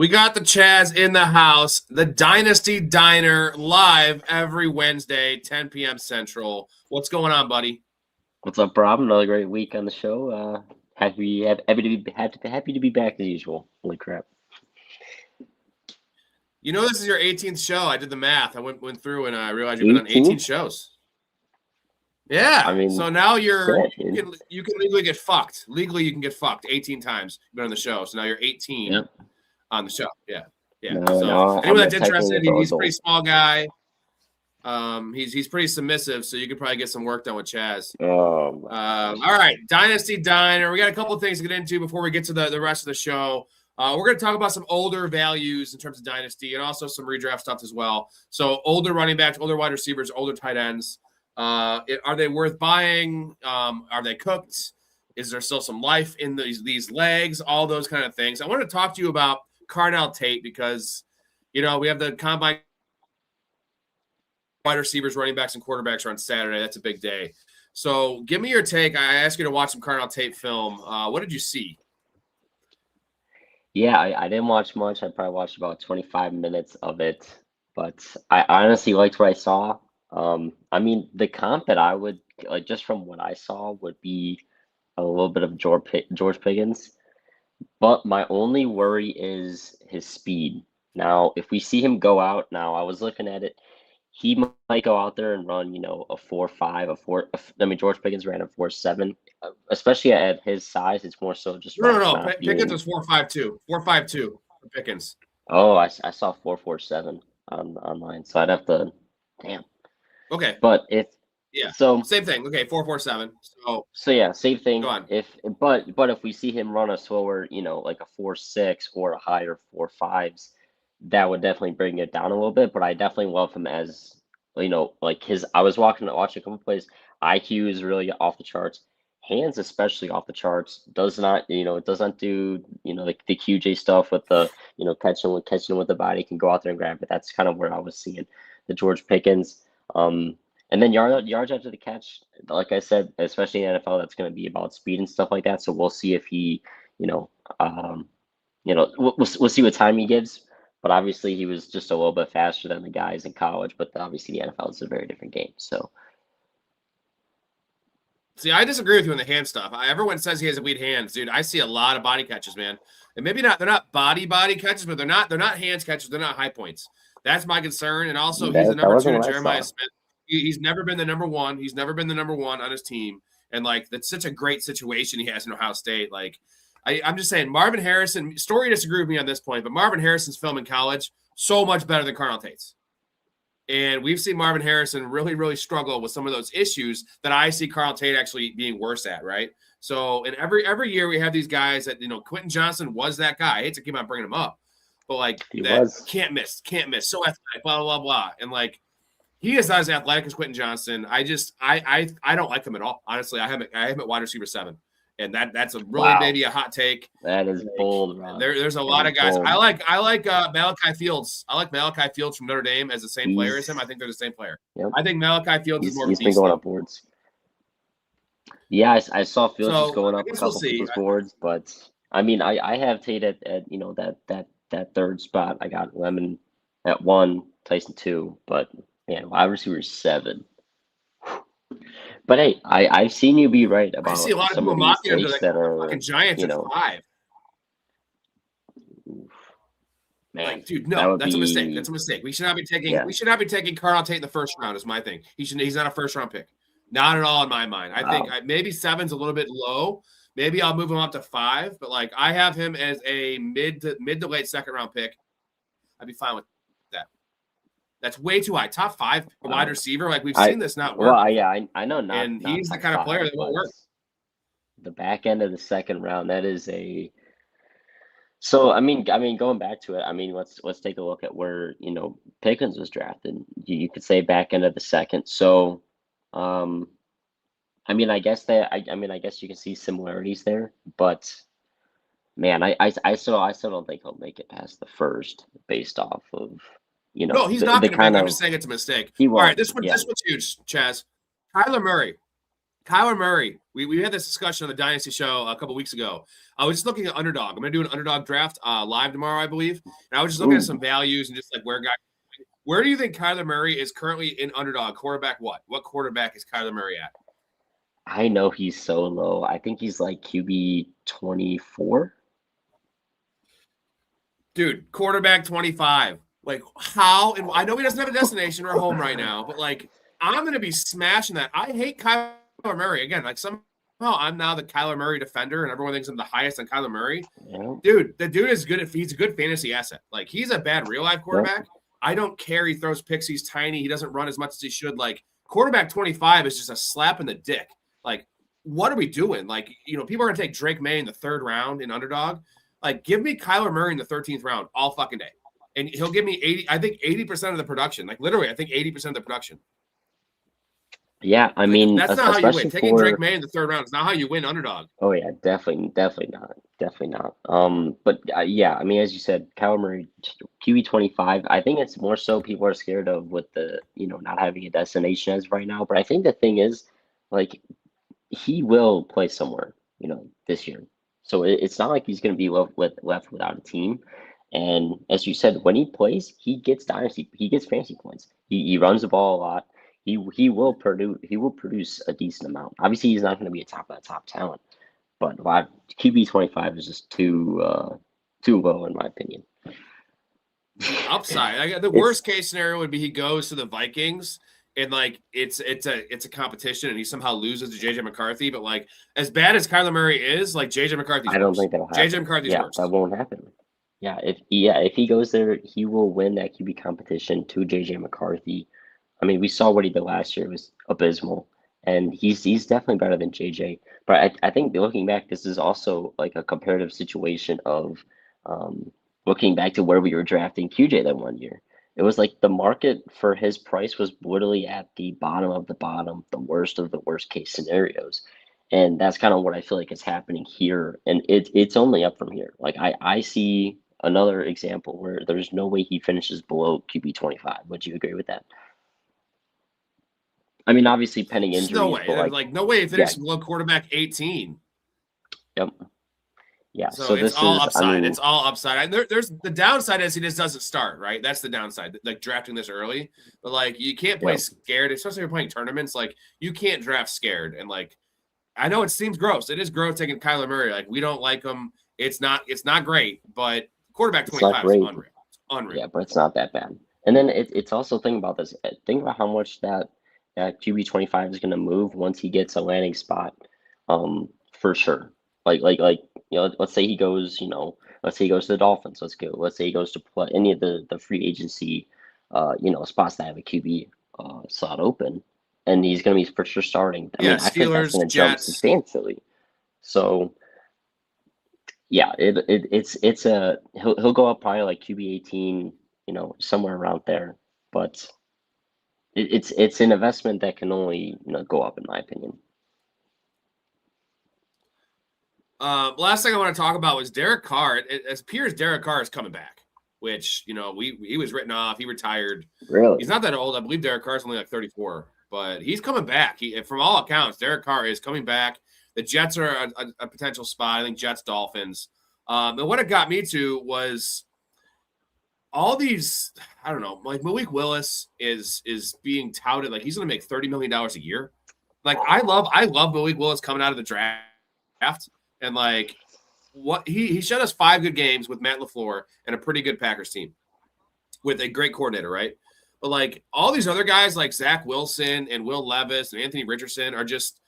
We got the Chaz in the house, the Dynasty Diner live every Wednesday, 10 p.m. Central. What's going on, buddy? What's up, Rob? Another great week on the show. Happy to be back as usual. Holy crap! You know this is your 18th show. I did the math. I went through and I realized you've been on 18 shows. Yeah. I mean, so now you can legally get fucked. Legally, you can get fucked 18 times. You've been on the show, so now you're 18 on the show. Yeah. No, anyone that's interested, he's a pretty small guy. He's pretty submissive, so you could probably get some work done with Chaz. All right, Dynasty Diner. We got a couple of things to get into before we get to the rest of the show. We're going to talk about some older values in terms of Dynasty and also some redraft stuff as well. So older running backs, older wide receivers, older tight ends. Are they worth buying? Are they cooked? Is there still some life in these legs? All those kind of things. I want to talk to you about Carnell Tate because, we have the combine wide receivers, running backs, and quarterbacks are on Saturday. That's a big day. So give me your take. I asked you to watch some Carnell Tate film. What did you see? Yeah, I didn't watch much. I probably watched about 25 minutes of it, but I honestly liked what I saw. I mean, the comp that I would just from what I saw would be a little bit of George Pickens. But my only worry is his speed. Now, if we see him go out now, I was looking at it. He might go out there and run, a 4.5, George Pickens ran a 4.7, especially at his size. It's more so just no. Pickens was 4.52, 4.52 for Pickens. Oh, I saw 4.47 online, so I'd have to. Damn. Okay. But so same thing. Okay, 4.47. So yeah, same thing. Go on. But if we see him run a slower, like a 4.6 or a higher 4.5s, that would definitely bring it down a little bit. But I definitely love him as like his. I was watching a couple plays. IQ is really off the charts. Hands especially off the charts. Does not it doesn't do the QJ stuff with the catching with the body. Can go out there and grab it. That's kind of where I was seeing the George Pickens. And then yards after the catch, like I said, especially in the NFL, that's going to be about speed and stuff like that. So we'll see if he, we'll see what time he gives. But obviously, he was just a little bit faster than the guys in college. But obviously, the NFL is a very different game. So, see, I disagree with you on the hand stuff. Everyone says he has weak hands, dude. I see a lot of body catches, man. And maybe they're not body catches, but they're not hands catches. They're not high points. That's my concern. And also, he's the number 2 to Jeremiah Smith. He's never been the number 1. He's never been the number 1 on his team. And, that's such a great situation he has in Ohio State. I'm just saying, Marvin Harrison, Storey disagreed with me on this point, but Marvin Harrison's film in college, so much better than Carnell Tate's. And we've seen Marvin Harrison really, really struggle with some of those issues that I see Carnell Tate actually being worse at, right? So, and every year we have these guys that, Quentin Johnson was that guy. I hate to keep on bringing him up, but, can't miss, so athletic, blah, blah, blah. And, he is not as athletic as Quentin Johnson. I don't like him at all. Honestly, I have him at wide receiver 7. And that's a really maybe a hot take. That is bold, Rob. There's a lot of guys. Bold. I like Malachi Fields. I like Malachi Fields from Notre Dame as the same player as him. I think they're the same player. Yep. I think Malachi Fields is more. He's been going up boards. Yeah, I saw Fields just going up a couple people's boards, but I mean, I have Tate at that third spot. I got Lemon at 1, Tyson 2, but man, wide receiver 7. But hey, I've seen you be right about. I see a lot of people mocking him that are fucking Giants at 5. Man, dude, no, that's a mistake. That's a mistake. We should not be taking. We should not be taking Carnell Tate in the first round. Is my thing. He's not a first round pick. Not at all in my mind. I think maybe 7's a little bit low. Maybe I'll move him up to 5. But I have him as a mid to late second round pick. I'd be fine with that. That's way too high. Top 5 wide receiver. We've seen this not work. Well, yeah, I know not. And he's the kind of player that won't work. The back end of the second round, that is a. So I mean, going back to it, let's take a look at where Pickens was drafted. You could say back end of the second. So, I guess you can see similarities there, but man, I still don't think he'll make it past the first based off of. No, he's not going to make. I'm just saying it's a mistake. All right, this one's huge, Chaz. Kyler Murray, Kyler Murray. We had this discussion on the Dynasty show a couple weeks ago. I was just looking at underdog. I'm going to do an underdog draft live tomorrow, I believe. And I was just looking at some values and just like where do you think Kyler Murray is currently in underdog? Quarterback what? What quarterback is Kyler Murray at? I know he's so low. I think he's like QB 24. Dude, quarterback 25. Like how? And I know he doesn't have a destination or a home right now, but like I'm going to be smashing that. I hate Kyler Murray. Again, like somehow I'm now the Kyler Murray defender and everyone thinks I'm the highest on Kyler Murray. Yeah. Dude, the dude is good he's a good fantasy asset. Like he's a bad real life quarterback. Yeah. I don't care. He throws picks. He's tiny. He doesn't run as much as he should. Like quarterback 25 is just a slap in the dick. Like, what are we doing? Like, people are going to take Drake May in the 3rd round in underdog. Like, give me Kyler Murray in the 13th round all fucking day. And he'll give me 80% of the production. Like, literally, I think 80% of the production. Yeah, I mean, that's not how you win. Taking Drake May in the 3rd round is not how you win underdog. Oh yeah, definitely not. But yeah, I mean, as you said, Kyler Murray, QB 25. I think it's more so people are scared of with the not having a destination as right now. But I think the thing is, like, he will play somewhere, this year. So it's not like he's going to be left without a team. And as you said, when he plays, he gets fantasy points. He runs the ball a lot. He will produce a decent amount. Obviously, he's not going to be a top talent, but QB 25 is just too low in my opinion. Upside. The worst case scenario would be he goes to the Vikings and like it's a competition and he somehow loses to JJ McCarthy. But like as bad as Kyler Murray is, like JJ McCarthy's I don't think that'll happen. JJ McCarthy's worse. That won't happen. Yeah, if he goes there, he will win that QB competition to JJ McCarthy. I mean, we saw what he did last year. It was abysmal. And he's definitely better than JJ. But I think looking back, this is also like a comparative situation of looking back to where we were drafting QJ that one year. It was like the market for his price was literally at the bottom of the bottom, the worst of the worst case scenarios. And that's kind of what I feel like is happening here. And it's only up from here. Like I see another example where there's no way he finishes below QB 25. Would you agree with that? I mean, obviously, pending injuries. No way. But no way. If it's below quarterback 18. Yep. Yeah. So it's all upside. It's all upside. There's the downside is he just doesn't start, right? That's the downside. Like drafting this early, but like you can't play scared, especially if you're playing tournaments. Like you can't draft scared. And like I know it seems gross. It is gross taking Kyler Murray. Like we don't like him. It's not great, but quarterback 25 is unreal. It's unreal. Yeah, but it's not that bad. And then it's also think about this. Think about how much that QB 25 is going to move once he gets a landing spot, for sure. Like let's say he goes, let's say he goes to the Dolphins. Let's say he goes to play any of the free agency, spots that have a QB slot open, and he's going to be for sure starting. I think that's going to jump substantially. So, yeah, he'll go up probably like QB 18, somewhere around there, but. It's an investment that can only go up, in my opinion. Last thing I want to talk about was Derek Carr. It appears Derek Carr is coming back, which he was written off. He retired. Really? He's not that old. I believe Derek Carr is only like 34, but he's coming back. From all accounts, Derek Carr is coming back. The Jets are a potential spot. I think Jets, Dolphins. And what it got me to was. All these, I don't know, like Malik Willis is being touted like he's going to make $30 million a year. Like I love Malik Willis coming out of the draft and like what he showed us 5 good games with Matt LaFleur and a pretty good Packers team with a great coordinator, right? But like all these other guys like Zach Wilson and Will Levis and Anthony Richardson are just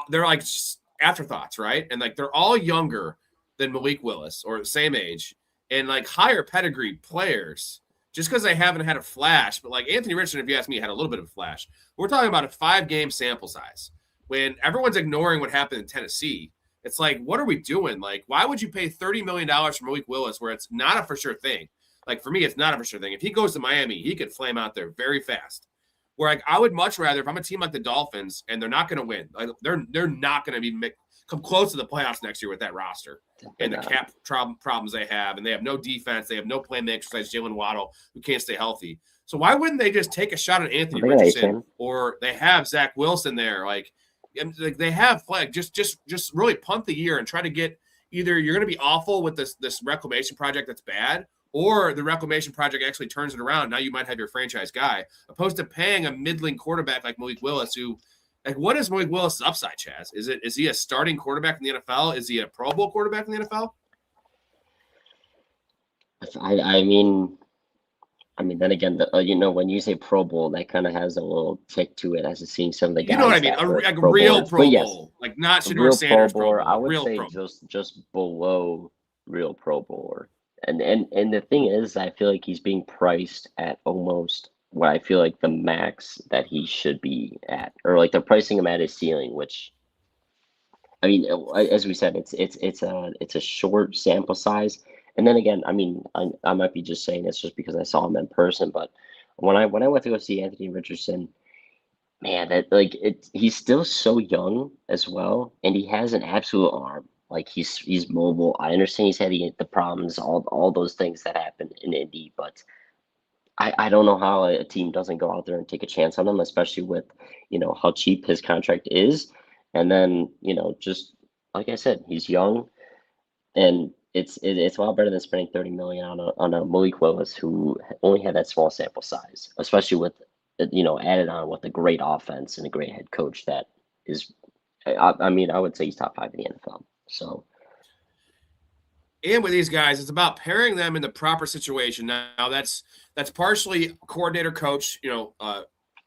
they're like just afterthoughts, right? And like they're all younger than Malik Willis or the same age. And like higher pedigree players, just because they haven't had a flash, but like Anthony Richardson, if you ask me, had a little bit of a flash. We're talking about a 5-game sample size. When everyone's ignoring what happened in Tennessee, it's like, what are we doing? Like, why would you pay $30 million for Malik Willis where it's not a for sure thing? Like for me, it's not a for sure thing. If he goes to Miami, he could flame out there very fast. Where like I would much rather, if I'm a team like the Dolphins and they're not going to win, like they're not going to come close to the playoffs next year with that roster and the cap problems they have. And they have no defense. They have no playmakers besides Jalen Waddle, who can't stay healthy. So why wouldn't they just take a shot at Anthony Richardson or they have Zach Wilson there? Like and like they have play. Just really punt the year and try to get either you're going to be awful with this reclamation project that's bad, or the reclamation project actually turns it around. Now you might have your franchise guy, opposed to paying a middling quarterback like Malik Willis, who, like, what is Malik Willis' upside, Chaz? Is he a starting quarterback in the NFL? Is he a Pro Bowl quarterback in the NFL? I mean, then again, when you say Pro Bowl, that kind of has a little tick to it, as it's seeing some of the guys. You know what I mean? A real Pro Bowl, like not Shedeur Sanders Pro Bowl. I would say just below real Pro Bowler. And the thing is, I feel like he's being priced at almost what I feel like the max that he should be at, or like they're pricing him at his ceiling, which, I mean, as we said, it's a short sample size. And then again, I mean, I might be just saying this just because I saw him in person, but when I went to go see Anthony Richardson, man, he's still so young as well, and he has an absolute arm. Like he's mobile. I understand he's had the problems, all those things that happen in Indy, but I don't know how a team doesn't go out there and take a chance on him, especially with how cheap his contract is, and then just like I said, he's young, and it's a lot better than spending $30 million on a Malik Willis who only had that small sample size, especially with added on with a great offense and a great head coach that is, I mean, I would say he's top 5 in the NFL. So, and with these guys, it's about pairing them in the proper situation. Now that's partially coordinator, coach,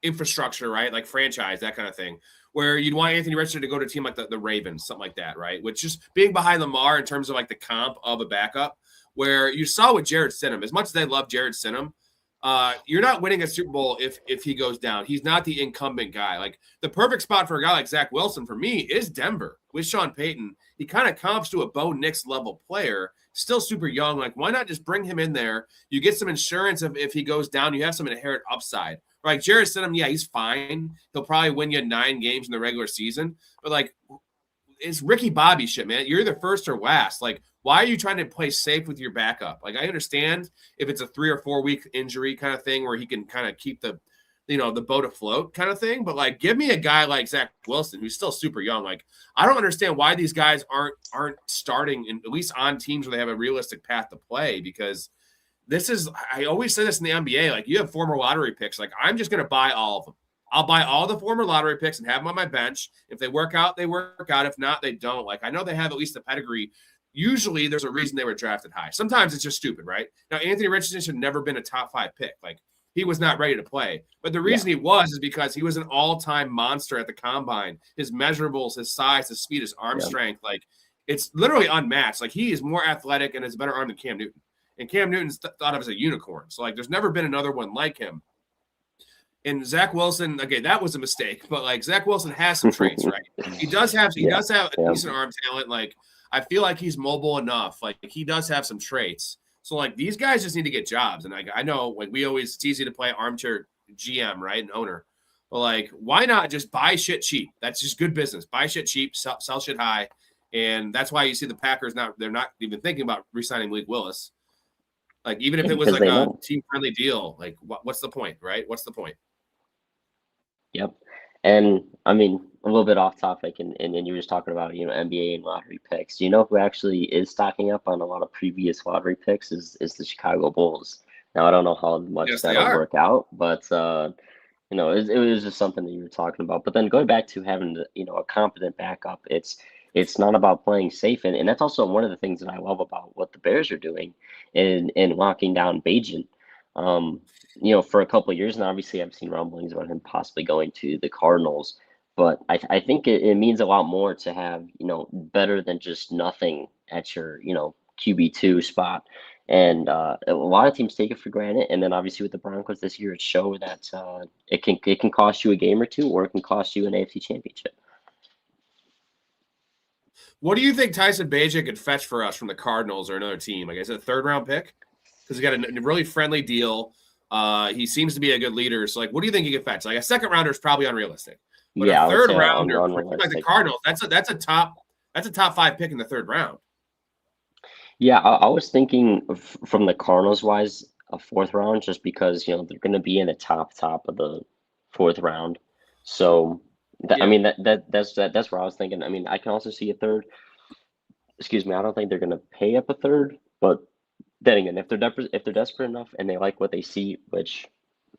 infrastructure, right? Like franchise, that kind of thing. Where you'd want Anthony Richardson to go to a team like the Ravens, something like that, right? Which just being behind Lamar in terms of like the comp of a backup, where you saw with Jared Stidham, as much as they love Jared Stidham, you're not winning a Super Bowl if he goes down. He's not the incumbent guy. Like the perfect spot for a guy like Zach Wilson for me is Denver with Sean Payton. He kind of comps to a Bo Nix level player, still super young. Like, why not just bring him in there? You get some insurance if he goes down. You have some inherent upside. Like Jared Stidham, yeah, he's fine. He'll probably win you 9 games in the regular season. But, like, it's Ricky Bobby shit, man. You're either first or last. Like, why are you trying to play safe with your backup? Like, I understand if it's a 3 or 4 week injury kind of thing where he can kind of keep the boat afloat kind of thing. But, like, give me a guy like Zach Wilson who's still super young. Like, I don't understand why these guys aren't starting at least on teams where they have a realistic path to play, because – I always say this in the NBA, like, you have former lottery picks. Like, I'm just going to buy all of them. I'll buy all the former lottery picks and have them on my bench. If they work out, they work out. If not, they don't. Like, I know they have at least the pedigree. Usually there's a reason they were drafted high. Sometimes it's just stupid, right? Now, Anthony Richardson should have never been a top 5 pick. Like, he was not ready to play. But the reason he was is because he was an all-time monster at the combine. His measurables, his size, his speed, his arm strength, like, it's literally unmatched. Like, he is more athletic and has a better arm than Cam Newton. And Cam Newton's thought of as a unicorn. So, like, there's never been another one like him. And Zach Wilson, okay, that was a mistake. But, like, Zach Wilson has some traits, right? He does have a decent arm talent. Like, I feel like he's mobile enough. Like, he does have some traits. So, like, these guys just need to get jobs. And I know, like, it's easy to play armchair GM, right, and owner. But, like, why not just buy shit cheap? That's just good business. Buy shit cheap, sell shit high. And that's why you see the Packers they're not even thinking about re-signing Malik Willis. Like, even if it was like a team-friendly deal, like, what's the point, right? What's the point? Yep. And, I mean, a little bit off topic, and you were just talking about, NBA and lottery picks. Do you know who actually is stocking up on a lot of previous lottery picks is the Chicago Bulls. Now, I don't know how much that'll work out, but, it was just something that you were talking about. But then going back to having, a competent backup, it's not about playing safe. And that's also one of the things that I love about what the Bears are doing in locking down Bagent. For a couple of years now, obviously I've seen rumblings about him possibly going to the Cardinals. But I think it means a lot more to have, better than just nothing at your, QB2 spot. And a lot of teams take it for granted. And then obviously with the Broncos this year, it showed that it can cost you a game or two, or it can cost you an AFC championship. What do you think Tyson Bagent could fetch for us from the Cardinals or another team? Like, is it a 3rd-round pick? Because he got a really friendly deal. He seems to be a good leader. So, like, what do you think he could fetch? Like, a 2nd-rounder is probably unrealistic. But a 3rd-rounder, like the Cardinals, that's a top 5 pick in the 3rd round. Yeah, I was thinking from the Cardinals-wise, a 4th round, just because, they're going to be in the top of the 4th round. So I mean, that's where I was thinking. I mean, I can also see a third. Excuse me. I don't think they're going to pay up a third, but then again, if they're desperate enough and they like what they see, which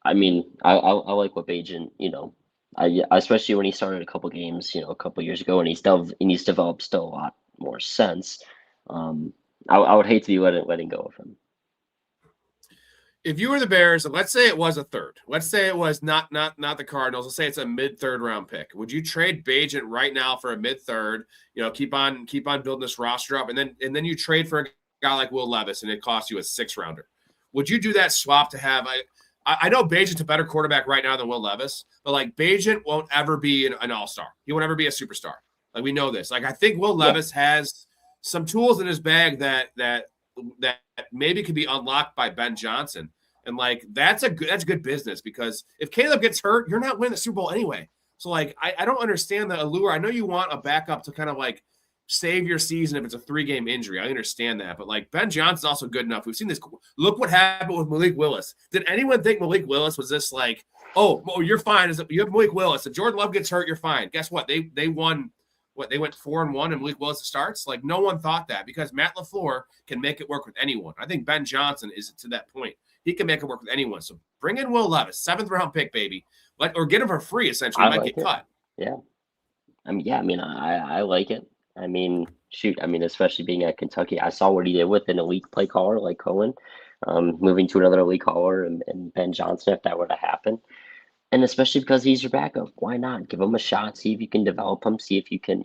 I mean, I like what Bajan, especially when he started a couple games, a couple years ago, and he's developed still a lot more sense. I would hate to be letting go of him. If you were the Bears, let's say it was a third. Let's say it was not the Cardinals. Let's say it's a mid-third round pick. Would you trade Bajent right now for a mid-third? Keep on building this roster up, and then you trade for a guy like Will Levis, and it costs you a 6-rounder. Would you do that swap to have? I know Bajent's a better quarterback right now than Will Levis, but like Bajent won't ever be an all-star. He won't ever be a superstar. Like we know this. Like I think Will Levis has some tools in his bag that maybe could be unlocked by Ben Johnson. And like that's good business, because if Caleb gets hurt, you're not winning the Super Bowl anyway. So like I don't understand the allure. I know you want a backup to kind of like save your season if it's a 3-game injury. I understand that. But like Ben Johnson's also good enough. We've seen this. Look what happened with Malik Willis. Did anyone think Malik Willis was this like, oh, you're fine. You have Malik Willis. If Jordan Love gets hurt, you're fine. Guess what? They won. They went 4-1 and Malik Willis starts. Like no one thought that, because Matt LaFleur can make it work with anyone. I think Ben Johnson is to that point. He can make it work with anyone. So bring in Will Levis, 7th-round pick, baby. Or get him for free, essentially. He might get cut. Yeah. I like it. I mean, shoot. I mean, especially being at Kentucky, I saw what he did with an elite play caller like Cohen, moving to another elite caller and Ben Johnson, if that were to happen. And especially because he's your backup. Why not? Give him a shot. See if you can develop him. See if you can,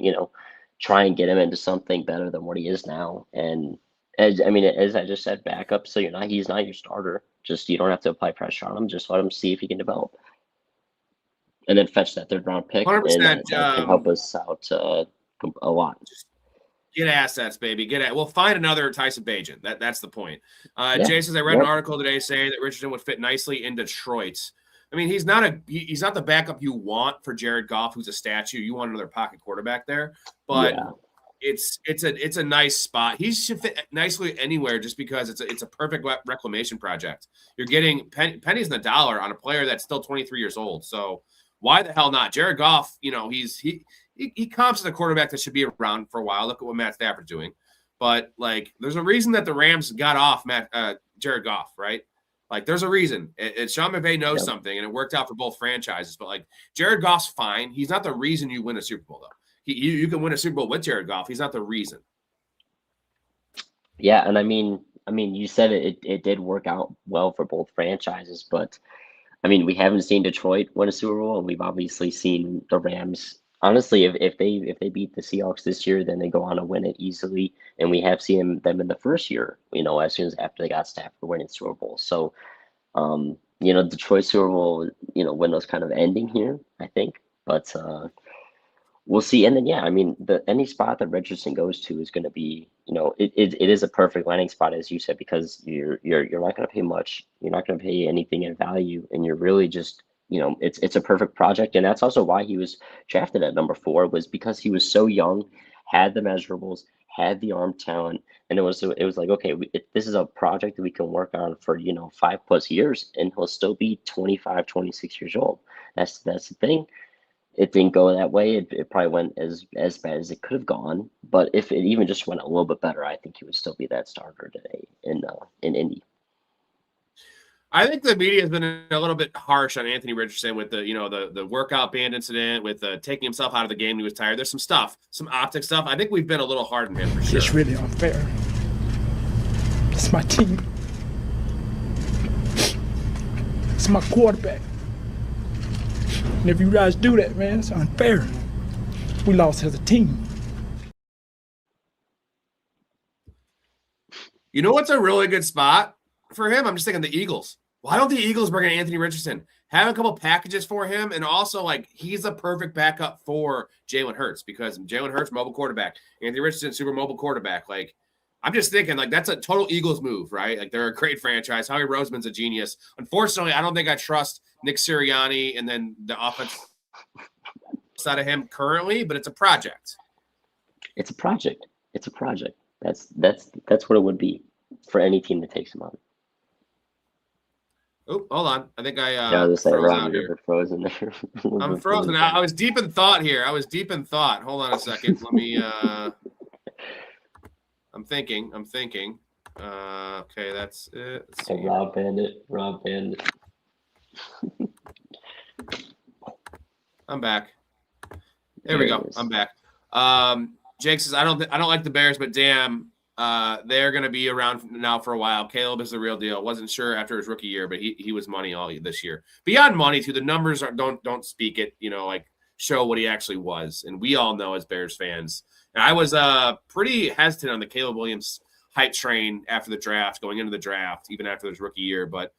try and get him into something better than what he is now. And as I just said, backup. So he's not your starter. Just you don't have to apply pressure on him. Just let him see if he can develop, and then fetch that 3rd-round pick, 100%, and that can help us out a lot. Just get assets, baby. We'll find another Tyson Bagent. That's the point. Jay says I read an article today saying that Richardson would fit nicely in Detroit. I mean, he's not the backup you want for Jared Goff, who's a statue. You want another pocket quarterback there, but. Yeah. It's a nice spot. He should fit nicely anywhere, just because it's a perfect reclamation project. You're getting pennies in the dollar on a player that's still 23 years old. So why the hell not? Jared Goff, he comps as a quarterback that should be around for a while. Look at what Matt Stafford's doing. But like, there's a reason that the Rams got off Jared Goff, right? Like, there's a reason. Sean McVay knows something, and it worked out for both franchises. But like, Jared Goff's fine. He's not the reason you win a Super Bowl, though. You can win a Super Bowl with Jared Goff. He's not the reason. Yeah, and I mean, you said it did work out well for both franchises, but I mean, we haven't seen Detroit win a Super Bowl, and we've obviously seen the Rams. Honestly, if they beat the Seahawks this year, then they go on to win it easily, and we have seen them in the first year. As soon as after they got Stafford winning Super Bowl. So, Detroit Super Bowl, window's kind of ending here, I think, but. We'll see. And then, any spot that Richardson goes to is going to be, it is a perfect landing spot, as you said, because you're not going to pay much. You're not going to pay anything in value. And you're really just, it's a perfect project. And that's also why he was drafted at number 4, was because he was so young, had the measurables, had the arm talent. And it was like, okay, this is a project that we can work on for, 5+ years, and he'll still be 25, 26 years old. That's the thing. It didn't go that way. It probably went as bad as it could have gone. But if it even just went a little bit better, I think he would still be that starter today in Indy. I think the media has been a little bit harsh on Anthony Richardson with the workout band incident, with taking himself out of the game. He was tired. There's some optic stuff. I think we've been a little hard on him for sure. It's really unfair. It's my team. It's my quarterback. And if you guys do that, man, it's unfair. We lost as a team. You know what's a really good spot for him? I'm just thinking the Eagles. Why don't the Eagles bring in Anthony Richardson? Have a couple packages for him, and also, like, he's a perfect backup for Jalen Hurts, because Jalen Hurts, mobile quarterback. Anthony Richardson, super mobile quarterback. Like, I'm just thinking, like, that's a total Eagles move, right? Like, they're a great franchise. Howie Roseman's a genius. Unfortunately, I don't think I trust Nick Sirianni and then the offense side of him currently, but it's a project. It's a project. That's what it would be for any team that takes him on. Oh, hold on. I think I Yeah, I was just like, froze Rob, out you're a here. bit frozen there. I'm frozen. I was deep in thought here. Hold on a second. Let me I'm thinking. Okay, that's it. Let's see. Rob Bandit. I'm back. There we go. I'm back. Jake says, I don't like the Bears, but damn, they're going to be around now for a while. Caleb is the real deal. Wasn't sure after his rookie year, but he was money all this year. Beyond money, too, the numbers don't speak it. Like show what he actually was, and we all know as Bears fans. And I was pretty hesitant on the Caleb Williams hype train after the draft, going into the draft, even after his rookie year. But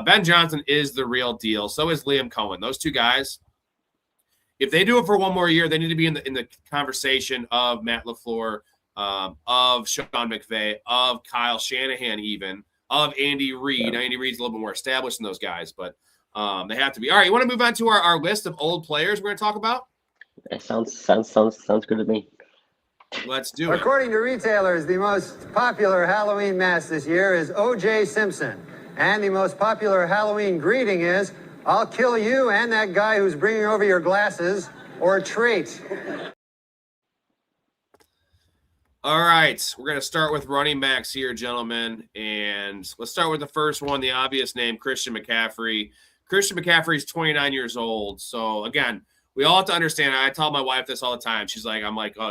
Ben Johnson is the real deal. So is Liam Cohen. Those two guys. If they do it for one more year, they need to be in the conversation of Matt LaFleur, of Sean McVay, of Kyle Shanahan, even of Andy Reid. Now, Andy Reid's a little bit more established than those guys, but they have to be. All right, you want to move on to our list of old players we're going to talk about? That sounds good to me. Let's do it. According to retailers, the most popular Halloween mask this year is O.J. Simpson, and the most popular Halloween greeting is, "I'll kill you and that guy who's bringing over your glasses," or trait. All right, we're going to start with running backs here, gentlemen. And let's start with the first one, the obvious name, Christian McCaffrey. Christian McCaffrey is 29 years old. So, again, we all have to understand. I tell my wife this all the time. She's like,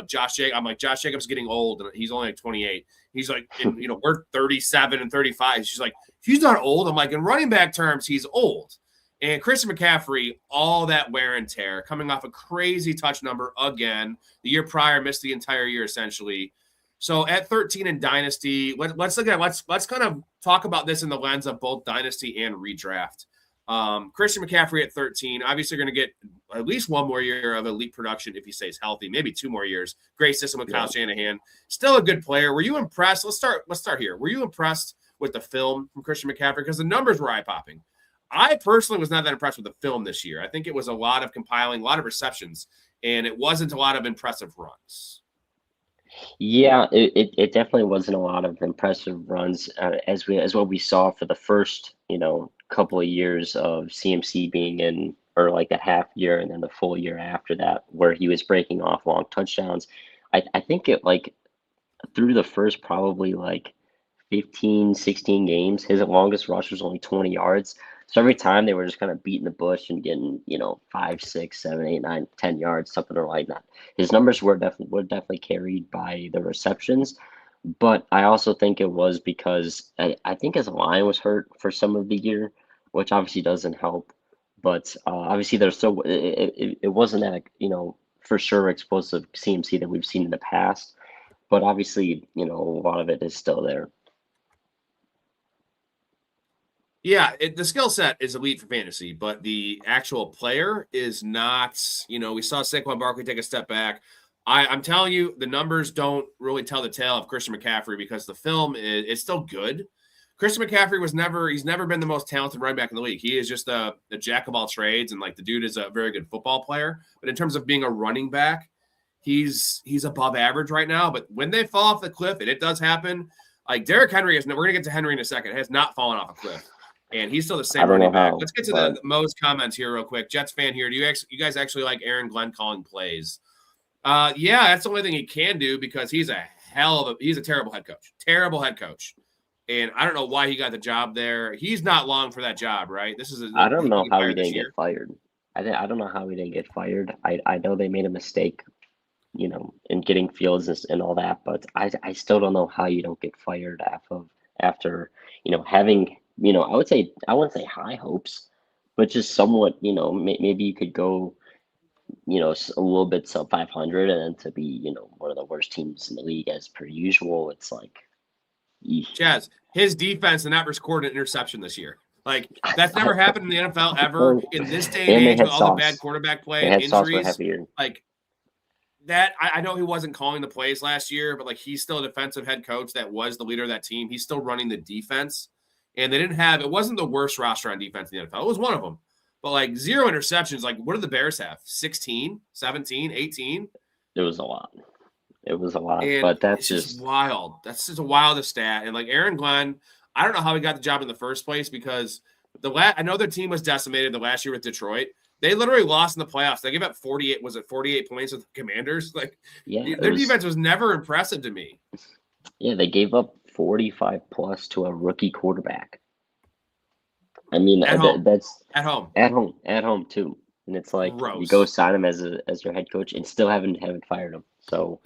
Josh Jacobs is getting old, and he's only like 28. He's like, we're 37 and 35. She's like, he's not old. I'm like, in running back terms, he's old. And Christian McCaffrey, all that wear and tear, coming off a crazy touch number again. The year prior, missed the entire year essentially. So at 13 in Dynasty, let's kind of talk about this in the lens of both Dynasty and redraft. Christian McCaffrey at 13, obviously going to get at least one more year of elite production if he stays healthy, maybe 2 more years. Great system with Kyle Shanahan. Still a good player. Were you impressed? Let's start here. Were you impressed with the film from Christian McCaffrey? Because the numbers were eye-popping. I personally was not that impressed with the film this year. I think it was a lot of compiling, a lot of receptions, and it wasn't a lot of impressive runs. Yeah, it definitely wasn't a lot of impressive runs as what we saw for the first couple of years of CMC being in, or like a half year and then the full year after that, where he was breaking off long touchdowns. I think it like through the first probably like 15, 16 games, his longest rush was only 20 yards. So every time they were just kind of beating the bush and getting, 5, 6, 7, 8, 9, 10 yards, something like that. His numbers were definitely carried by the receptions. But I also think it was because I think his line was hurt for some of the year, which obviously doesn't help. But obviously there's still it wasn't that, for sure explosive CMC that we've seen in the past. But obviously, a lot of it is still there. Yeah, the skill set is elite for fantasy, but the actual player is not. We saw Saquon Barkley take a step back. I'm telling you, the numbers don't really tell the tale of Christian McCaffrey because the film is still good. Christian McCaffrey he's never been the most talented running back in the league. He is just a jack of all trades, and like the dude is a very good football player. But in terms of being a running back, he's above average right now. But when they fall off the cliff, and it does happen, like Derrick Henry we're gonna get to Henry in a second, has not fallen off a cliff. And he's still the same running back. Let's get to the Mo's comments here real quick. Jets fan here. Do you guys actually like Aaron Glenn calling plays? Yeah, that's the only thing he can do because he's a terrible head coach. Terrible head coach. And I don't know why he got the job there. He's not long for that job, right? I don't know how he didn't get fired. I don't know how he didn't get fired. I know they made a mistake, in getting Fields and all that, but I still don't know how you don't get fired after having I wouldn't say high hopes, but just somewhat, maybe you could go, a little bit sub 500 and then to be, one of the worst teams in the league as per usual. It's like, Chaz, his defense did not record an interception this year. Like that's never happened in the NFL ever in this day and age with all the bad quarterback play and injuries. Like that, I know he wasn't calling the plays last year, but like he's still a defensive head coach that was the leader of that team. He's still running the defense. And it wasn't the worst roster on defense in the NFL. It was one of them. But like 0 interceptions, like what did the Bears have? 16, 17, 18? It was a lot. And but that's just wild. That's just a wildest stat. And like Aaron Glenn, I don't know how he got the job in the first place because I know their team was decimated the last year with Detroit. They literally lost in the playoffs. They gave up 48. Was it 48 points with the Commanders? Like, their defense was never impressive to me. Yeah, they gave up 45 plus to a rookie quarterback. I mean, that's at home too. And it's like gross. You go sign him as your head coach and still haven't fired him. So,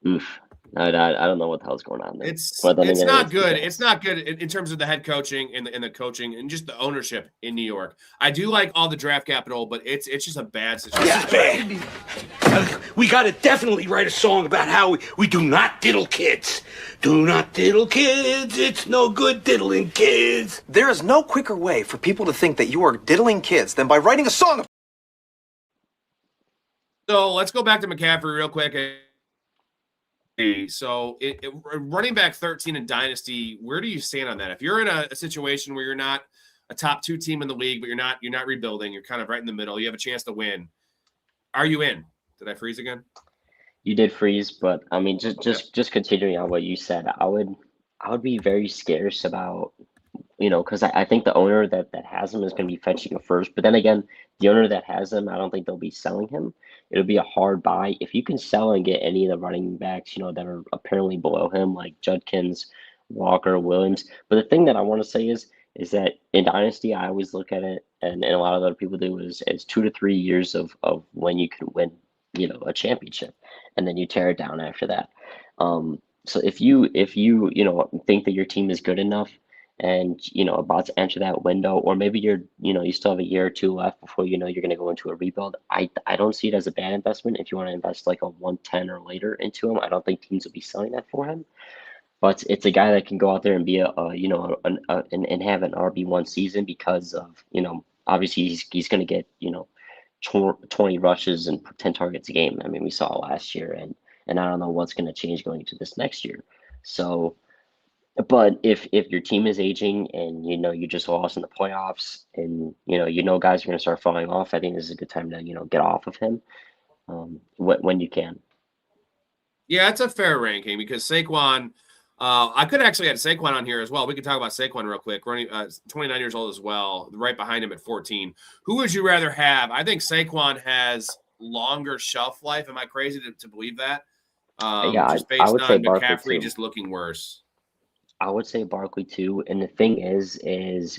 oof. I don't know what the hell's going on there. It's not good. It's not good in terms of the head coaching and the coaching and just the ownership in New York. I do like all the draft capital, but it's just a bad situation. Yeah, man. We got to definitely write a song about how we do not diddle kids. Do not diddle kids. It's no good diddling kids. There is no quicker way for people to think that you are diddling kids than by writing a song. So let's go back to McCaffrey real quick. So running back 13 in Dynasty, where do you stand on that? If you're in a situation where you're not a top 2 team in the league, but you're not rebuilding, you're kind of right in the middle, you have a chance to win. Are you in? Did I freeze again? You did freeze, but I mean, just continuing on what you said, I would be very scarce about, because I think the owner that has him is going to be fetching a first. But then again, the owner that has him, I don't think they'll be selling him. It'll be a hard buy. If you can sell and get any of the running backs, that are apparently below him, like Judkins, Walker, Williams. But the thing that I want to say is that in Dynasty, I always look at it, and a lot of other people do, is 2 to 3 years of when you can win, a championship, and then you tear it down after that. So if you think that your team is good enough and about to enter that window, or maybe you still have a year or 2 left before you're going to go into a rebuild, I don't see it as a bad investment. If you want to invest like a 110 or later into him, I don't think teams will be selling that for him. But it's a guy that can go out there and be and have an RB1 season because of obviously he's going to get 20 rushes and 10 targets a game. I mean, we saw it last year, and I don't know what's going to change going into this next year. So. But if your team is aging and you just lost in the playoffs and guys are going to start falling off, I think this is a good time to get off of him when you can. Yeah, it's a fair ranking because Saquon. I could actually add Saquon on here as well. We could talk about Saquon real quick. Running 29 years old as well, right behind him at 14. Who would you rather have? I think Saquon has longer shelf life. Am I crazy to believe that? Just based on McCaffrey just looking worse. I would say Barkley too. And the thing is I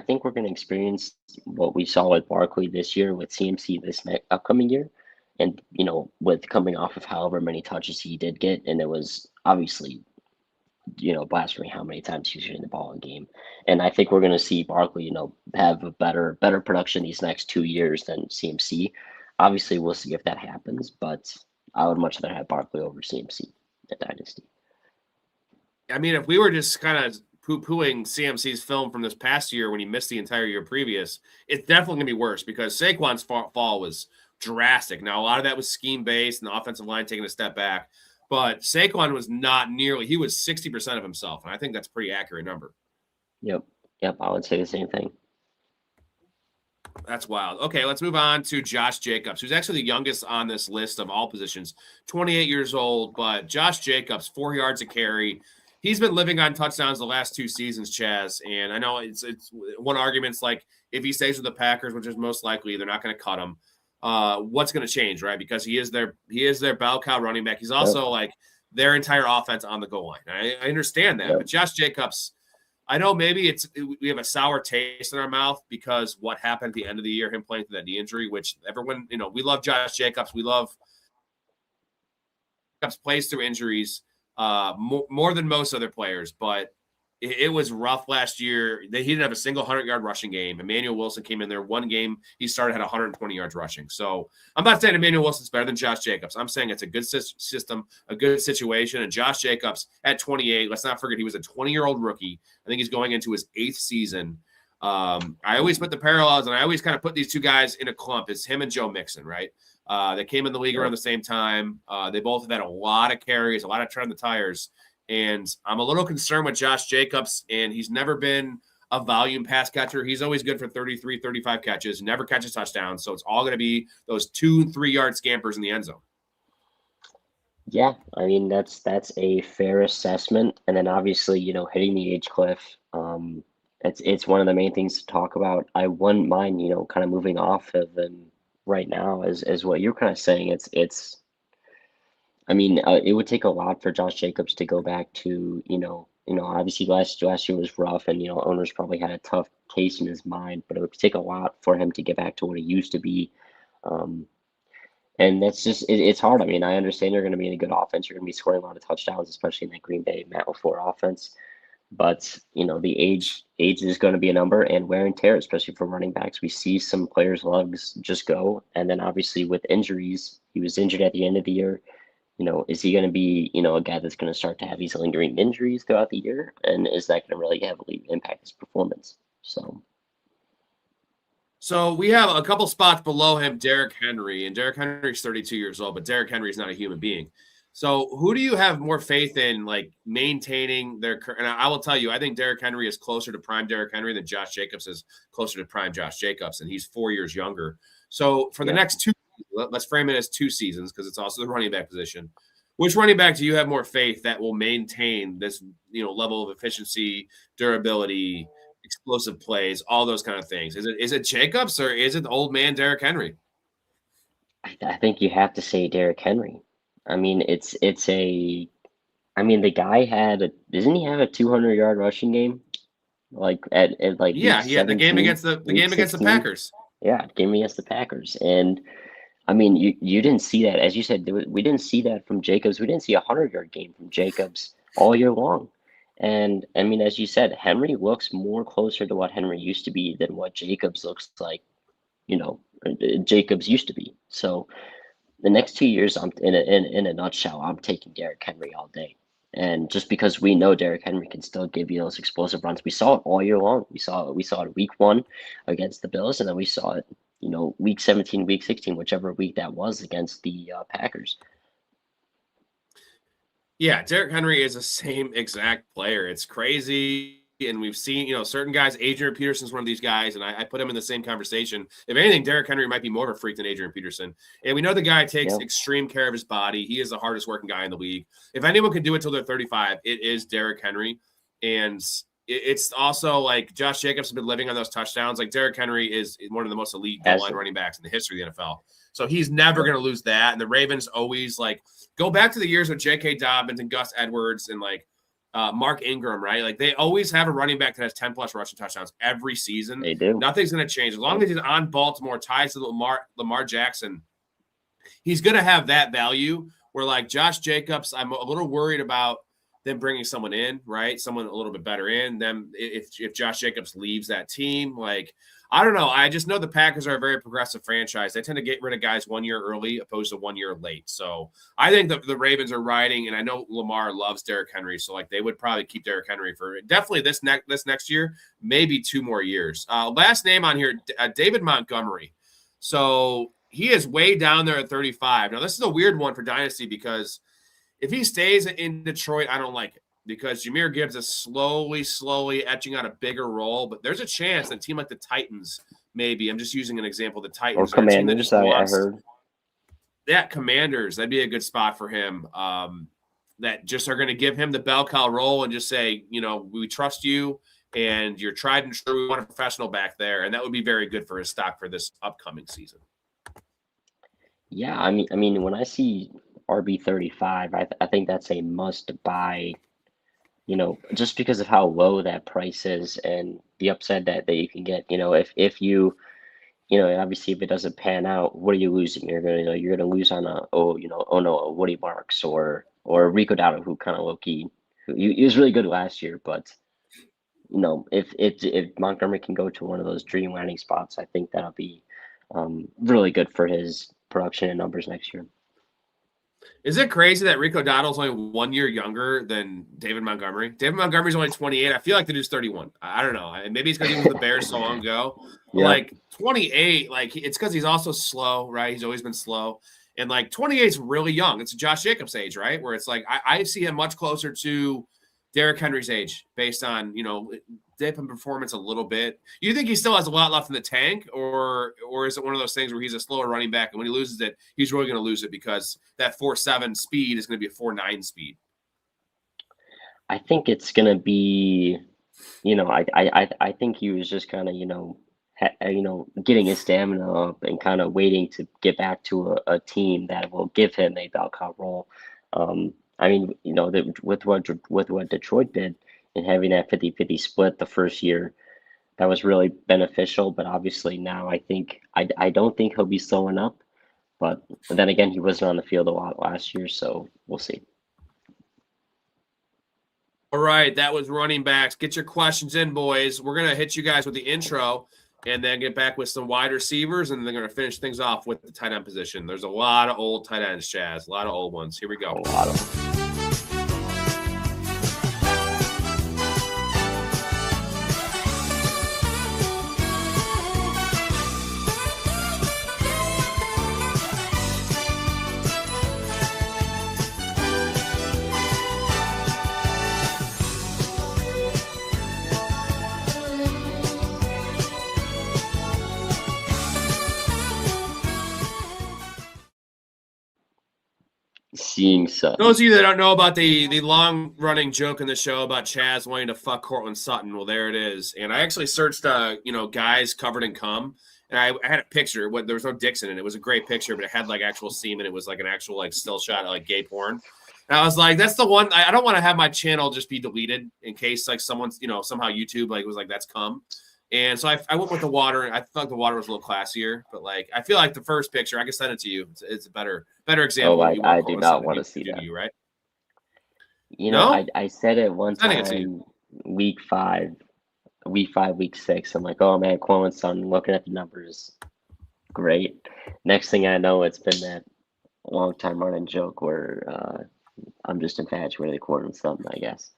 think we're gonna experience what we saw with Barkley this year with CMC this upcoming year, and with coming off of however many touches he did get, and it was obviously blasphemy how many times he was shooting the ball in game. And I think we're gonna see Barkley have a better production these next 2 years than CMC. Obviously, we'll see if that happens, but I would much rather have Barkley over CMC. Dynasty. I mean, if we were just kind of poo-pooing CMC's film from this past year when he missed the entire year previous, it's definitely going to be worse because Saquon's fall was drastic. Now, a lot of that was scheme-based and the offensive line taking a step back, but Saquon was not nearly – he was 60% of himself, and I think that's a pretty accurate number. Yep, I would say the same thing. That's wild. Okay, let's move on to Josh Jacobs, who's actually the youngest on this list of all positions, 28 years old. But Josh Jacobs, 4 yards a carry. He's been living on touchdowns the last 2 seasons, Chaz. And I know it's one argument's like if he stays with the Packers, which is most likely, they're not going to cut him. What's going to change, right? Because he is their bell cow running back. He's also like their entire offense on the goal line. I understand that, but Josh Jacobs. I know maybe we have a sour taste in our mouth because what happened at the end of the year, him playing through that knee injury, which everyone, we love Josh Jacobs. We love Jacobs plays through injuries more than most other players, but it was rough last year. He didn't have a single 100-yard rushing game. Emmanuel Wilson came in there. One game he started, had 120 yards rushing. So I'm not saying Emmanuel Wilson's better than Josh Jacobs. I'm saying it's a good system, a good situation. And Josh Jacobs at 28, let's not forget he was a 20-year-old rookie. I think he's going into his 8th season. I always put the parallels, and I always kind of put these two guys in a clump. It's him and Joe Mixon, right? They came in the league around the same time. They both have had a lot of carries, a lot of tread on the tires. And I'm a little concerned with Josh Jacobs, and he's never been a volume pass catcher. He's always good for 33, 35 catches, never catches touchdowns. So it's all going to be those 2-3 yard scampers in the end zone. Yeah, I mean that's a fair assessment, and then obviously hitting the age cliff. It's one of the main things to talk about. I wouldn't mind kind of moving off of him right now, as what you're kind of saying. It's I mean, it would take a lot for Josh Jacobs to go back to obviously last year was rough, and owners probably had a tough taste in his mind, but it would take a lot for him to get back to what he used to be. Um, and that's just it's hard. I mean, I understand you're going to be in a good offense. You're going to be scoring a lot of touchdowns, especially in that Green Bay Matt LaFleur offense. But the age is going to be a number, and wear and tear, especially for running backs. We see some players' legs just go, and then obviously with injuries, he was injured at the end of the year. Is he going to be a guy that's going to start to have these lingering injuries throughout the year, and is that going to really heavily impact his performance? So we have a couple spots below him, Derrick Henry, and Derrick Henry's 32 years old, but Derrick Henry is not a human being. So who do you have more faith in, like, maintaining their? And I will tell you, I think Derrick Henry is closer to prime Derrick Henry than Josh Jacobs is closer to prime Josh Jacobs, and he's 4 years younger. So for the next two, let's frame it as 2 seasons because it's also the running back position. Which running back do you have more faith that will maintain this, level of efficiency, durability, explosive plays, all those kind of things? Is it Jacobs or is it the old man Derrick Henry? I think you have to say Derrick Henry. I mean, the guy doesn't he have a 200-yard rushing game? Like at like he had the game against the Packers. Yeah, game against the Packers. And I mean, you didn't see that, as you said, we didn't see that from Jacobs. We didn't see a 100-yard game from Jacobs all year long. And I mean, as you said, Henry looks more closer to what Henry used to be than what Jacobs looks like, Jacobs used to be. So the next 2 years, I'm in a nutshell, I'm taking Derrick Henry all day. And just because we know Derrick Henry can still give you those explosive runs, we saw it all year long. We saw it week 1 against the Bills, and then we saw it, week 17, week 16, whichever week that was against the Packers. Yeah, Derrick Henry is the same exact player. It's crazy. And we've seen, certain guys. Adrian Peterson's one of these guys, and I put him in the same conversation. If anything, Derrick Henry might be more of a freak than Adrian Peterson. And we know the guy takes extreme care of his body. He is the hardest working guy in the league. If anyone can do it till they're 35, it is Derrick Henry. And it's also like Josh Jacobs has been living on those touchdowns. Like Derrick Henry is one of the most elite goal line running backs in the history of the NFL. So he's never going to lose that. And the Ravens always go back to the years with J.K. Dobbins and Gus Edwards and Mark Ingram, right? Like they always have a running back that has 10+ rushing touchdowns every season. They do. Nothing's going to change. As long as he's on Baltimore, ties to Lamar Jackson, he's going to have that value where Josh Jacobs, I'm a little worried about them bringing someone in, right? Someone a little bit better in them. If Josh Jacobs leaves that team, I don't know. I just know the Packers are a very progressive franchise. They tend to get rid of guys 1 year early opposed to 1 year late. So I think the Ravens are riding, and I know Lamar loves Derrick Henry, so they would probably keep Derrick Henry for definitely this next year, maybe 2 more years. Last name on here, David Montgomery. So he is way down there at 35. Now this is a weird one for Dynasty because if he stays in Detroit, I don't like it. Because Jahmyr Gibbs is slowly etching out a bigger role, but there's a chance that a team like the Titans, maybe, I'm just using an example, the Titans. Or Commanders, I heard. Yeah, Commanders, that'd be a good spot for him. That just are going to give him the bell cow role and just say, we trust you and you're tried and true. We want a professional back there, and that would be very good for his stock for this upcoming season. Yeah, I mean, when I see RB35, I think that's a must buy. Just because of how low that price is and the upside that you can get, if you, obviously if it doesn't pan out, what are you losing? You're gonna lose on a Woody Marks or Rico Dowdle, who kind of low key, he was really good last year, but if Montgomery can go to one of those dream landing spots, I think that'll be really good for his production and numbers next year. Is it crazy that Rico Dowdle's only 1 year younger than David Montgomery? David Montgomery's only 28. I feel like the dude's 31. I don't know. Maybe it's because he was with the Bears so long ago. Yeah. 28, it's because he's also slow, right? He's always been slow. And 28 is really young. It's Josh Jacobs' age, right? Where it's I see him much closer to Derrick Henry's age based on, dip in performance a little bit. You think he still has a lot left in the tank, or is it one of those things where he's a slower running back and when he loses it, he's really going to lose it because that 4.7 speed is going to be a 4.9 speed? I think it's going to be, I think he was just kind of, getting his stamina up and kind of waiting to get back to a team that will give him a bell cow role. With what Detroit did and having that 50-50 split the first year, that was really beneficial. But obviously now I don't think he'll be slowing up. But then again, he wasn't on the field a lot last year, so we'll see. All right, that was running backs. Get your questions in, boys. We're going to hit you guys with the intro and then get back with some wide receivers, and they're going to finish things off with the tight end position. There's a lot of old tight ends, Chaz. A lot of old ones. Here we go. A lot of them. Seeing Sutton. Those of you that don't know about the long-running joke in the show about Chaz wanting to fuck Cortland Sutton, well, there it is. And I actually searched, guys covered in cum, and I had a picture. There was no dicks in it. It was a great picture, but it had, actual semen. It was, an actual, still shot of, gay porn. And I was like, that's the one. I don't want to have my channel just be deleted in case, someone's, somehow YouTube, was like, that's cum. And so I went with the water. I thought the water was a little classier, but I feel like the first picture, I can send it to you. It's a better example. Oh, I do not want to see that. You, right? I said it one time, week 5, week 6. I'm like, oh man, Cortland Sutton, looking at the numbers, great. Next thing I know, it's been that long time running joke where I'm just infatuated with Cortland Sutton, I guess.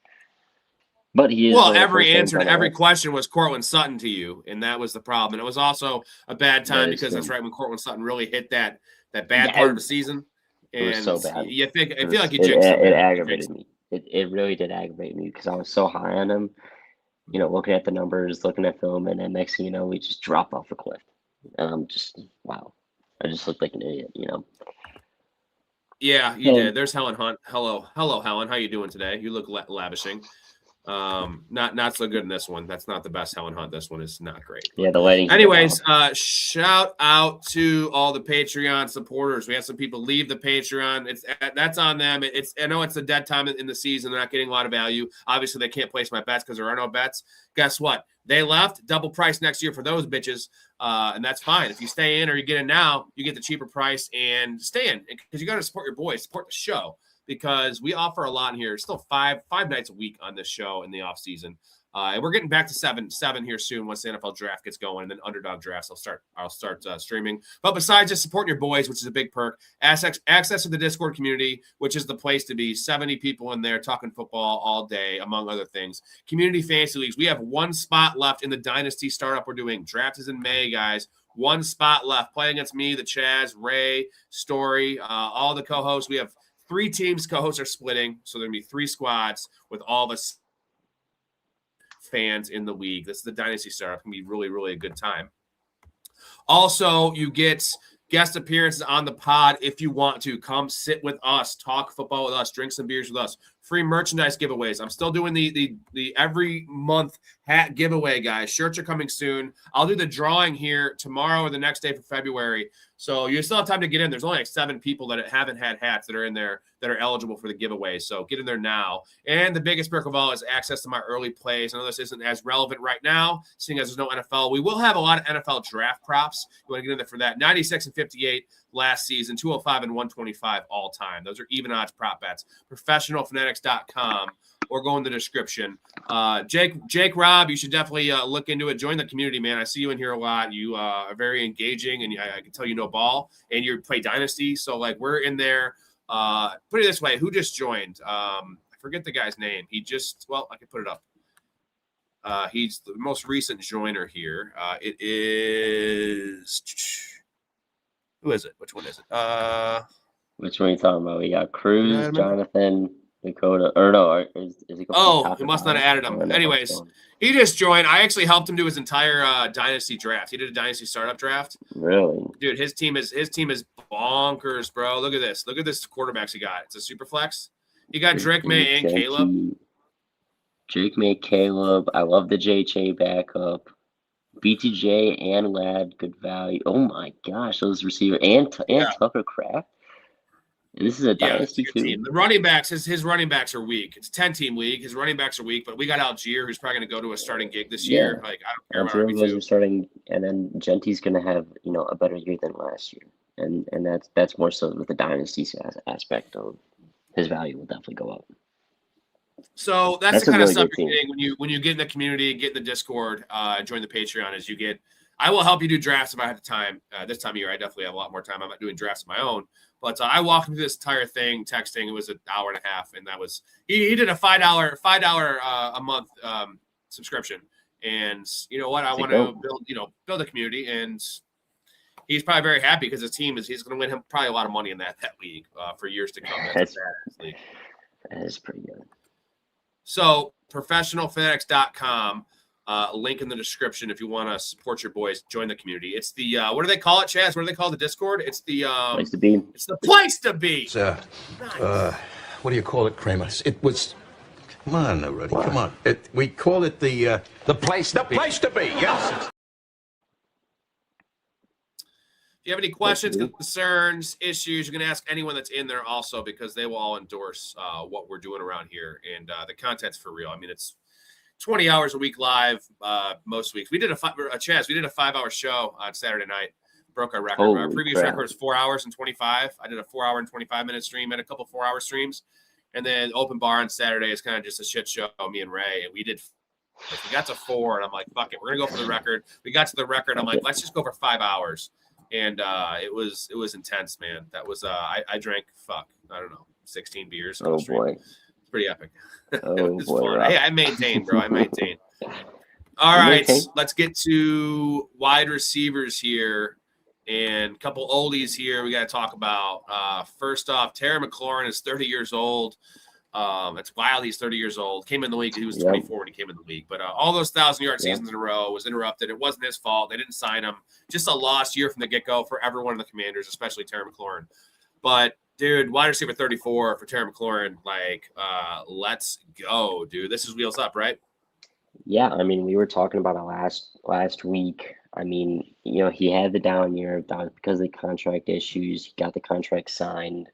But he is every answer to every question was Cortland Sutton to you, and that was the problem. And it was also a bad time because that's right when Cortland Sutton really hit that bad part of the season. And it was so bad. I feel like you jinxed him. It aggravated me. It really did aggravate me because I was so high on him. Looking at the numbers, looking at film, and then next thing you know, we just drop off a cliff. And I'm just wow. I just looked like an idiot, Yeah, you did. There's Helen Hunt. Hello, Helen. How you doing today? You look lavishing. Not so good in this one. That's not the best Helen Hunt. This one is not great. Yeah, the lighting. Anyways, shout out to all the Patreon supporters. We had some people leave the Patreon. That's on them. I know it's a dead time in the season. They're not getting a lot of value. Obviously, they can't place my bets because there are no bets. Guess what? They left. Double price next year for those bitches, and that's fine. If you stay in or you get in now, you get the cheaper price and stay in because you got to support your boys, support the show. Because we offer a lot in here. Still five nights a week on this show in the off season. And we're getting back to seven here soon once the NFL draft gets going, and then underdog drafts. I'll start streaming. But besides just supporting your boys, which is a big perk, access to the Discord community, which is the place to be. 70 people in there talking football all day, among other things. Community fantasy leagues. We have one spot left in the Dynasty startup we're doing. Draft is in May, guys. One spot left. Play against me, the Chaz, Ray, Storey, all the co-hosts. We have 3 teams. Co-hosts are splitting, so there's going to be 3 squads with all of us fans in the league. This is the Dynasty startup. It's going to be really, really a good time. Also, you get guest appearances on the pod if you want to. Come sit with us, talk football with us, drink some beers with us. Free merchandise giveaways. I'm still doing the every month hat giveaway, guys. Shirts are coming soon. I'll do the drawing here tomorrow or the next day for February. So you still have time to get in. There's only 7 people that haven't had hats that are in there that are eligible for the giveaway. So get in there now. And the biggest perk of all is access to my early plays. I know this isn't as relevant right now, seeing as there's no NFL. We will have a lot of NFL draft props. You want to get in there for that. 96 and 58 last season, 205 and 125 all time. Those are even odds prop bets. Professionalfanatics.com or go in the description. Jake Robb, you should definitely look into it. Join the community, man. I see you in here a lot. You are very engaging, and I can tell you know ball, and you play Dynasty. So, we're in there. Put it this way. Who just joined? I forget the guy's name. I can put it up. He's the most recent joiner here. It is – who is it? Which one is it? Which one are you talking about? We got Cruz, Jonathan. Dakota, or no, is he? Oh, he must not have added him. Anyways, he just joined. I actually helped him do his entire dynasty draft. He did a dynasty startup draft. Really, dude, his team is bonkers, bro. Look at this. Look at this quarterbacks he got. It's a super flex. He got Drake May and Caleb. Drake May, Caleb. I love the JJ backup. BTJ and Ladd, good value. Oh my gosh, those receivers and Tucker Kraft. This is a dynasty team. The running backs, his running backs are weak. It's a 10-team league. His running backs are weak, but we got Algier, who's probably going to go to a starting gig this year. Like I don't care about RB2 starting, and then Genty's going to have a better year than last year, and that's more so with the dynasty aspect of his value will definitely go up. So that's the kind of stuff you're getting when you get in the community, get in the Discord, join the Patreon. As you get, I will help you do drafts if I have the time. This time of year, I definitely have a lot more time. I'm not doing drafts of my own. But I walked him through this entire thing, texting. It was an hour and a half, and that was he did a $5 a month subscription. And you know what? I want to build a community, and he's probably very happy because his team he's going to win him probably a lot of money in that league for years to come. That is pretty good. So professionalfanatics.com. Link in the description if you want to support your boys, join the community. It's the what do they call it, Chaz? What do they call the Discord? It's the place to be. It's the place to be. It's what do you call it, Kramer? It was. Come on, Rudy. Come on. We call it the place to be. The place to be. Yes. If you have any questions, concerns, issues, you can ask anyone that's in there also because they will all endorse what we're doing around here. And the content's for real. I mean, it's 20 hours a week live most weeks. We did Chaz, we did a 5-hour show on Saturday night. Broke our record. Our previous record was 4 hours and 25. I did a 4-hour and 25-minute stream, had a couple 4-hour streams. And then open bar on Saturday is kind of just a shit show, me and Ray. And we got to 4, and I'm like, fuck it, we're going to go for the record. We got to the record. I'm like, let's just go for 5 hours. And it was intense, man. That was I drank I don't know 16 beers. Oh boy, it's pretty epic. Oh it was boy, fun. Hey, I maintained, bro. I maintained. All right, let's get to wide receivers here and a couple oldies here. We got to talk about. First off, Terry McLaurin is 30 years old. It's wild. He's 30 years old. Came in the league. He was 24 when he came in the league. But all those 1,000-yard seasons in a row was interrupted. It wasn't his fault. They didn't sign him. Just a lost year from the get-go for everyone in the Commanders, especially Terry McLaurin. But, dude, wide receiver 34 for Terry McLaurin, let's go, dude. This is wheels up, right? Yeah, I mean, we were talking about it last week. I mean, he had the down year because of the contract issues. He got the contract signed.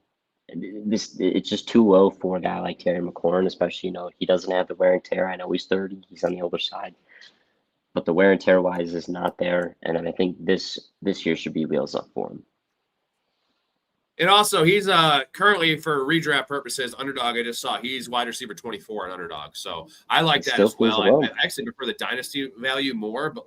It's just too low for a guy like Terry McLaurin, especially, he doesn't have the wear and tear. I know he's 30, he's on the older side, but the wear and tear wise is not there. And I think this year should be wheels up for him. And also, he's currently, for redraft purposes, underdog. I just saw he's wide receiver 24 on underdog. So I like that as well. I actually prefer the dynasty value more, but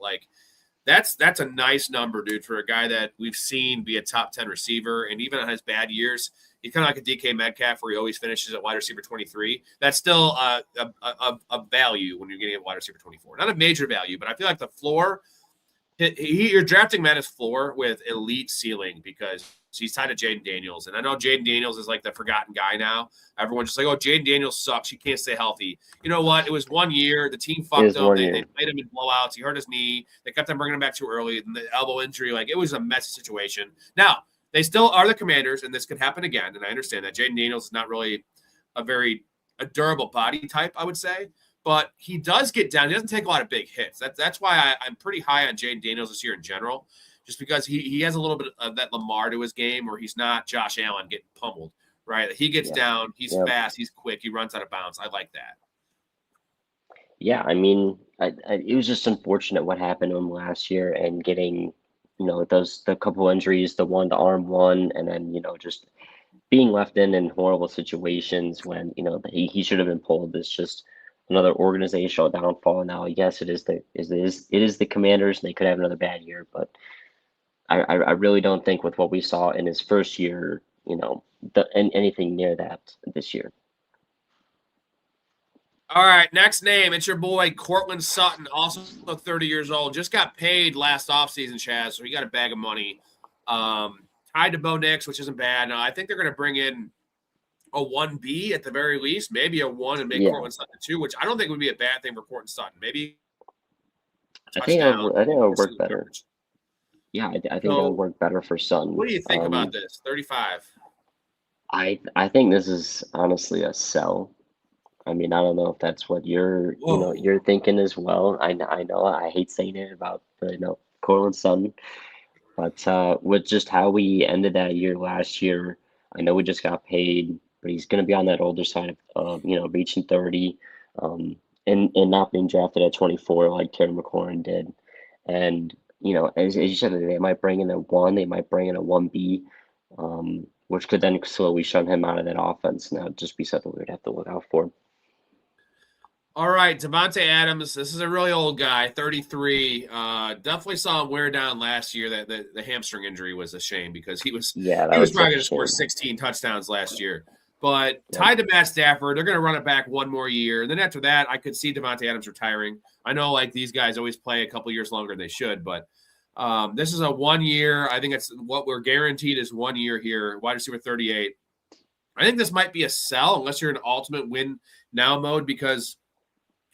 that's a nice number, dude, for a guy that we've seen be a top 10 receiver. And even on his bad years, he's kind of like a DK Metcalf where he always finishes at wide receiver 23. That's still a value when you're getting a wide receiver 24. Not a major value, but I feel like the floor, you're drafting him at his floor with elite ceiling because he's tied to Jaden Daniels. And I know Jaden Daniels is like the forgotten guy now. Everyone's just like, oh, Jaden Daniels sucks. He can't stay healthy. You know what? It was 1 year. The team fucked up. They played him in blowouts. He hurt his knee. They kept on bringing him back too early. And the elbow injury, it was a messy situation. Now, they still are the Commanders, and this could happen again. And I understand that Jaden Daniels is not really a durable body type, I would say. But he does get down. He doesn't take a lot of big hits. That's why I'm pretty high on Jaden Daniels this year in general, just because he has a little bit of that Lamar to his game where he's not Josh Allen getting pummeled, right? He gets down. He's fast. He's quick. He runs out of bounds. I like that. Yeah, I mean, it was just unfortunate what happened to him last year and getting – the couple injuries, the arm one, and then, just being left in horrible situations when, he should have been pulled. It's just another organizational downfall. Now, yes, it is the Commanders, and they could have another bad year, but I really don't think with what we saw in his first year, anything near that this year. All right, next name. It's your boy, Cortland Sutton, also 30 years old. Just got paid last offseason, Chaz, so he got a bag of money. Tied to Bo Nix, which isn't bad. Now, I think they're going to bring in a 1B at the very least, maybe a 1 and make Yeah. Cortland Sutton a 2, which I don't think would be a bad thing for Cortland Sutton. Maybe I think it would work better. coverage. Yeah, I think that So, would work better for Sutton. What do you think about this? 35. I think this is honestly a sell. I mean, I don't know if that's what you're you're thinking as well. I know I hate saying it about the Cortland Sutton, but with just how we ended that year last year, I know we just got paid, but he's going to be on that older side of reaching 30, and not being drafted at 24 like Terry McLaurin did, and as you said, they might bring in a 1, they might bring in a 1B, which could then slowly shut him out of that offense. Now, just be something we'd have to look out for. All right, Davante Adams. This is a really old guy, 33. Definitely saw him wear down last year. That the hamstring injury was a shame because he was probably going to score 16 touchdowns last year. But tied to Matt Stafford, they're going to run it back one more year. And then after that, I could see Davante Adams retiring. I know these guys always play a couple years longer than they should, but this is a 1 year. I think it's what we're guaranteed is 1 year here. Wide receiver 38. I think this might be a sell unless you're in ultimate win now mode, because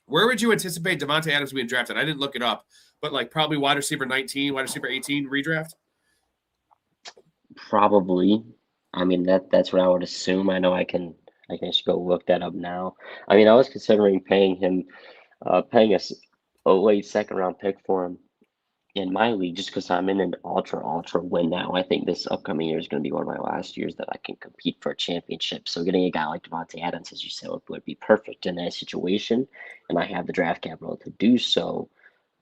where would you anticipate Davante Adams being drafted? I didn't look it up, but probably wide receiver 19, wide receiver 18 redraft? Probably. I mean, that's what I would assume. I know I can actually go look that up now. I mean, I was considering paying a late second round pick for him in my league just because I'm in an ultra win now. I think this upcoming year is going to be one of my last years that I can compete for a championship. So getting a guy like Davante Adams, as you said, would be perfect in that situation, and I have the draft capital to do so.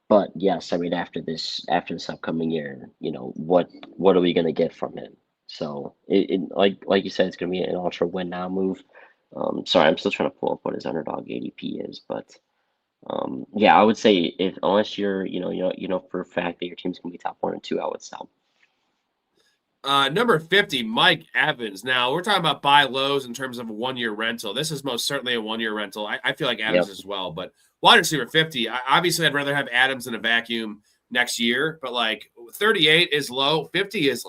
But yes, I mean, after this upcoming year, what are we going to get from him? So like you said, it's going to be an ultra win now move. Sorry, I'm still trying to pull up what his underdog ADP is, but yeah, I would say unless you're for a fact that your team's going to be top 1 and 2, I would sell. Number 50, Mike Evans. Now we're talking about buy lows in terms of a 1 year rental. This is most certainly a 1 year rental. I feel like Adams as well, but wide receiver 50. Obviously, I'd rather have Adams in a vacuum next year, but 38 is low. 50 is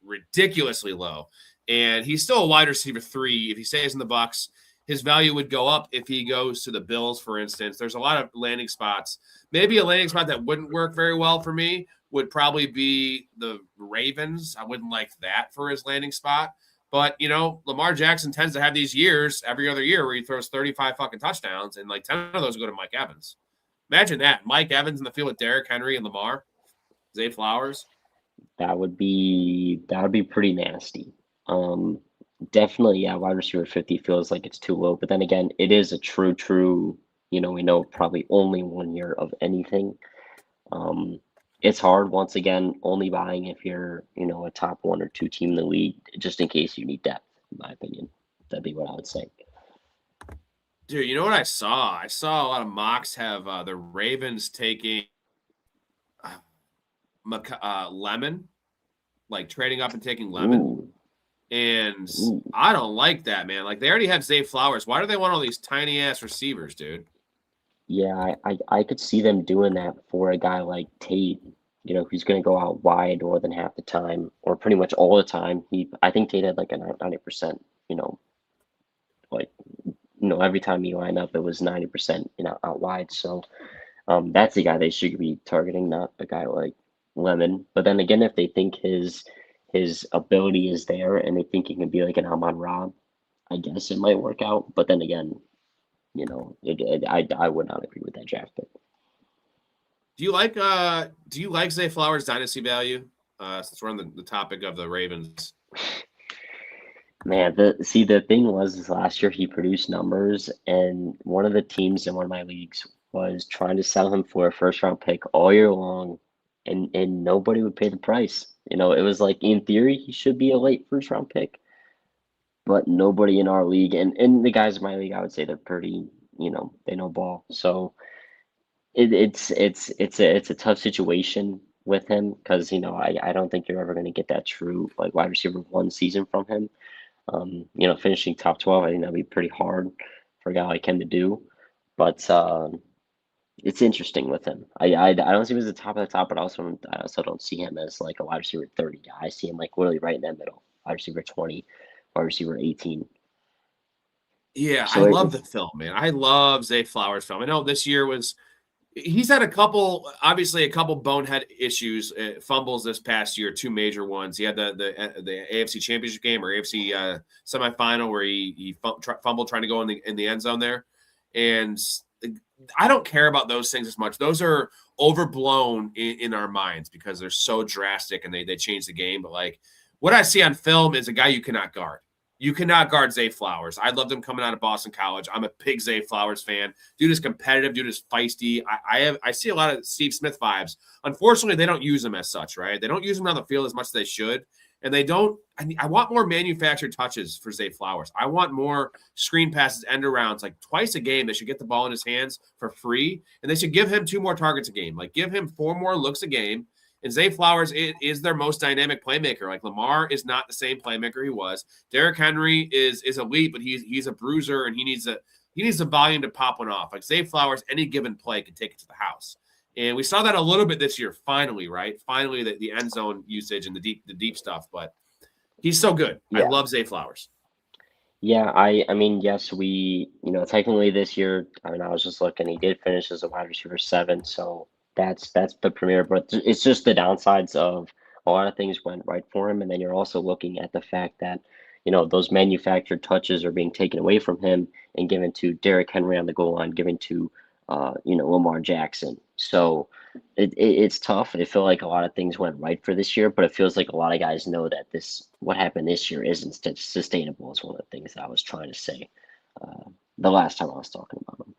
ridiculously low, and he's still a wide receiver 3. If he stays in the Bucs, his value would go up if he goes to the Bills, for instance. There's a lot of landing spots. Maybe a landing spot that wouldn't work very well for me would probably be the Ravens. I wouldn't like that for his landing spot. But, Lamar Jackson tends to have these years every other year where he throws 35 fucking touchdowns, and 10 of those go to Mike Evans. Imagine that. Mike Evans in the field with Derrick Henry and Lamar. Zay Flowers. That would be pretty nasty. Definitely, yeah, wide receiver 50 feels like it's too low. But then again, it is a true, we know probably only 1 year of anything. It's hard, once again, only buying if you're, a top 1 or 2 team in the league, just in case you need depth, in my opinion. That'd be what I would say. Dude, you know what I saw? I saw a lot of mocks have the Ravens taking Lemon, trading up and taking Lemon. Ooh. And I don't like that, man. They already have Zay Flowers. Why do they want all these tiny ass receivers, dude? Yeah, I could see them doing that for a guy like Tate, who's going to go out wide more than half the time, or pretty much all the time. I think Tate had a 90%, every time he lined up, it was 90%, out wide. So that's the guy they should be targeting, not a guy like Lemon. But then again, if they think his ability is there and they think he can be like an Amon-Ra, I guess it might work out. But then again, I would not agree with that draft pick. Do you like Zay Flowers' dynasty value? Since we're on the topic of the Ravens. Man, the thing was last year he produced numbers, and one of the teams in one of my leagues was trying to sell him for a first round pick all year long, and nobody would pay the price. It was in theory he should be a late first round pick, but nobody in our league and the guys in my league, I would say they're pretty, they know ball. So it's a tough situation with him because I don't think you're ever going to get that true wide receiver 1 season from him. Finishing top 12, I think that'd be pretty hard for a guy like him to do. But it's interesting with him. I don't see him as the top of the top, but I also don't see him as a wide receiver 30 guy. I see him literally right in that middle, wide receiver 20, wide receiver 18. Yeah, I So love the film, man. I love Zay Flowers' film. I know this year he's had a couple bonehead issues, fumbles this past year, 2 major ones. He had the AFC Championship game or AFC semifinal where he fumbled trying to go in the end zone there, and I don't care about those things as much. Those are overblown in our minds because they're so drastic and they change the game. But like what I see on film is a guy you cannot guard. You cannot guard Zay Flowers. I loved him coming out of Boston College. I'm a big Zay Flowers fan. Dude is competitive. Dude is feisty. I see a lot of Steve Smith vibes. Unfortunately, they don't use him as such, right? They don't use him on the field as much as they should. And they don't – I want more manufactured touches for Zay Flowers. I want more screen passes, end arounds. Like twice a game, they should get the ball in his hands for free. And they should give him 2 more targets a game. Like give him 4 more looks a game. And Zay Flowers is their most dynamic playmaker. Like Lamar is not the same playmaker he was. Derrick Henry is elite, but he's a bruiser and he needs the volume to pop one off. Like Zay Flowers, any given play can take it to the house. And we saw that a little bit this year. Finally, right? Finally, the end zone usage and the deep stuff. But he's so good. Yeah. I love Zay Flowers. Yeah, I mean, yes, technically this year. I mean, I was just looking. He did finish as a wide receiver 7, so. That's the premier, but it's just the downsides of a lot of things went right for him. And then you're also looking at the fact that, those manufactured touches are being taken away from him and given to Derrick Henry on the goal line, given to, Lamar Jackson. So it's tough. I feel like a lot of things went right for this year, but it feels like a lot of guys know that what happened this year isn't sustainable is one of the things that I was trying to say the last time I was talking about him.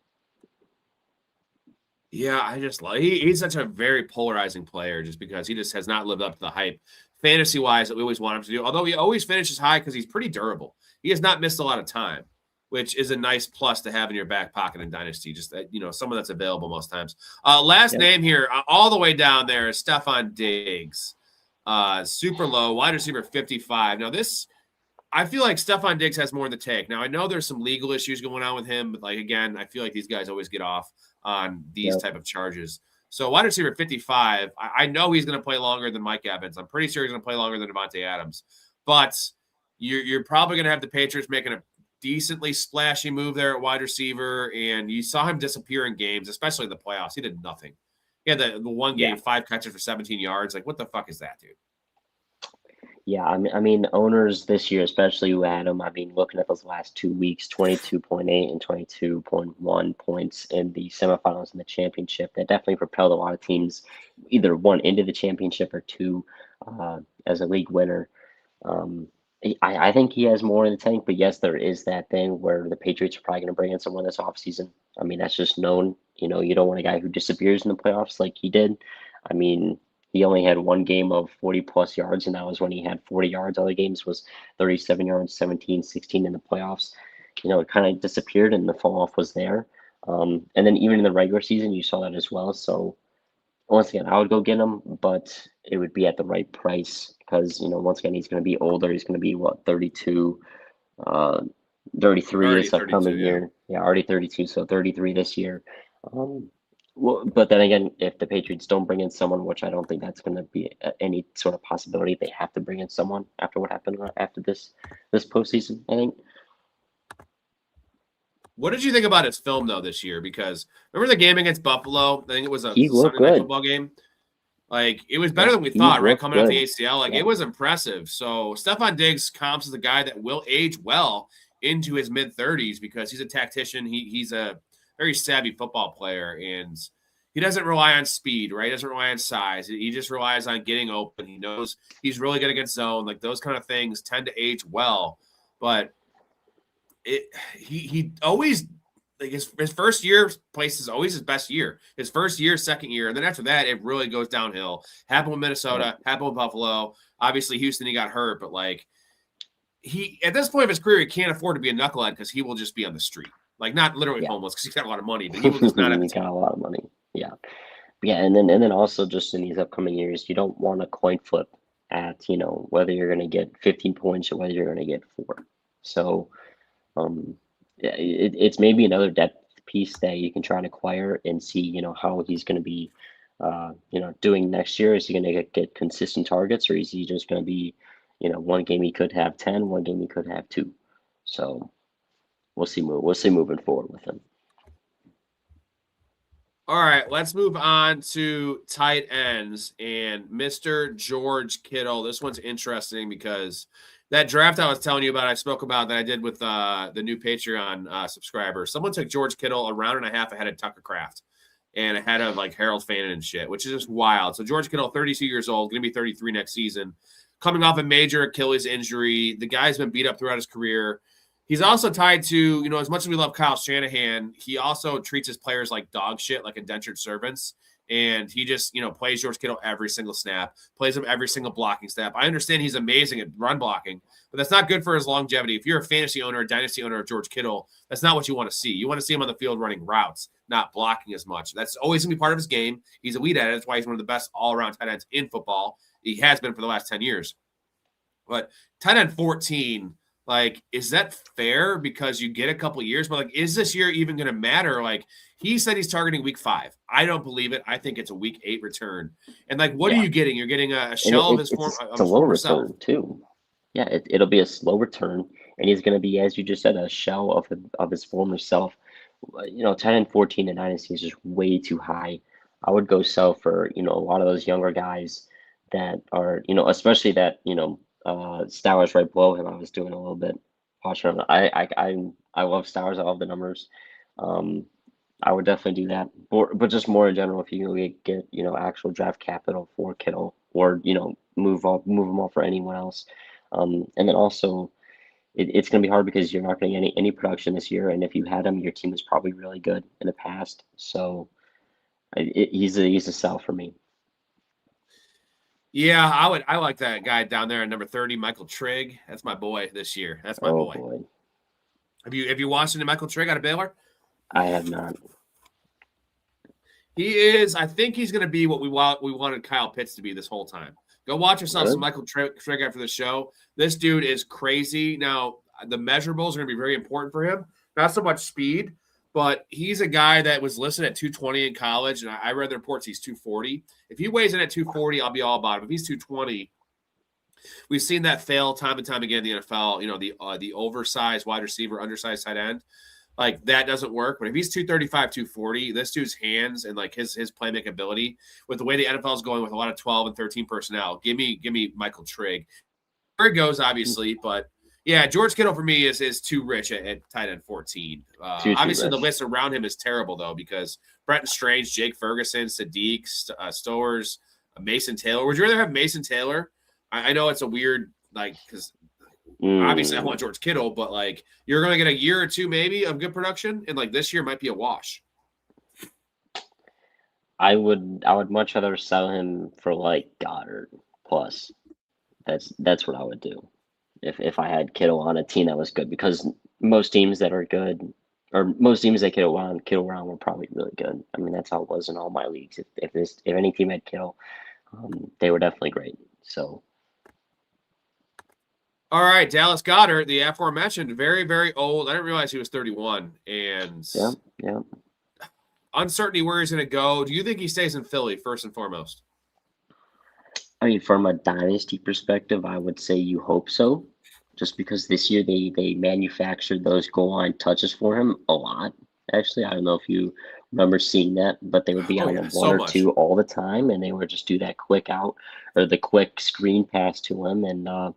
Yeah, I just like he's such a very polarizing player just because he just has not lived up to the hype fantasy-wise that we always want him to do. Although he always finishes high because he's pretty durable. He has not missed a lot of time, which is a nice plus to have in your back pocket in Dynasty. Just someone that's available most times. Last name here, all the way down there is Stefon Diggs. Super low, wide receiver 55. Now I feel like Stefon Diggs has more in the tank. Now I know there's some legal issues going on with him, but again, I feel like these guys always get off on these type of charges. So wide receiver 55, I know he's going to play longer than Mike Evans. I'm pretty sure he's going to play longer than Devontae Adams. But you're probably going to have the Patriots making a decently splashy move there at wide receiver, and you saw him disappear in games, especially in the playoffs. He did nothing. He had the one game, 5 catches for 17 yards. Like, what the fuck is that, dude? Yeah, I mean, owners this year, especially who had him, looking at those last 2 weeks, 22.8 and 22.1 points in the semifinals and the championship, that definitely propelled a lot of teams either 1 into the championship or 2 as a league winner. I think he has more in the tank, but yes, there is that thing where the Patriots are probably going to bring in someone this offseason. I mean, that's just known. You don't want a guy who disappears in the playoffs like he did. I mean, he only had 1 game of 40-plus yards, and that was when he had 40 yards. Other games was 37 yards, 17, 16 in the playoffs. It kind of disappeared, and the fall-off was there. And then even in the regular season, you saw that as well. So, once again, I would go get him, but it would be at the right price because, once again, he's going to be older. He's going to be, 32, 33 this upcoming year. Yeah, already 32, so 33 this year. Well, but then again, if the Patriots don't bring in someone, which I don't think that's going to be any sort of possibility, they have to bring in someone after what happened after this postseason, I think. What did you think about his film, though, this year? Because remember the game against Buffalo? I think it was a Sunday night football game. Like, it was better than we thought, right? Coming off the ACL. Like, it was impressive. So, Stefon Diggs comps as a guy that will age well into his mid-30s because he's a tactician. He's a very savvy football player, and he doesn't rely on speed, right? He doesn't rely on size. He just relies on getting open. He knows he's really good against zone. Like, those kind of things tend to age well. But he always, like, his first year place is always his best year. His first year, second year, and then after that, it really goes downhill. Happened with Minnesota, happened with Buffalo. Obviously, Houston, he got hurt, but, like, he at this point of his career, he can't afford to be a knucklehead because he will just be on the street. Like, not literally homeless because he's got a lot of money, but he will just not have he's got a lot of money. Yeah. And then also just in these upcoming years, you don't want a coin flip at, whether you're going to get 15 points or whether you're going to get 4. So it's maybe another depth piece that you can try and acquire and see, how he's going to be, doing next year. Is he going to get consistent targets, or is he just going to be, one game he could have 10, one game he could have 2. So we'll see moving forward with him. All right, let's move on to tight ends and Mr. George Kittle. This one's interesting because that draft I was telling you about, I spoke about that I did with the new Patreon subscriber. Someone took George Kittle a round and a half ahead of Tucker Kraft and ahead of like Harold Fannin and shit, which is just wild. So George Kittle, 32 years old, going to be 33 next season, coming off a major Achilles injury. The guy's been beat up throughout his career. He's also tied to, as much as we love Kyle Shanahan, he also treats his players like dog shit, like indentured servants. And he just, plays George Kittle every single snap, plays him every single blocking snap. I understand he's amazing at run blocking, but that's not good for his longevity. If you're a fantasy owner, a dynasty owner of George Kittle, that's not what you want to see. You want to see him on the field running routes, not blocking as much. That's always going to be part of his game. He's elite at it. That's why he's one of the best all-around tight ends in football. He has been for the last 10 years. But tight end 14, is that fair because you get a couple of years? But, is this year even going to matter? He said he's targeting week 5. I don't believe it. I think it's a week 8 return. And, what are you getting? You're getting a shell of his form. It's a low return, too. Yeah, it'll be a slow return. And he's going to be, as you just said, a shell of his former self. Tight end 14 in Dynasty is just way too high. I would go sell for, a lot of those younger guys that are, especially that, Stowers right below him. I was doing a little bit watching him. I love Stowers. I love the numbers. I would definitely do that. But just more in general, if you get actual draft capital for Kittle or move them off for anyone else. And then also it's going to be hard because you're not going to get any production this year. And if you had him, your team was probably really good in the past. So he's a sell for me. Yeah, I like that guy down there at number 30, Michael Trigg. That's my boy this year. That's my boy. Have you watched any Michael Trigg out of Baylor? I have not. He is. I think he's going to be what we wanted Kyle Pitts to be this whole time. Go watch yourself some Michael Trigg after the show. This dude is crazy. Now, the measurables are going to be very important for him. Not so much speed, but he's a guy that was listed at 220 in college, and I read the reports he's 240. If he weighs in at 240, I'll be all about him. If he's 220, we've seen that fail time and time again in the NFL, the oversized wide receiver, undersized tight end. That doesn't work. But if he's 235, 240, this dude's hands and his playmaking ability with the way the NFL is going with a lot of 12 and 13 personnel, give me Michael Trigg. Where it goes, obviously, but yeah, George Kittle for me is too rich at tight end 14. Obviously, the list around him is terrible though because Brenton Strange, Jake Ferguson, Sadiq, Stowers, Mason Taylor. Would you rather have Mason Taylor? I know it's a weird because. Obviously, I want George Kittle, but you're going to get a year or two maybe of good production, and this year might be a wash. I would much rather sell him for Goddard plus. That's what I would do if I had Kittle on a team that was good because most teams that are good or most teams that Kittle around were probably really good. I mean that's how it was in all my leagues. If any team had Kittle, they were definitely great. So. All right, Dallas Goedert, the aforementioned, very, very old. I didn't realize he was 31. And yeah. Uncertainty where he's going to go. Do you think he stays in Philly, first and foremost? I mean, from a dynasty perspective, I would say you hope so. Just because this year they manufactured those goal line touches for him a lot. Actually, I don't know if you remember seeing that, but they would be on one or two all the time, and they would just do that quick out or the quick screen pass to him, and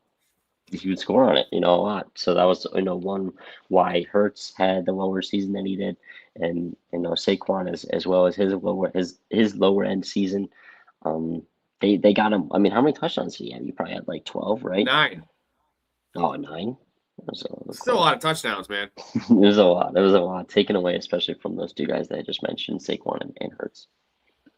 he would score on it, a lot. So that was, one why Hurts had the lower season than he did, and Saquon as well as his lower end season. They got him. I mean, how many touchdowns did he have? You probably had 12, right? 9. Oh, 9. Still a lot of touchdowns, man. It was a lot taken away, especially from those two guys that I just mentioned, Saquon and Hurts.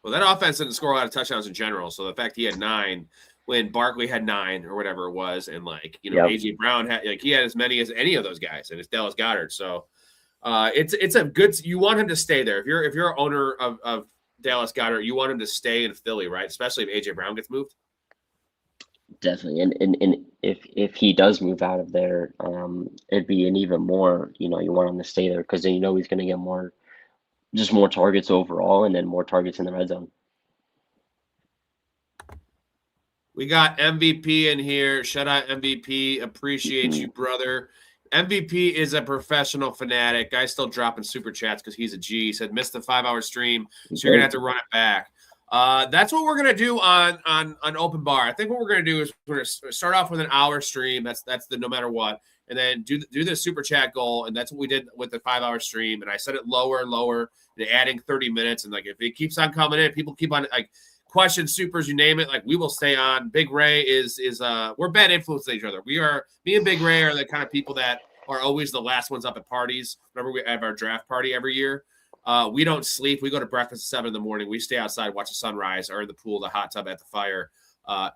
Well, that offense didn't score a lot of touchdowns in general. So the fact he had 9. When Barkley had 9 or whatever it was, and AJ Brown had he had as many as any of those guys, and it's Dallas Goedert. So it's a good. You want him to stay there. If you're an owner of Dallas Goedert, you want him to stay in Philly, right? Especially if AJ Brown gets moved. Definitely, and if he does move out of there, it'd be an even more. You want him to stay there because then he's going to get more targets overall, and then more targets in the red zone. We got MVP in here. Shout out MVP. Appreciate you, brother. MVP is a professional fanatic. Guy's still dropping super chats because he's a G. He said missed the 5-hour stream, so you're gonna have to run it back. That's what we're gonna do on open bar. I think what we're gonna do is we're gonna start off with an hour stream. That's the no matter what, and then do the super chat goal, and that's what we did with the 5-hour stream. And I set it lower and lower, and adding 30 minutes. And like if it keeps on coming in, people keep on like questions, supers, you name it. Like we will stay on. Big Ray is we're bad influence to each other. Me and Big Ray are the kind of people that are always the last ones up at parties. Remember we have our draft party every year. We don't sleep. We go to breakfast at 7 in the morning. We stay outside, watch the sunrise, or in the pool, the hot tub, at the fire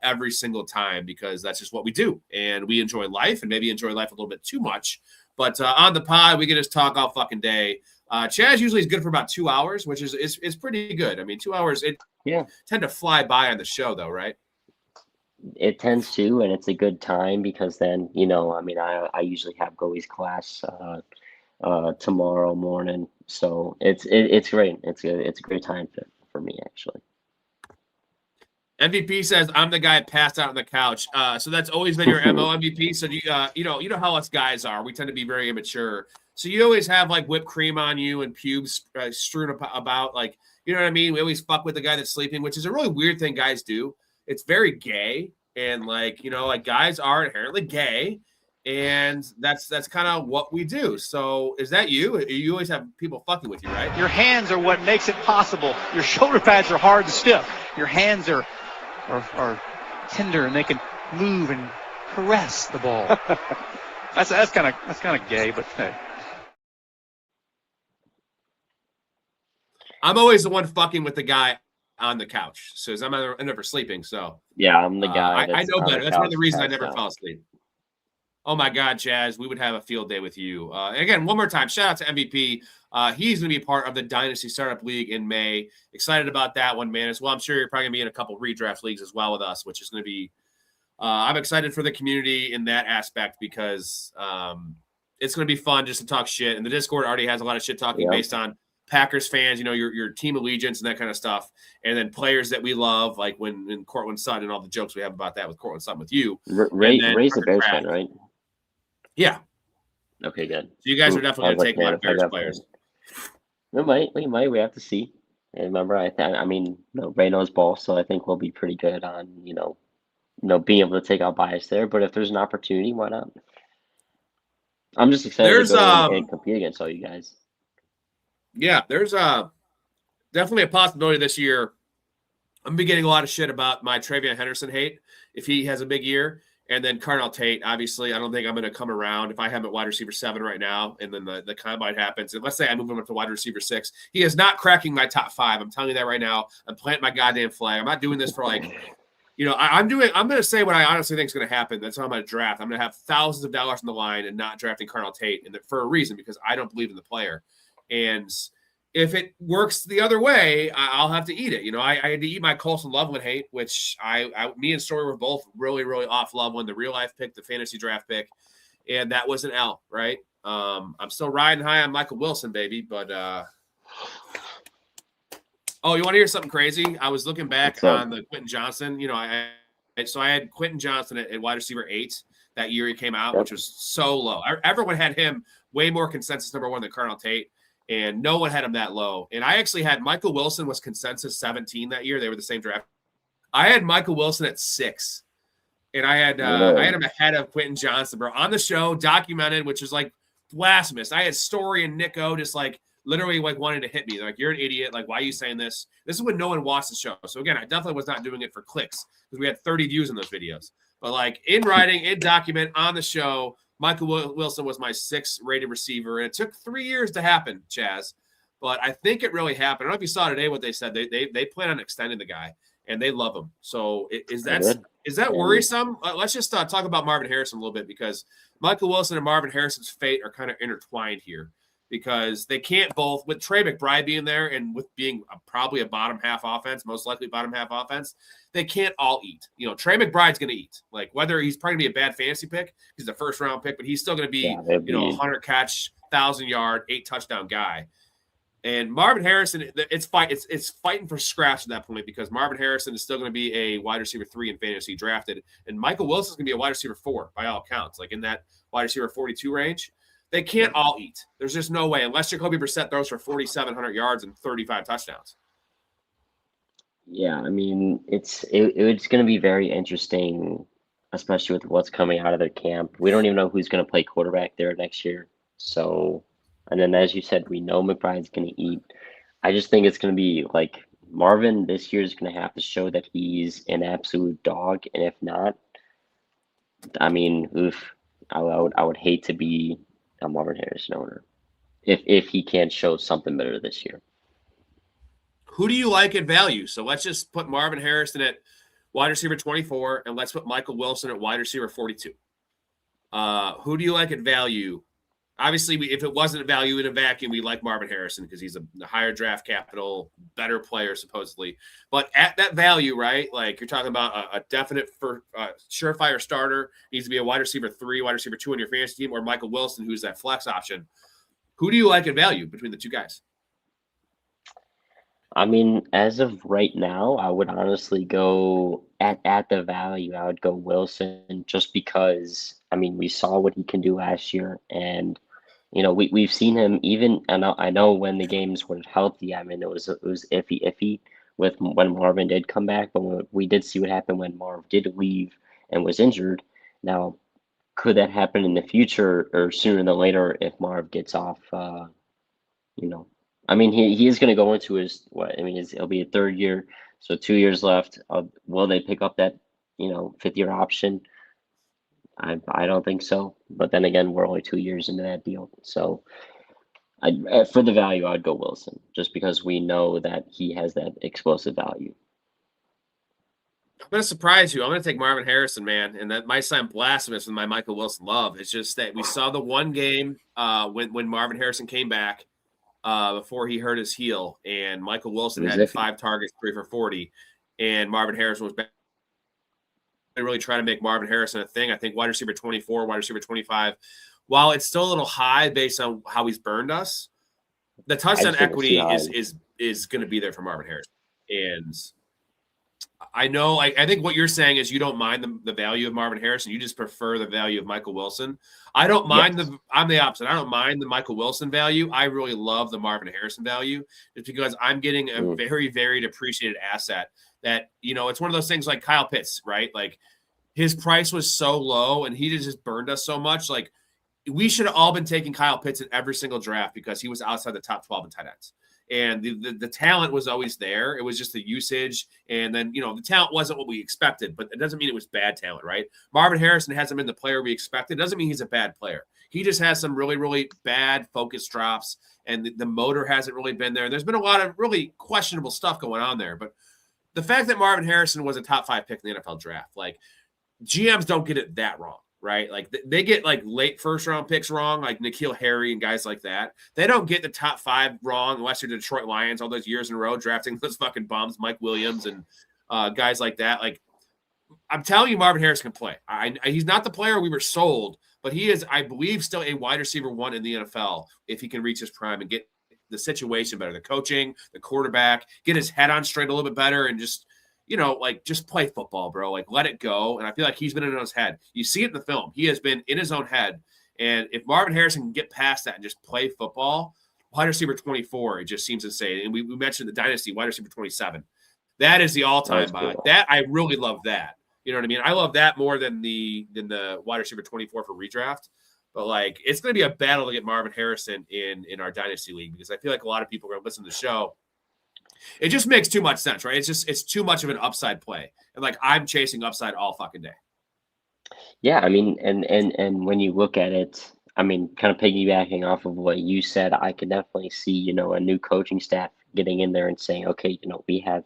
every single time because that's just what we do. And we enjoy life and maybe enjoy life a little bit too much. But on the pod, we can just talk all fucking day. Chaz usually is good for about 2 hours, which is pretty good. I mean, 2 hours, tend to fly by on the show though, right? It tends to, and it's a good time because then, I usually have Goey's class tomorrow morning. So it's great. It's a great time for me, actually. MVP says, I'm the guy passed out on the couch. So that's always been your MO, MVP. So you know how us guys are. We tend to be very immature. So you always have like whipped cream on you and pubes strewn about, like, you know what I mean? We always fuck with the guy that's sleeping, which is a really weird thing guys do. It's very gay. And like guys are inherently gay. And that's kind of what we do. So is that you? You always have people fucking with you, right? Your hands are what makes it possible. Your shoulder pads are hard and stiff. Your hands are tender and they can move and caress the ball. that's kind of gay, but hey. I'm always the one fucking with the guy on the couch. So I'm never sleeping. So yeah, I'm the guy. I know better. That's one of the reasons I never fell asleep. Oh my God, Chaz, we would have a field day with you. Again, one more time, shout out to MVP. He's going to be part of the Dynasty Startup League in May. Excited about that one, man, as well. I'm sure you're probably going to be in a couple redraft leagues as well with us, which is going to be I'm excited for the community in that aspect because it's going to be fun just to talk shit. And the Discord already has a lot of shit talking based on Packers fans, your team allegiance and that kind of stuff. And then players that we love, like when Cortland Sutton and all the jokes we have about that with Cortland Sutton with you. Ray's a Bears fan, right? Yeah. Okay, good. So you guys are definitely going to take a lot of Bears players. We might. We have to see. And remember, Ray knows ball, so I think we'll be pretty good on, being able to take out bias there. But if there's an opportunity, why not? I'm just excited to go and compete against all you guys. Yeah, there's definitely a possibility this year. I'm going to be getting a lot of shit about my Travion Henderson hate if he has a big year. And then Carnell Tate, obviously, I don't think I'm going to come around if I have him at wide receiver 7 right now, and then the combine happens. And let's say I move him up to wide receiver 6. He is not cracking my top 5. I'm telling you that right now. I'm planting my goddamn flag. I'm not doing this for I'm going to say what I honestly think is going to happen. That's how I'm going to draft. I'm going to have thousands of dollars on the line and not drafting Carnell Tate, and for a reason, because I don't believe in the player. And if it works the other way, I'll have to eat it. I had to eat my Colson Loveland hate, which me and Storey were both really, really off Loveland, the real life pick, the fantasy draft pick. And that was an L, right? I'm still riding high on Michael Wilson, baby. But, oh, you want to hear something crazy? I was looking back on the Quentin Johnson. I had Quentin Johnson at wide receiver 8 that year he came out, which was so low. Everyone had him way more consensus number 1 than Carnell Tate. And no one had him that low. And I actually had Michael Wilson was consensus 17 that year. They were the same draft. I had Michael Wilson at 6. And I had him ahead of Quentin Johnson, bro. On the show, documented, which is like blasphemous. I had Storey and Nico just like literally like wanting to hit me. They're like, you're an idiot. Like, why are you saying this? This is when no one watched the show. So again, I definitely was not doing it for clicks because we had 30 views in those videos. But like in writing, in document, on the show, Michael Wilson was my 6th rated receiver, and it took 3 years to happen, Chaz. But I think it really happened. I don't know if you saw today what they said. They plan on extending the guy, and they love him. So is that worrisome? Let's just talk about Marvin Harrison a little bit because Michael Wilson and Marvin Harrison's fate are kind of intertwined here because they can't both, with Trey McBride being there and with being probably a bottom half offense, most likely bottom half offense, they can't all eat. Trey McBride's going to eat. Like whether he's probably going to be a bad fantasy pick, he's a first round pick, but he's still going to be, 100 catch, 1,000 yard, 8 touchdown guy. And Marvin Harrison, it's fighting for scraps at that point because Marvin Harrison is still going to be a wide receiver 3 in fantasy drafted, and Michael Wilson is going to be a wide receiver 4 by all accounts, like in that wide receiver 42 range. They can't all eat. There's just no way unless Jacoby Brissett throws for 4,700 yards and 35 touchdowns. Yeah, I mean, it's going to be very interesting, especially with what's coming out of their camp. We don't even know who's going to play quarterback there next year. So, and then as you said, we know McBride's going to eat. I just think it's going to be like Marvin this year is going to have to show that he's an absolute dog, and if not, I mean, I would hate to be a Marvin Harrison owner if he can't show something better this year. Who do you like at value? So let's just put Marvin Harrison at wide receiver 24, and let's put Michael Wilson at wide receiver 42. Who do you like at value? Obviously, if it wasn't a value in a vacuum, we like Marvin Harrison because he's a higher draft capital, better player supposedly. But at that value, right, like you're talking about a definite surefire starter, needs to be a wide receiver 3, wide receiver 2 on your fantasy team, or Michael Wilson, who's that flex option. Who do you like at value between the two guys? I mean, as of right now, I would honestly go at the value. I would go Wilson just because, I mean, we saw what he can do last year. And, you know, we've seen him even, and I know when the games weren't healthy, I mean, it was iffy with when Marvin did come back. But we did see what happened when Marv did leave and was injured. Now, could that happen in the future or sooner than later if Marv gets off, you know? I mean, he is going to go into his it'll be a third year, so 2 years left. Will they pick up that, you know, 5th-year option? I don't think so. But then again, we're only 2 years into that deal. So for the value, I'd go Wilson just because we know that he has that explosive value. I'm going to surprise you. I'm going to take Marvin Harrison, man. And that might sound blasphemous with my Michael Wilson love. It's just that we saw the one game when Marvin Harrison came back. Before he hurt his heel, and Michael Wilson had 5 targets, 3 for 40, and Marvin Harrison was back. They really try to make Marvin Harrison a thing. I think wide receiver 24, wide receiver 25, while it's still a little high based on how he's burned us, the touchdown equity is going to be there for Marvin Harrison. And I know, I think what you're saying is you don't mind the value of Marvin Harrison. You just prefer the value of Michael Wilson. I don't mind I'm the opposite. I don't mind the Michael Wilson value. I really love the Marvin Harrison value just because I'm getting a very, very depreciated asset that, you know, it's one of those things like Kyle Pitts, right? Like his price was so low and he just burned us so much. Like we should have all been taking Kyle Pitts in every single draft because he was outside the top 12 in tight ends. And the talent was always there. It was just the usage. And then, you know, the talent wasn't what we expected, but it doesn't mean it was bad talent, right? Marvin Harrison hasn't been the player we expected. It doesn't mean he's a bad player. He just has some really, really bad focus drops, and the motor hasn't really been there. There's been a lot of really questionable stuff going on there. But the fact that Marvin Harrison was a top 5 pick in the NFL draft, like GMs don't get it that wrong. Right? Like they get like late 1st round picks wrong, like N'Keal Harry and guys like that. They don't get the top 5 wrong unless you're the Detroit Lions all those years in a row drafting those fucking bums, Mike Williams and guys like that. Like I'm telling you, Marvin Harrison can play. He's not the player we were sold, but he is, I believe, still a wide receiver 1 in the NFL if he can reach his prime and get the situation better, the coaching, the quarterback, get his head on straight a little bit better and just, you know, like just play football, bro. Like let it go. And I feel like he's been in his head. You see it in the film. He has been in his own head. And if Marvin Harrison can get past that and just play football, wide receiver 24, it just seems insane. And we mentioned the Dynasty, wide receiver 27. That is the all-time buy. Cool. That I really love that. You know what I mean? I love that more than the wide receiver 24 for redraft. But like it's going to be a battle to get Marvin Harrison in our Dynasty league because I feel like a lot of people are going to listen to the show. It just makes too much sense, right? It's too much of an upside play. And like I'm chasing upside all fucking day. Yeah, I mean, and when you look at it, I mean, kind of piggybacking off of what you said, I could definitely see, you know, a new coaching staff getting in there and saying, okay, you know, we have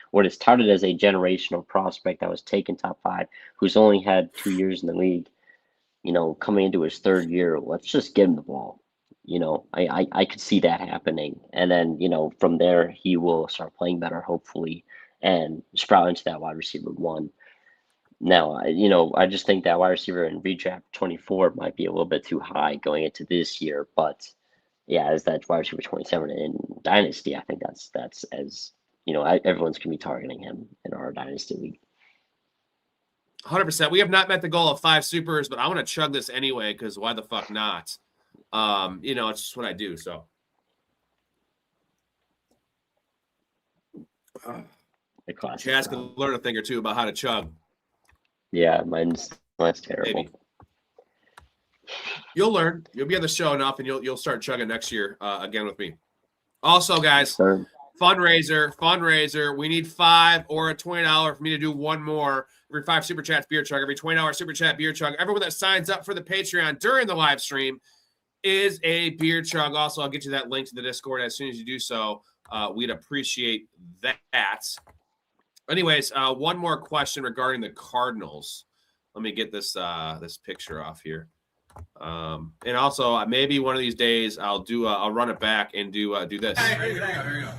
what is touted as a generational prospect that was taken top 5, who's only had 2 years in the league, you know, coming into his 3rd year. Let's just give him the ball. You know, I could see that happening. And then, you know, from there, he will start playing better, hopefully, and sprout into that wide receiver 1. Now, you know, I just think that wide receiver in redraft 24 might be a little bit too high going into this year. But yeah, as that wide receiver 27 in Dynasty, I think that's as everyone's gonna be targeting him in our Dynasty league. 100%. We have not met the goal of 5 supers, but I want to chug this anyway because why the fuck not? It's just what I do. So, Chaz can learn a thing or two about how to chug. Yeah, mine's terrible. Maybe. You'll learn. You'll be on the show enough, and you'll start chugging next year again with me. Also, guys, fundraiser. We need 5 or a $20 for me to do one more. Every 5 super chats, beer chug. Every $20 super chat, beer chug. Everyone that signs up for the Patreon during the live stream is a beer chug. Also, I'll get you that link to the Discord as soon as you do so. We'd appreciate that. Anyways, one more question regarding the Cardinals. Let me get this picture off here. And also, maybe one of these days I'll run it back and do this. Here you go.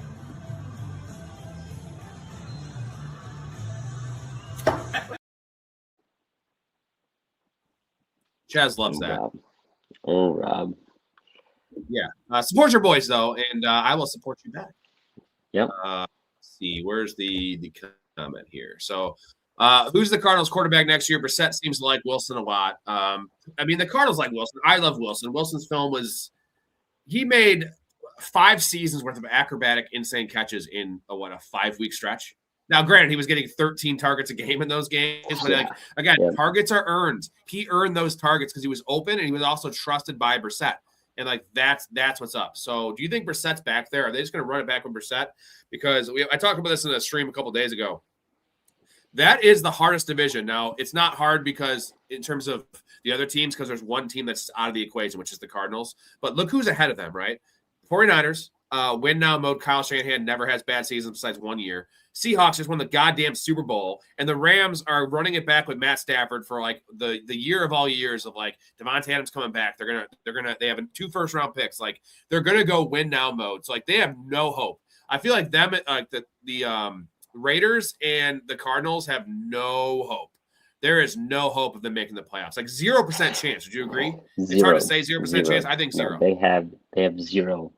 Chaz loves that. Rob. Yeah. Support your boys, though, and I will support you back. Yep. Let's see, where's the comment here? So, who's the Cardinals quarterback next year? Brissett seems to like Wilson a lot. The Cardinals like Wilson. I love Wilson. Wilson's film he made 5 seasons worth of acrobatic, insane catches in a 5-week stretch. Now, granted, he was getting 13 targets a game in those games, but targets are earned. He earned those targets because he was open and he was also trusted by Brissett. And that's what's up. So, do you think Brissett's back there? Are they just going to run it back with Brissett? Because I talked about this in a stream a couple days ago. That is the hardest division. Now, it's not hard because in terms of the other teams, because there's one team that's out of the equation, which is the Cardinals. But look who's ahead of them, right? 49ers, win now mode. Kyle Shanahan never has bad seasons besides 1 year. Seahawks just won the goddamn Super Bowl, and the Rams are running it back with Matt Stafford for the year of all years of Devontae Adams coming back. They have 2 first-round picks. They're gonna go win now mode. So they have no hope. I feel like them the Raiders and the Cardinals have no hope. There is no hope of them making the playoffs. 0% chance. Would you agree? It's hard to say 0% chance. I think 0. They have 0.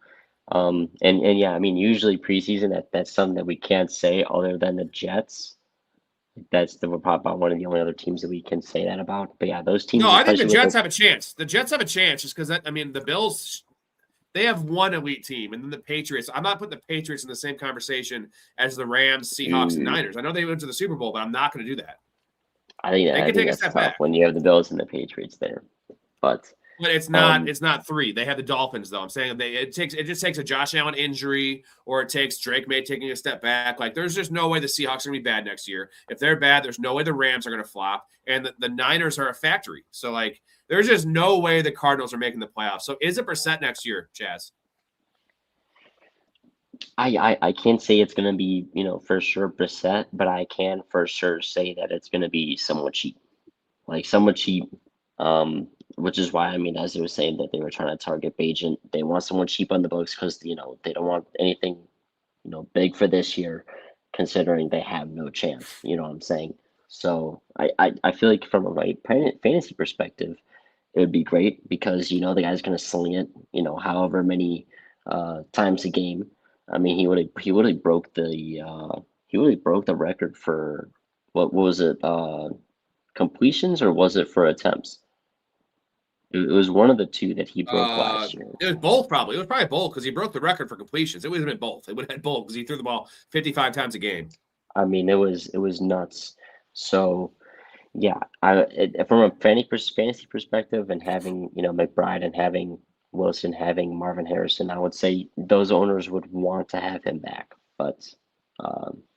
Usually preseason that's something that we can't say other than the Jets. We're probably about one of the only other teams that we can say that about. But yeah, those teams. No, I think the Jets have a chance. The Jets have a chance just because the Bills, they have one elite team, and then the Patriots. I'm not putting the Patriots in the same conversation as the Rams, Seahawks, and Niners. I know they went to the Super Bowl, but I'm not going to do that. I think that's tough back when you have the Bills and the Patriots there, but it's not. It's not 3. They have the Dolphins, though. I'm saying it just takes a Josh Allen injury, or it takes Drake May taking a step back. There's just no way the Seahawks are going to be bad next year. If they're bad, there's no way the Rams are going to flop, and the Niners are a factory. So there's just no way the Cardinals are making the playoffs. So is it Brissett next year, Chaz? I can't say it's going to be, for sure Brissett, but I can for sure say that it's going to be somewhat cheap. Which is why, as they were saying that they were trying to target Bajan, they want someone cheap on the books because, they don't want anything, big for this year, considering they have no chance. You know what I'm saying? So I feel like from a fantasy perspective, it would be great because, the guy's going to sling it, however many times a game. He would have broke the record for what was it, completions, or was it for attempts? It was one of the 2 that he broke last year. It was both, probably. It was probably both because he broke the record for completions. It would have been both. It would have been both because he threw the ball 55 times a game. It was nuts. So, yeah, from a fantasy perspective, and having McBride and having Wilson, having Marvin Harrison, I would say those owners would want to have him back. But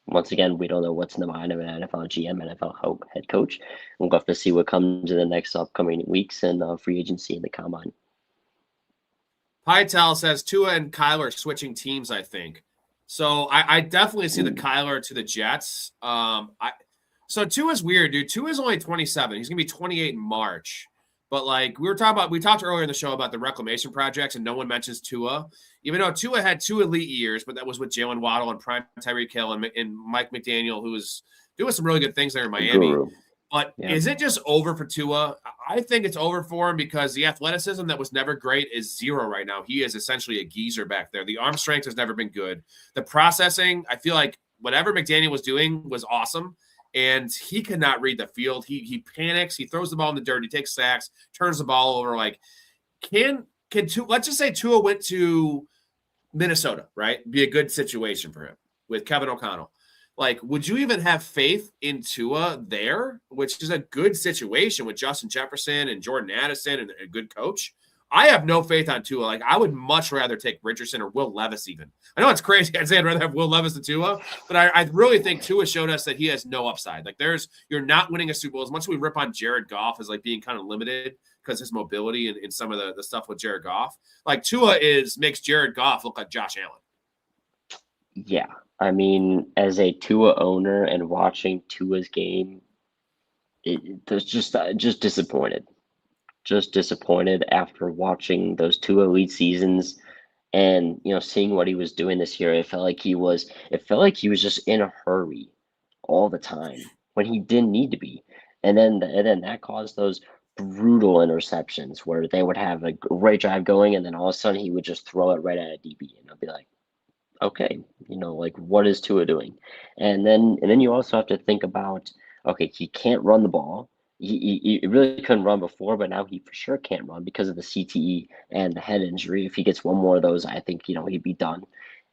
once again, we don't know what's in the mind of an NFL GM, NFL head coach. We'll have to see what comes in the next upcoming weeks and free agency in the combine. Pytel says Tua and Kyler are switching teams, I think. So I definitely see the Kyler to the Jets. So Tua's weird, dude. Tua's only 27. He's going to be 28 in March. But we talked earlier in the show about the reclamation projects, and no one mentions Tua. Even though Tua had 2 elite years, but that was with Jalen Waddle and prime Tyreek Hill and Mike McDaniel, who was doing some really good things there in Miami. But Yeah. is it just over for Tua? I think it's over for him because the athleticism that was never great is zero right now. He is essentially a geezer back there. The arm strength has never been good. The processing, I feel like whatever McDaniel was doing was awesome, and he could not read the field. He panics. He throws the ball in the dirt. He takes sacks, turns the ball over. Like, can Tua, let's just say Tua went to Minnesota, right? Be a good situation for him with Kevin O'Connell. Like, would you even have faith in Tua there, which is a good situation with Justin Jefferson and Jordan Addison and a good coach? I have no faith on Tua. Like, I would much rather take Richardson or Will Levis even. I know it's crazy. I'd say I'd rather have Will Levis than Tua, but I really think Tua showed us that he has no upside. Like, you're not winning a Super Bowl. As much as we rip on Jared Goff as like being kind of limited because his mobility and some of the stuff with Jared Goff, like Tua makes Jared Goff look like Josh Allen. Yeah. I mean, as a Tua owner and watching Tua's game, there's just disappointed. Just disappointed after watching those 2 elite seasons and, seeing what he was doing this year. It felt like he was just in a hurry all the time when he didn't need to be. And then that caused those brutal interceptions where they would have a great drive going and then all of a sudden he would just throw it right at a DB and I'll be like, okay, like what is Tua doing? And then you also have to think about, okay, he can't run the ball. He really couldn't run before, but now he for sure can't run because of the CTE and the head injury. If he gets one more of those, I think, he'd be done.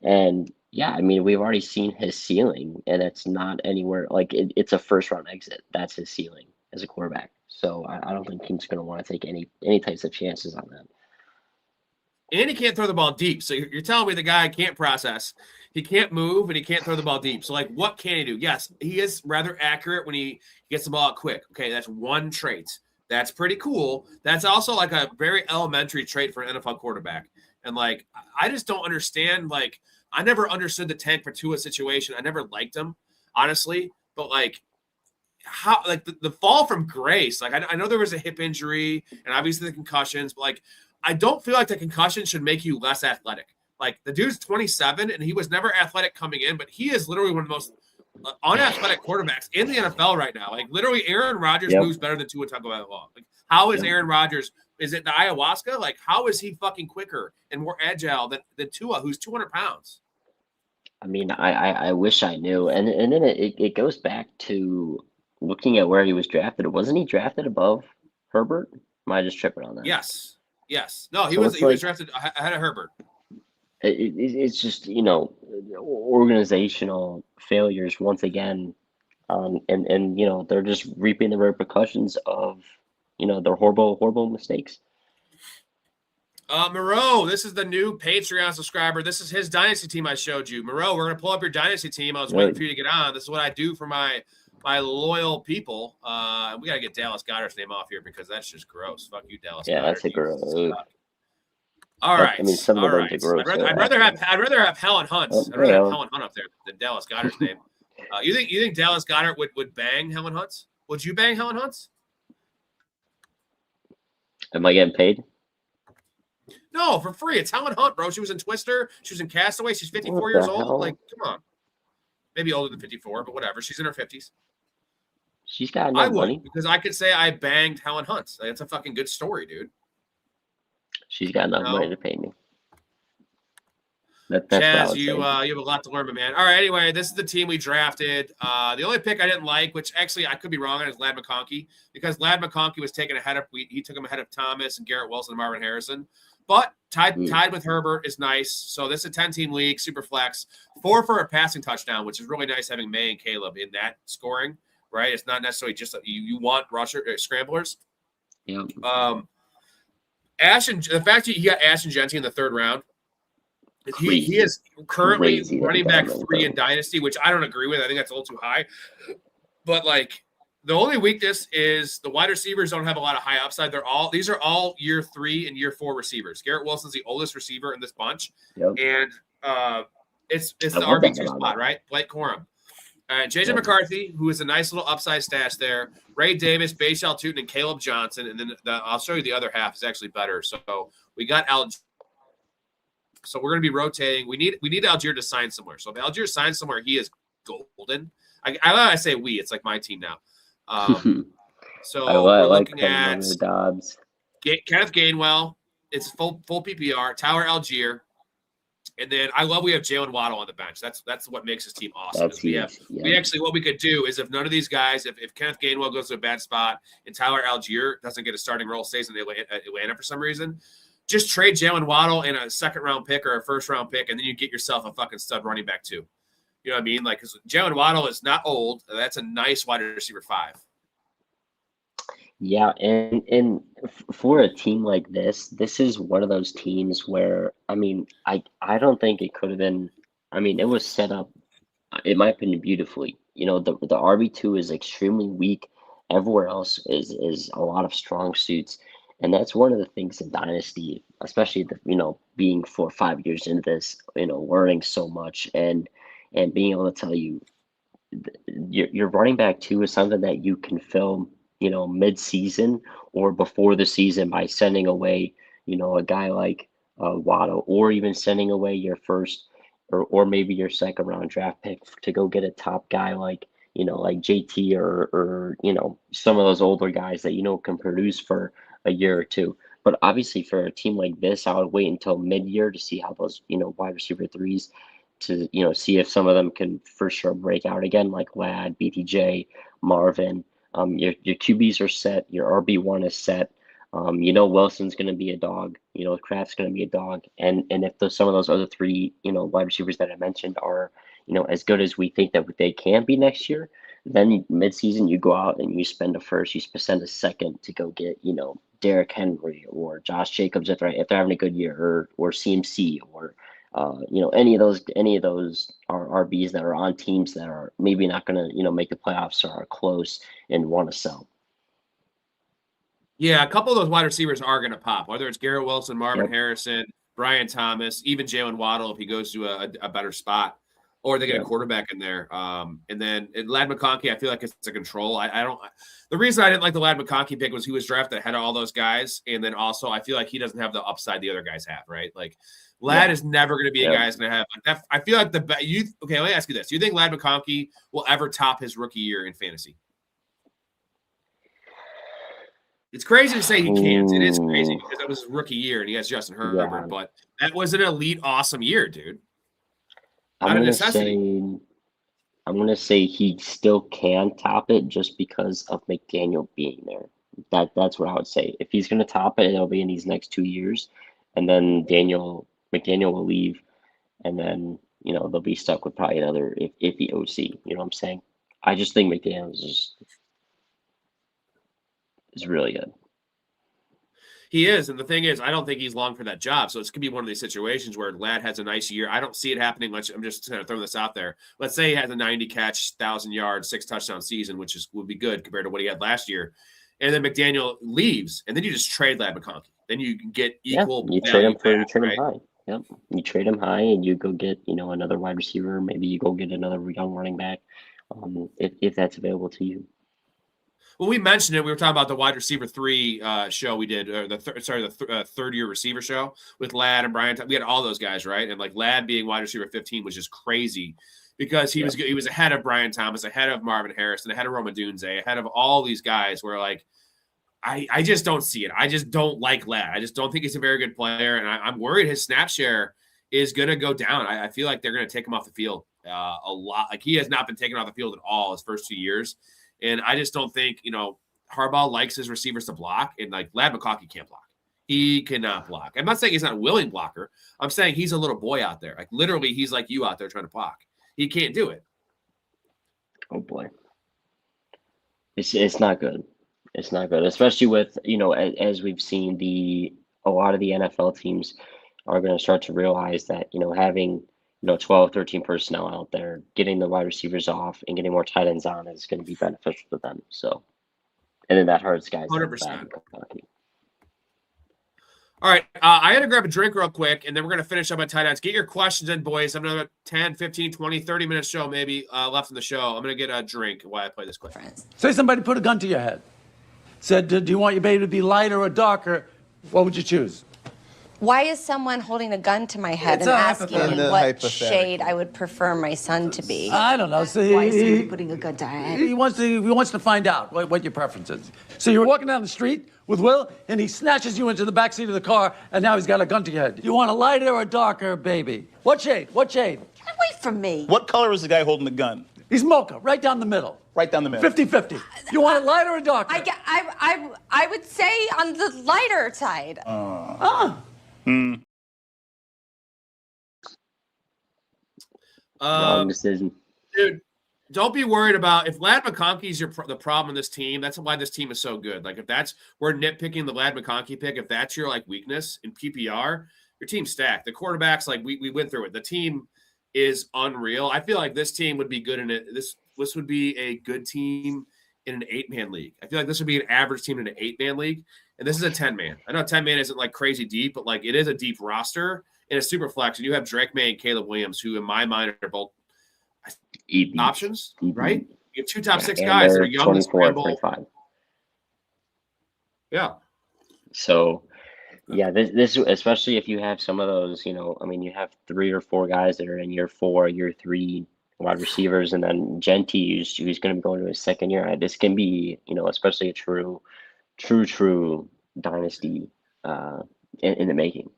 And yeah, I mean, we've already seen his ceiling and it's not anywhere like it's a first round exit. That's his ceiling as a quarterback. So I don't think teams going to want to take any types of chances on that. And he can't throw the ball deep. So you're telling me the guy can't process, he can't move, and he can't throw the ball deep. So, like, what can he do? Yes, he is rather accurate when he gets the ball out quick. Okay, that's one trait. That's pretty cool. That's also, like, a very elementary trait for an NFL quarterback. And, like, I just don't understand. Like, I never understood the tank for Tua situation. I never liked him, honestly. But, like, how, like, the fall from grace. Like, I know there was a hip injury and obviously the concussions, but, like, I don't feel like the concussion should make you less athletic. Like, the dude's 27 and he was never athletic coming in, but he is literally one of the most unathletic quarterbacks in the NFL right now. Like, literally, Aaron Rodgers moves better than Tua Tagovailoa. Like, how is Aaron Rodgers? Is it the ayahuasca? Like, how is he fucking quicker and more agile than Tua, who's 200 pounds? I mean, I wish I knew. And then it goes back to looking at where he was drafted. Wasn't he drafted above Herbert? Am I just tripping on that? Yes. No, he was drafted ahead of Herbert. It's just, organizational failures once again. And they're just reaping the repercussions of, their horrible mistakes. Moreau, this is the new Patreon subscriber. This is his Dynasty team I showed you. Moreau, we're going to pull up your Dynasty team. I was waiting for you to get on. This is what I do for my loyal people. We got to get Dallas Goedert's name off here because that's just gross. Fuck you, Dallas Goedert. Yeah, that's a gross. All right. I mean, some of them are gross. I'd rather have Helen Hunt. I'd rather have Helen Hunt up there than Dallas Goedert's name. You think Dallas Goedert would bang Helen Hunt? Would you bang Helen Hunt? Am I getting paid? No, for free. It's Helen Hunt, bro. She was in Twister. She was in Castaway. She's 54 years old. Like, come on. Maybe older than 54, but whatever. She's in her 50s. She's got no money. Because I could say I banged Helen Hunt. Like, it's a fucking good story, dude. She's got enough money to pay me. That's Chaz, you have a lot to learn, man. All right, anyway, this is the team we drafted. The only pick I didn't like, which actually I could be wrong on, is Ladd McConkey, because Ladd McConkey was taken ahead of – he took him ahead of Thomas and Garrett Wilson and Marvin Harrison. But tied with Herbert is nice. So this is a 10-team league, super flex. 4 for a passing touchdown, which is really nice having May and Caleb in that scoring, right? It's not necessarily just you want scramblers. Yeah. The fact that he got Ashton Genty in the 3rd round, he is currently running back 3 in Dynasty, which I don't agree with. I think that's a little too high. But, like, the only weakness is the wide receivers don't have a lot of high upside. These are all year 3 and year 4 receivers. Garrett Wilson's the oldest receiver in this bunch. Yep. And it's the RB2 spot, right? Blake Corum. JJ McCarthy, who is a nice little upside stash there. Ray Davis, Bashal Tootin, and Caleb Johnson. And then I'll show you the other half is actually better. So we got Algier. So we're going to be rotating. We need Algier to sign somewhere. So if Algier signs somewhere, he is golden. I say we. It's like my team now. I We're like looking playing at under Dobbs. Kenneth Gainwell. It's full PPR. Tyler Algier. And then I love we have Jalen Waddle on the bench. That's what makes this team awesome. That's We huge. we actually what we could do is if none of these guys, if Kenneth Gainwell goes to a bad spot and Tyler Algier doesn't get a starting role, stays in Atlanta for some reason, just trade Jalen Waddle in a second-round pick or a first-round pick, and then you get yourself a fucking stud running back too. You know what I mean? Like, because Jalen Waddle is not old. That's a nice wide receiver 5. Yeah, and for a team like this is one of those teams where, I mean, I don't think it could have been. I mean, it was set up, in my opinion, beautifully. You know, the RB2 is extremely weak. Everywhere else is a lot of strong suits, and that's one of the things in Dynasty, especially being 4 or 5 years into this, learning so much and being able to tell you your running back 2 is something that you can fill mid-season or before the season by sending away, a guy like Waddle, or even sending away your first or maybe your second round draft pick to go get a top guy like JT or some of those older guys that can produce for a year or two. But obviously for a team like this, I would wait until mid-year to see how those wide receiver 3s to see if some of them can for sure break out again, like Ladd, BTJ, Marvin. Your QBs are set. Your RB1 is set. Wilson's going to be a dog. Kraft's going to be a dog. And if some of those other 3 wide receivers that I mentioned are as good as we think that they can be next year, then midseason you go out and you spend a first, you spend a second to go get Derrick Henry or Josh Jacobs if they're having a good year, or CMC or any of those are RBs that are on teams that are maybe not going to make the playoffs or are close and want to sell. Yeah, a couple of those wide receivers are going to pop, whether it's Garrett Wilson, Marvin Harrison, Brian Thomas, even Jalen Waddle if he goes to a better spot, or they get a quarterback in there. And then Ladd McConkey, I feel like it's a control. I don't. The reason I didn't like the Ladd McConkey pick was he was drafted ahead of all those guys, and then also I feel like he doesn't have the upside the other guys have, right? Like Ladd is never going to be a guy who's going to have like that. I feel like okay, let me ask you this: do you think Ladd McConkey will ever top his rookie year in fantasy? It's crazy to say he can't. It is crazy because that was his rookie year and he has Justin Herbert, but that was an elite, awesome year, dude. I'm gonna say he still can top it just because of McDaniel being there. That's what I would say. If he's gonna top it, it'll be in these next 2 years, and then McDaniel will leave, and then they'll be stuck with probably another iffy OC. You know what I'm saying? I just think McDaniel is really good. He is, and the thing is, I don't think he's long for that job. So it's going to be one of these situations where Ladd has a nice year. I don't see it happening much. I'm just kind of throwing this out there. Let's say he has a 90 catch, 1,000 yards, 6 touchdown season, which would be good compared to what he had last year. And then McDaniel leaves, and then you just trade Ladd McConkey. Then you can get equal. You trade him him high. Yep, you trade him high, and you go get another wide receiver. Maybe you go get another young running back, if that's available to you. Well, we mentioned it. We were talking about the wide receiver 3 show we did, or the third-year receiver show with Ladd and Brian. We had all those guys, right? And like Ladd being wide receiver 15 was just crazy because he was ahead of Brian Thomas, ahead of Marvin Harrison, ahead of Roma Dunze, ahead of all these guys. Where like I just don't see it. I just don't like Ladd. I just don't think he's a very good player, and I'm worried his snap share is going to go down. I feel like they're going to take him off the field a lot. Like he has not been taken off the field at all his first 2 years. And I just don't think, Harbaugh likes his receivers to block, and like Ladd McConkey can't block. He cannot block. I'm not saying he's not a willing blocker. I'm saying he's a little boy out there. Like literally, he's like you out there trying to block. He can't do it. Oh boy, it's not good. It's not good, especially with as we've seen a lot of the NFL teams are going to start to realize that having 12, 13 personnel out there, getting the wide receivers off and getting more tight ends on is going to be beneficial to them. So, and then that hurts guys. 100%. All right. I had to grab a drink real quick, and then we're going to finish up on tight ends. Get your questions in, boys. I'm another 10, 15, 20, 30-minute show maybe left in the show. I'm going to get a drink while I play this quick. Say somebody put a gun to your head. Said, do you want your baby to be lighter or darker? What would you choose? Why is someone holding a gun to my head It's and a asking me hypothetical. what Hypothetical. shade I would prefer my son to be? I don't know. So Why is he putting a gun to my head? he wants to find out what your preference is. So you're walking down the street with Will, and he snatches you into the backseat of the car, and now he's got a gun to your head. You want a lighter or a darker baby? What shade? What shade? Get away from me. What color is the guy holding the gun? He's mocha, right down the middle. Right down the middle. 50-50. You want it lighter or darker? I would say on the lighter side. Wrong decision. Dude, don't be worried about if Ladd McConkey's the problem in this team. That's why this team is so good. Like if we're nitpicking the Ladd McConkey pick, if that's your like weakness in PPR, your team's stacked. The quarterbacks, like we went through it. The team is unreal. I feel like this team would be good in it. This would be a good team in an 8-man league. I feel like this would be an average team in an 8-man league. And this is a 10-man. I know 10-man isn't like crazy deep, but like it is a deep roster and a super flex. And you have Drake May and Caleb Williams, who in my mind are both options, right? You have 2 top 6 guys that are young and scramble. Yeah. So, yeah, this especially if you have some of those, you have 3 or 4 guys that are in year 4, year 3 wide receivers, and then Genty, who's going to be going to his second year. This can be, especially a true dynasty in the making.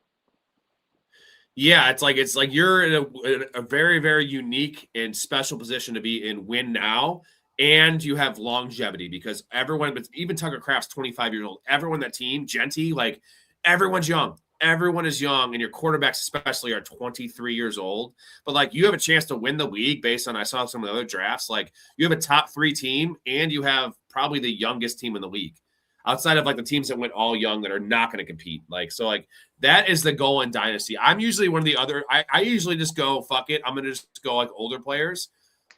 Yeah, it's like you're in a very, very unique and special position to be in win now, and you have longevity because everyone, but even Tucker Kraft's 25 years old. Everyone on that team, Genty, like everyone's young. Everyone is young, and your quarterbacks especially are 23 years old. But like you have a chance to win the league based on I saw some of the other drafts. Like you have a top 3 team, and you have probably the youngest team in the league. Outside of like the teams that went all young that are not going to compete. That is the goal in Dynasty. I'm usually one of the other, I usually just go, fuck it. I'm going to just go like older players.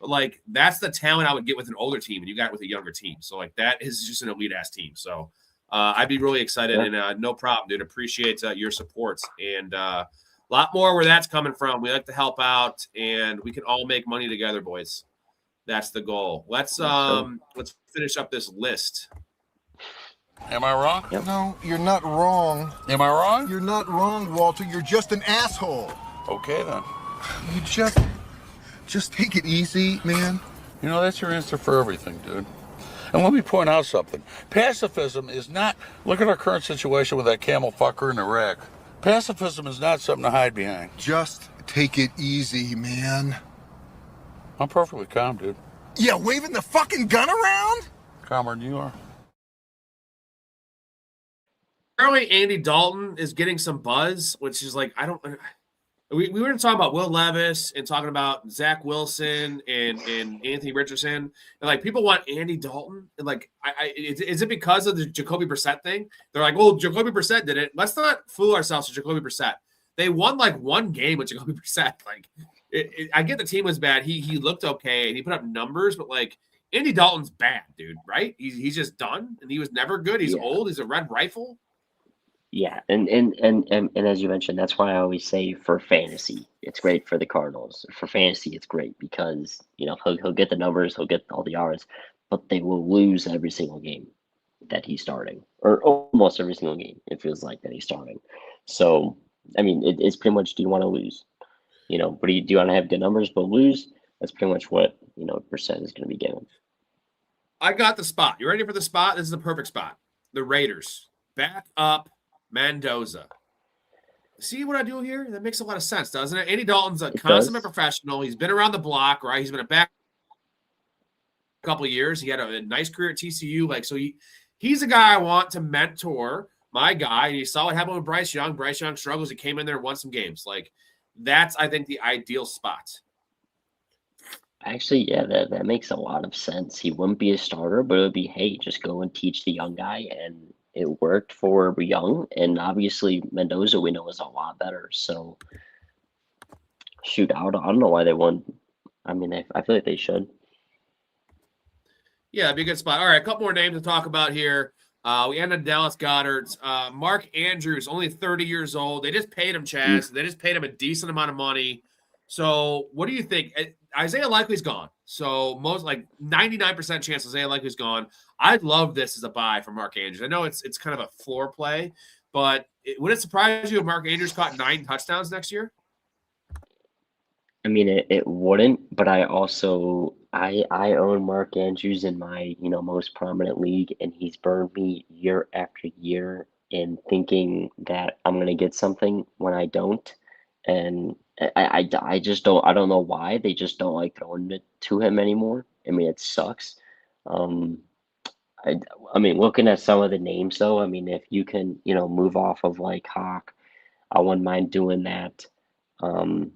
But like, that's the talent I would get with an older team and you got it with a younger team. So like, that is just an elite ass team. So I'd be really excited and no problem, dude. Appreciate your supports and a lot more where that's coming from. We like to help out and we can all make money together, boys. That's the goal. Let's finish up this list. Am I wrong? Yep. No, you're not wrong. Am I wrong? You're not wrong, Walter. You're just an asshole. Okay, then. You just take it easy, man. That's your answer for everything, dude. And let me point out something. Pacifism is not, look at our current situation with that camel fucker in Iraq. Pacifism is not something to hide behind. Just take it easy, man. I'm perfectly calm, dude. Yeah, waving the fucking gun around? Calmer than you are. Apparently, Andy Dalton is getting some buzz, which is like, we were talking about Will Levis and talking about Zach Wilson and Anthony Richardson. And like, people want Andy Dalton. And like, is it because of the Jacoby Brissett thing? They're like, well, Jacoby Brissett did it. Let's not fool ourselves with Jacoby Brissett. They won like 1 game with Jacoby Brissett. Like, I get the team was bad. He looked okay and he put up numbers, but like, Andy Dalton's bad, dude, right? He's just done and he was never good. He's old. He's a red rifle. Yeah, and as you mentioned, that's why I always say for fantasy, it's great for the Cardinals. For fantasy, it's great because he'll get the numbers, he'll get all the yards, but they will lose every single game that he's starting, or almost every single game. It feels like that he's starting. So I mean, it's pretty much, do you want to lose? But do you want to have good numbers but lose? That's pretty much what Brissett is going to be given. I got the spot. You ready for the spot? This is the perfect spot. The Raiders back up Mendoza. See what I do here? That makes a lot of sense, doesn't it? Andy Dalton's a consummate professional. He's been around the block, right? He's been a couple of years. He had a nice career at TCU. Like, so he's a guy I want to mentor, my guy. And you saw what happened with Bryce Young. Bryce Young struggles. He came in there and won some games. Like, that's, I think, the ideal spot. Actually, yeah, that makes a lot of sense. He wouldn't be a starter, but it would be, hey, just go and teach the young guy, and it worked for Young, and obviously Mendoza we know is a lot better. So, shoot, I don't know why they won. I mean, I feel like they should. Yeah, it'd be a good spot. All right, a couple more names to talk about here. We ended Dallas Goedert's. Mark Andrews, only 30 years old. They just paid him, Chaz. They just paid him a decent amount of money. So, what do you think? Isaiah Likely's gone. So, most like 99% chance Isaiah Likely's gone. I'd love this as a buy for Mark Andrews. I know it's kind of a floor play, But would it surprise you if Mark Andrews caught 9 touchdowns next year? I mean, it wouldn't, but I also I own Mark Andrews in my most prominent league, and he's burned me year after year in thinking that I'm gonna get something when I don't, and I just don't know why they just don't like throwing it to him anymore. I mean, it sucks. Um, I mean, looking at some of the names though, I mean, if you can move off of like Hawk, I wouldn't mind doing that. Um,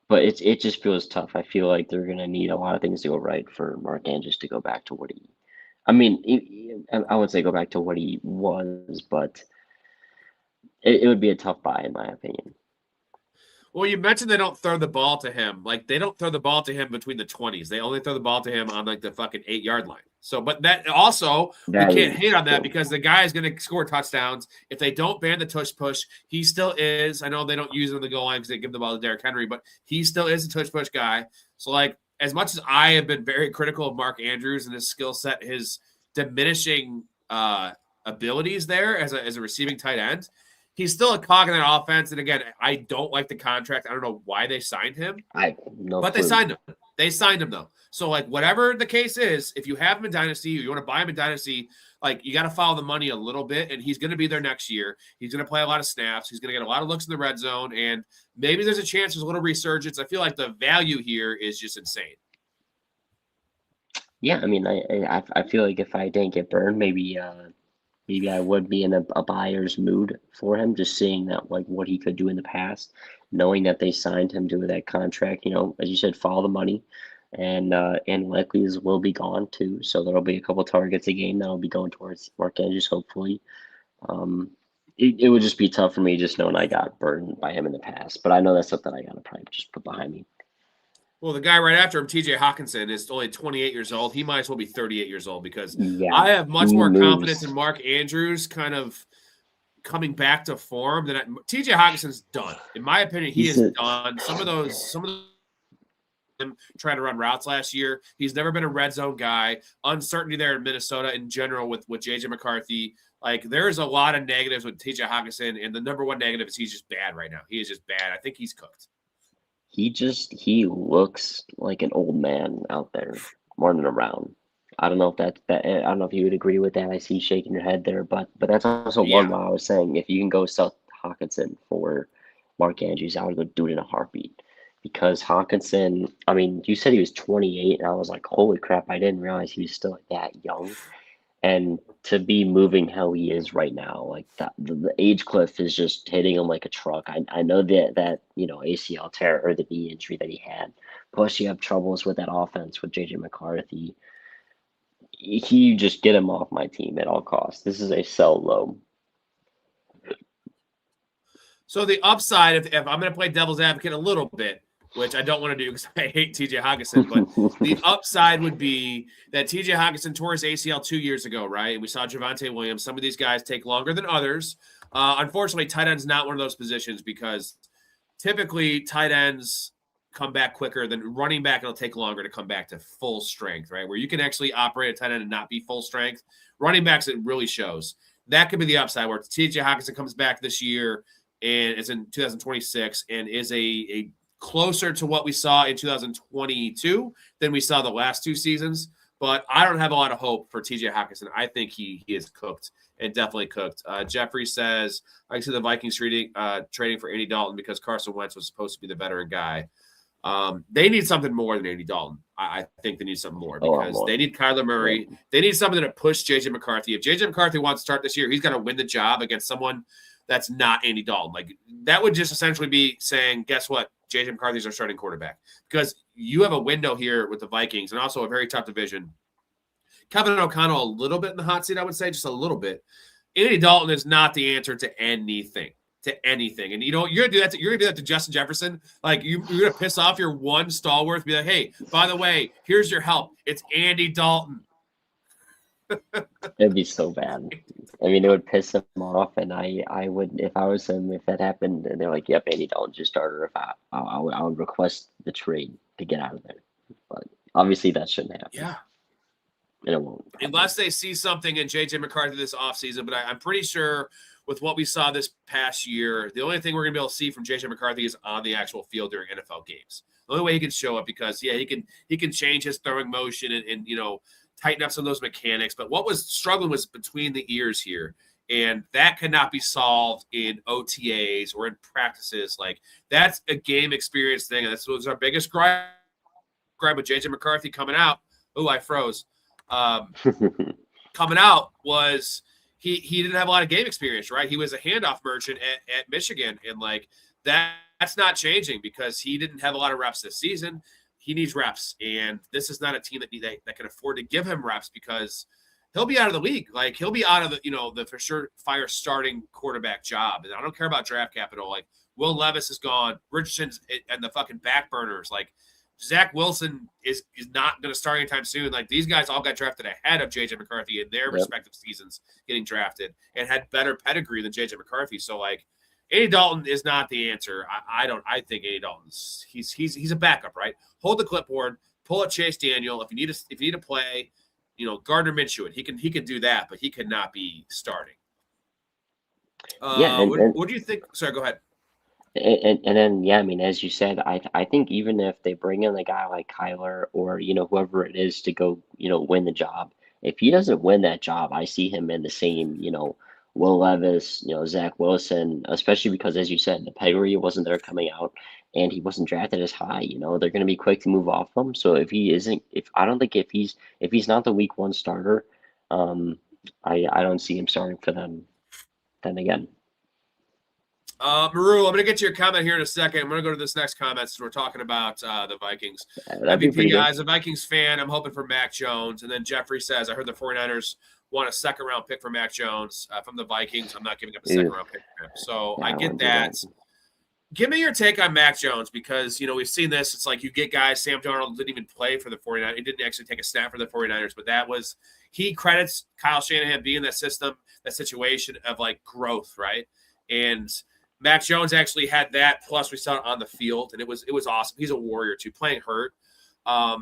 but it just feels tough. I feel like they're gonna need a lot of things to go right for Mark Andrews to go back to what he. I mean, I wouldn't say go back to what he was, but it would be a tough buy in my opinion. Well, you mentioned they don't throw the ball to him. Like, they don't throw the ball to him between the 20s. They only throw the ball to him on, like, the fucking 8-yard line. So, but that also, we can't hate on that because the guy is going to score touchdowns. If they don't ban the tush push, he still is. I know they don't use him on the goal line because they give the ball to Derrick Henry, but he still is a tush push guy. So, like, as much as I have been very critical of Mark Andrews and his skill set, his diminishing abilities there as a receiving tight end, he's still a cog in that offense. And again, I don't like the contract. I don't know why they signed him. They signed him. They signed him though. So like whatever the case is, if you have him in Dynasty or you want to buy him in Dynasty, like you got to follow the money a little bit. And he's going to be there next year. He's going to play a lot of snaps. He's going to get a lot of looks in the red zone. And maybe there's a chance there's a little resurgence. I feel like the value here is just insane. Yeah, I mean, I feel like if I didn't get burned, maybe I would be in a buyer's mood for him, just seeing that like what he could do in the past, knowing that they signed him to that contract. As you said, follow the money, and likely will be gone too. So there'll be a couple targets a game that'll be going towards Mark Andrews, hopefully. It would just be tough for me just knowing I got burned by him in the past, but I know that's something I gotta probably just put behind me. Well, the guy right after him, TJ Hawkinson, is only 28 years old. He might as well be 38 years old because I have much more confidence in Mark Andrews kind of coming back to form than TJ Hawkinson's done. In my opinion, he is done. Some of them trying to run routes last year. He's never been a red zone guy. Uncertainty there in Minnesota in general with JJ McCarthy. Like, there's a lot of negatives with TJ Hawkinson, and the number one negative is he's just bad right now. He is just bad. I think he's cooked. He looks like an old man out there running around. I don't know if that I don't know if you would agree with that. I see you shaking your head there, but that's also one why I was saying if you can go sell Hawkinson for Mark Andrews, I would do it in a heartbeat. Because Hawkinson, I mean, you said he was 28, and I was like, holy crap, I didn't realize he was still like that young. And to be moving how he is right now, like that, the age cliff is just hitting him like a truck. I know that ACL tear or the knee injury that he had. Plus, you have troubles with that offense with JJ McCarthy. You just get him off my team at all costs. This is a sell low. So the upside, if I'm going to play devil's advocate a little bit, which I don't want to do because I hate TJ Hawkinson, but the upside would be that TJ Hawkinson tore his ACL 2 years ago, right? And we saw Javonte Williams. Some of these guys take longer than others. Unfortunately, tight end's not one of those positions because typically tight ends come back quicker than running back. It'll take longer to come back to full strength, right? Where you can actually operate a tight end and not be full strength. Running backs, it really shows. That could be the upside where TJ Hawkinson comes back this year and it's in 2026 and is a closer to what we saw in 2022 than we saw the last 2 seasons. But I don't have a lot of hope for TJ Hawkinson. I think he is cooked and definitely cooked. Jeffrey says, I see the Vikings trading for Andy Dalton because Carson Wentz was supposed to be the veteran guy. They need something more than Andy Dalton. I think they need something more because they need Kyler Murray. They need something to push JJ McCarthy. If JJ McCarthy wants to start this year, he's got to win the job against someone that's not Andy Dalton. Like, that would just essentially be saying, guess what? JJ McCarthy's our starting quarterback because you have a window here with the Vikings and also a very tough division. Kevin O'Connell a little bit in the hot seat, I would say, just a little bit. Andy Dalton is not the answer to anything. And you're gonna do that. You're gonna do that to Justin Jefferson. Like, you're gonna piss off your one stalwart. Be like, hey, by the way, here's your help. It's Andy Dalton. It'd be so bad. I mean, it would piss him off, and I would, if I was him, if that happened, and they're like, "Yep, Andy Dalton's your starter." If I would request the trade to get out of there, but obviously that shouldn't happen. Yeah, and it won't. Unless they see something in JJ McCarthy this offseason, but I'm pretty sure with what we saw this past year, the only thing we're going to be able to see from J.J. McCarthy is on the actual field during NFL games. The only way he can show up because, he can change his throwing motion and tighten up some of those mechanics. But what was struggling was between the ears here. And that cannot be solved in OTAs or in practices. Like, that's a game experience thing. And that's was our biggest gripe with J.J. McCarthy coming out. Oh, I froze. Coming out was he didn't have a lot of game experience, right? He was a handoff merchant at Michigan. And, like, that's not changing because he didn't have a lot of reps this season. He needs reps. And this is not a team that can afford to give him reps because – he'll be out of the league. Like, he'll be out of the for sure fire starting quarterback job. And I don't care about draft capital. Like, Will Levis is gone. Richardson's and the fucking back burners. Like, Zach Wilson is not going to start anytime soon. Like, these guys all got drafted ahead of J.J. McCarthy in their respective seasons getting drafted and had better pedigree than J.J. McCarthy. So, like, Andy Dalton is not the answer. I think Andy Dalton's he's a backup, right? Hold the clipboard, pull up Chase Daniel. If you need to play, Gardner Minshew, he can do that, but he could not be starting. What do you think? Sorry, go ahead. And then, I mean, as you said, I think even if they bring in a guy like Kyler or, whoever it is to go, win the job, if he doesn't win that job, I see him in the same, Will Levis, Zach Wilson, especially because, as you said, the pedigree wasn't there coming out and he wasn't drafted as high. They're going to be quick to move off him. So if he's not the week one starter, I don't see him starting for them then again. Maru, I'm going to get to your comment here in a second. I'm going to go to this next comment since we're talking about the Vikings. MVP guys, a Vikings fan, I'm hoping for Mac Jones. And then Jeffrey says, I heard the 49ers want a second-round pick for Mac Jones from the Vikings. I'm not giving up a second-round pick for him. So I get that. Give me your take on Mac Jones because, we've seen this. It's like you get guys. Sam Darnold didn't even play for the 49ers. He didn't actually take a snap for the 49ers, but he credits Kyle Shanahan being that system, that situation of, like, growth, right? And Mac Jones actually had that. Plus, we saw it on the field, and it was awesome. He's a warrior, too, playing hurt. I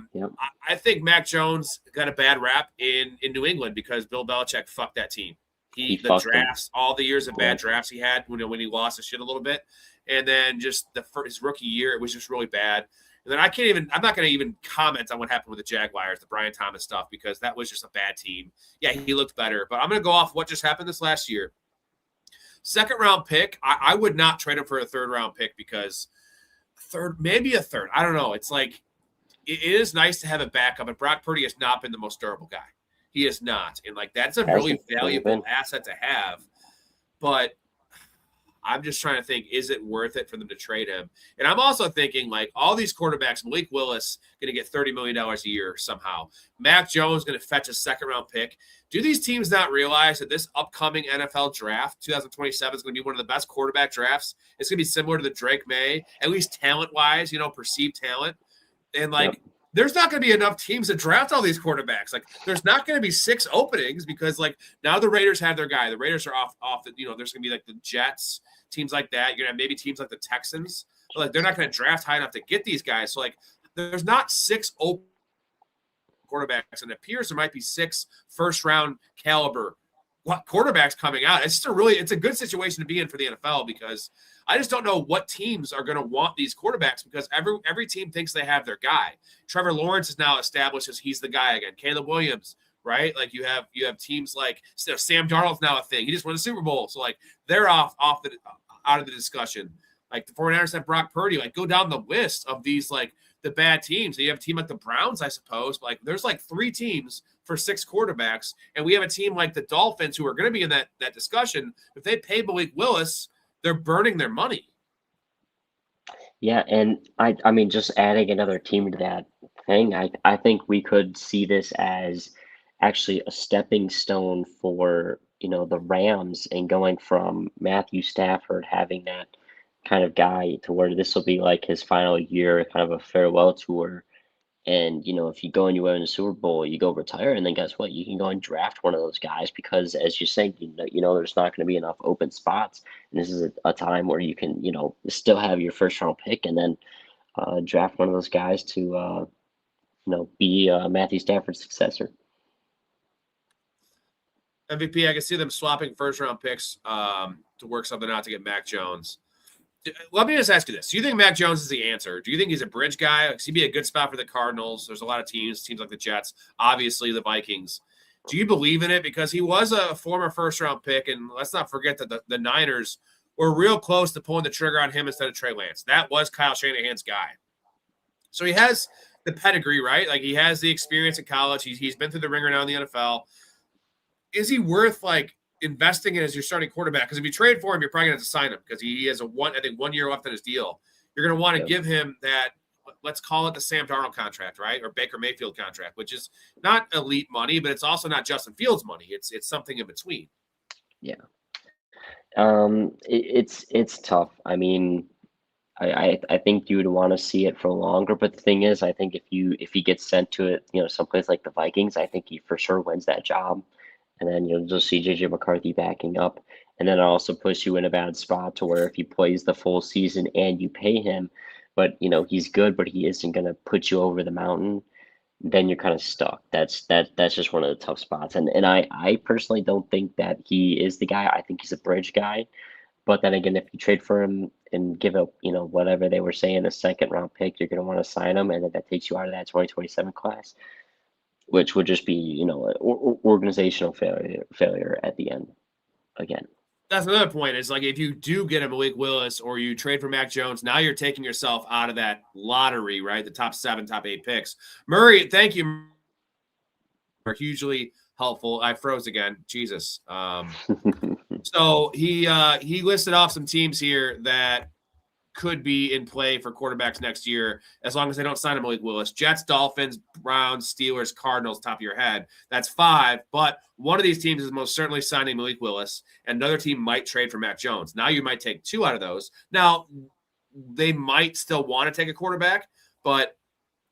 think Mac Jones got a bad rap in New England because Bill Belichick fucked that team. The drafts, all the years of bad drafts he had when he lost his shit a little bit, and then just his rookie year, it was just really bad. And then I'm not going to even comment on what happened with the Jaguars, the Brian Thomas stuff, because that was just a bad team. Yeah, he looked better, but I'm going to go off what just happened this last year. Second round pick, I would not trade him for a third round pick because maybe a third. I don't know. It's like it is nice to have a backup, and Brock Purdy has not been the most durable guy. He is not, and like that's a really valuable asset to have. But I'm just trying to think, is it worth it for them to trade him? And I'm also thinking, like, all these quarterbacks, Malik Willis going to get $30 million a year somehow. Mac Jones going to fetch a second-round pick. Do these teams not realize that this upcoming NFL draft, 2027, is going to be one of the best quarterback drafts? It's going to be similar to the Drake May, at least talent-wise, perceived talent. And, like, there's not going to be enough teams to draft all these quarterbacks. Like, there's not going to be 6 openings because, like, now the Raiders have their guy. The Raiders are off the, there's going to be, like, the Jets, teams like that. You're going to have maybe teams like the Texans. But, like, they're not going to draft high enough to get these guys. So, like, there's not 6 open quarterbacks. And it appears there might be 6 first-round caliber quarterbacks coming out. It's just it's a good situation to be in for the NFL because I just don't know what teams are going to want these quarterbacks because every team thinks they have their guy. Trevor Lawrence is now established as he's the guy again. Caleb Williams, right? Like you have teams like Sam Darnold's now a thing. He just won a Super Bowl, so like they're out of the discussion. Like the 49ers have Brock Purdy. Like go down the list of these like the bad teams. You have a team like the Browns, I suppose. But, like there's like 3 teams for 6 quarterbacks, and we have a team like the Dolphins who are going to be in that discussion. If they pay Malik Willis, they're burning their money. Yeah, and I mean, just adding another team to that thing, I think we could see this as actually a stepping stone for, the Rams and going from Matthew Stafford having that kind of guy to where this will be like his final year, kind of a farewell tour. And, if you go and you win a Super Bowl, you go retire, and then guess what? You can go and draft one of those guys because, as you're saying, there's not going to be enough open spots. And this is a time where you can, still have your first-round pick and then draft one of those guys to, be Matthew Stafford's successor. MVP, I can see them swapping first-round picks to work something out to get Mac Jones. Let me just ask you this. Do you think Mac Jones is the answer? Do you think he's a bridge guy? Because he'd be a good spot for the Cardinals. There's a lot of teams like the Jets, obviously the Vikings. Do you believe in it? Because he was a former first-round pick, and let's not forget that the Niners were real close to pulling the trigger on him instead of Trey Lance. That was Kyle Shanahan's guy. So he has the pedigree, right? Like, he has the experience in college. He's been through the ringer now in the NFL. Is he worth, like, investing in as your starting quarterback? Because if you trade for him, you're probably going to have to sign him because he has 1 year left on his deal. You're going to want to give him that, let's call it the Sam Darnold contract, right? Or Baker Mayfield contract, which is not elite money, but it's also not Justin Fields money. It's something in between. Yeah. It's tough. I mean, I think you would want to see it for longer, but the thing is, I think if he gets sent to it, someplace like the Vikings, I think he for sure wins that job. And then you'll just see JJ McCarthy backing up. And then it also puts you in a bad spot to where if he plays the full season and you pay him, but he's good, but he isn't going to put you over the mountain, then you're kind of stuck. That's just one of the tough spots. And I personally don't think that he is the guy. I think he's a bridge guy. But then again, if you trade for him and give up, whatever they were saying, a second-round pick, you're going to want to sign him, and then that takes you out of that 2027 class, which would just be, organizational failure at the end again. That's another point. Is like if you do get a Malik Willis or you trade for Mac Jones, now you're taking yourself out of that lottery, right? The top 7, top 8 picks. Murray, thank you. Are hugely helpful. I froze again. Jesus. So he listed off some teams here that could be in play for quarterbacks next year, as long as they don't sign a Malik Willis. Jets, Dolphins, Browns, Steelers, Cardinals, top of your head. That's 5, but one of these teams is most certainly signing Malik Willis, and another team might trade for Mac Jones. Now you might take 2 out of those. Now, they might still want to take a quarterback, but,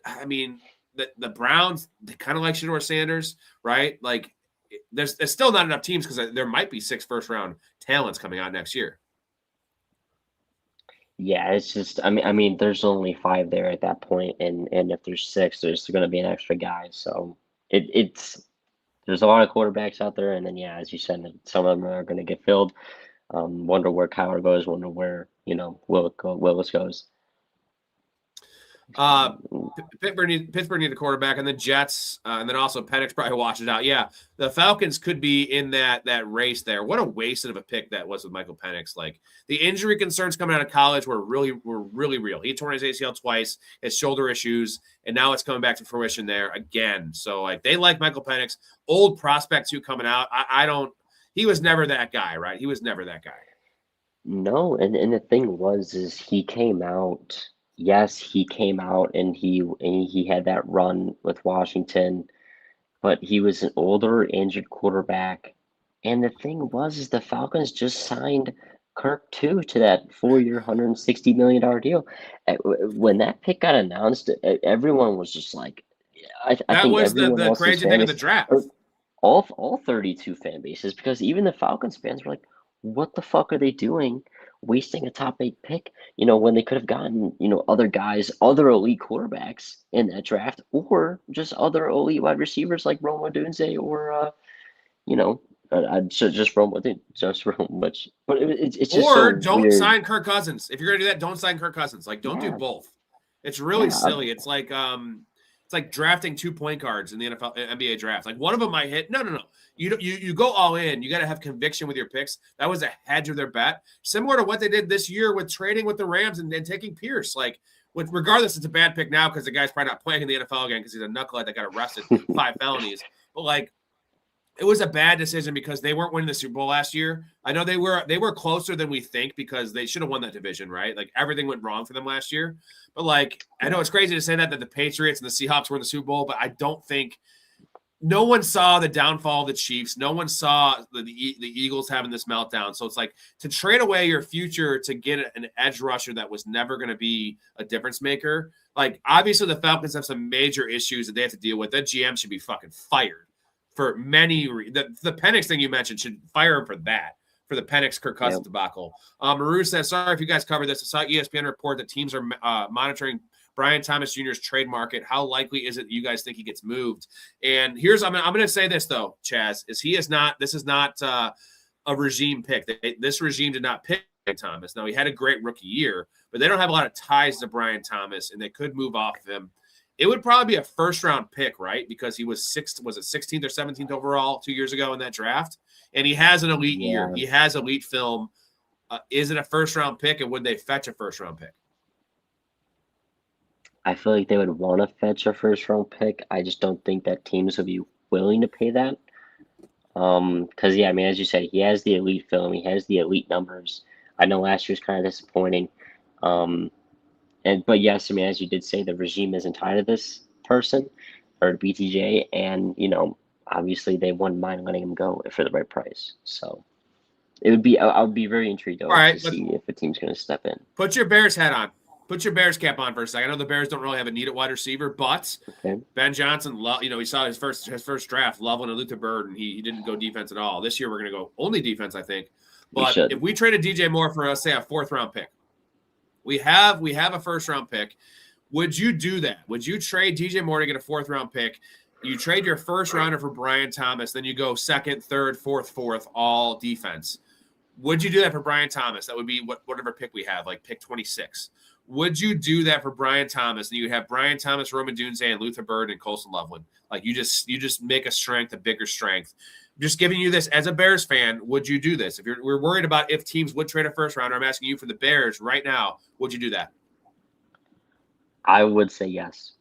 I mean, the Browns, they kind of like Shedeur Sanders, right? Like, there's still not enough teams because there might be 6 first-round talents coming out next year. Yeah, it's just, I mean, there's only 5 there at that point, and if there's 6, there's going to be an extra guy. So there's a lot of quarterbacks out there, and then as you said, some of them are going to get filled. Wonder where Kyler goes. Wonder where Willis goes. Pittsburgh need a quarterback, and the Jets, and then also Penix probably washes out. Yeah, the Falcons could be in that race there. What a waste of a pick that was with Michael Penix. Like, the injury concerns coming out of college were really real. He tore his ACL twice, his shoulder issues, and now it's coming back to fruition there again. So, like, they like Michael Penix, old prospect too coming out. He was never that guy, right? He was never that guy. No, and the thing is he came out. Yes, he came out and he had that run with Washington, but he was an older, injured quarterback. And the thing is the Falcons just signed Kirk too to that 4-year, $160 million deal. When that pick got announced, everyone was just like, I think was the crazy thing in the draft. All 32 fan bases, because even the Falcons fans were like, what the fuck are they doing? Wasting a top 8 pick, when they could have gotten, other guys, other elite quarterbacks in that draft, or just other elite wide receivers like Rome Odunze or, just Rome, but it's just or so don't weird. sign Kirk Cousins. If you're gonna do that, don't sign Kirk Cousins. Like, don't do both. It's really silly. It's like drafting 2 point guards in the NBA draft. Like, one of them might hit. No. You go all in. You got to have conviction with your picks. That was a hedge of their bet, similar to what they did this year with trading with the Rams and taking Pierce. Like, regardless, it's a bad pick now because the guy's probably not playing in the NFL again because he's a knucklehead that got arrested 5 felonies. But, like, it was a bad decision because they weren't winning the Super Bowl last year. I know they were closer than we think because they should have won that division, right? Like, everything went wrong for them last year. But, like, I know it's crazy to say that the Patriots and the Seahawks were in the Super Bowl, but I don't think – no one saw the downfall of the Chiefs. No one saw the Eagles having this meltdown. So it's like, to trade away your future to get an edge rusher that was never going to be a difference maker. Like, obviously the Falcons have some major issues that they have to deal with. That GM should be fucking fired for many the Penix thing you mentioned should fire him for that. for the Penix Kirk Cousins debacle. Maru says, sorry if you guys covered this. I saw ESPN report that teams are monitoring Brian Thomas Jr.'s trade market. How likely is it that you guys think he gets moved? And I'm going to say this, though, Chaz, this is not a regime pick. This regime did not pick Brian Thomas. Now, he had a great rookie year, but they don't have a lot of ties to Brian Thomas, and they could move off of him. It would probably be a first-round pick, right? Because he was 16th or 17th overall 2 years ago in that draft? And he has an elite year. He has elite film. Is it a first-round pick, and would they fetch a first-round pick? I feel like they would want to fetch a first-round pick. I just don't think that teams would be willing to pay that. Because, I mean, as you said, he has the elite film. He has the elite numbers. I know last year's kind of disappointing. But yes, I mean, as you did say, the regime isn't tied to this person or BTJ, and obviously they wouldn't mind letting him go for the right price. So it would be, I would be very intrigued to see if a team's going to step in. Put your Bears hat on. Put your Bears cap on for a second. I know the Bears don't really have a need at wide receiver, but Ben Johnson, he saw his first draft, Loveland and Luther Bird, and he didn't go defense at all. This year we're going to go only defense, I think. But if we traded DJ Moore for, let's say, a fourth-round pick, we have a first-round pick. Would you do that? Would you trade DJ Moore to get a fourth-round pick? You trade your first rounder for Brian Thomas, then you go second, third, fourth, all defense. Would you do that for Brian Thomas? That would be whatever pick we have, like pick 26. Would you do that for Brian Thomas? And you have Brian Thomas, Roman Dunze, and Luther Bird and Colson Loveland. Like you just make a strength, a bigger strength. I'm just giving you this as a Bears fan. Would you do this? If we're worried about if teams would trade a first rounder, I'm asking you for the Bears right now. Would you do that? I would say yes.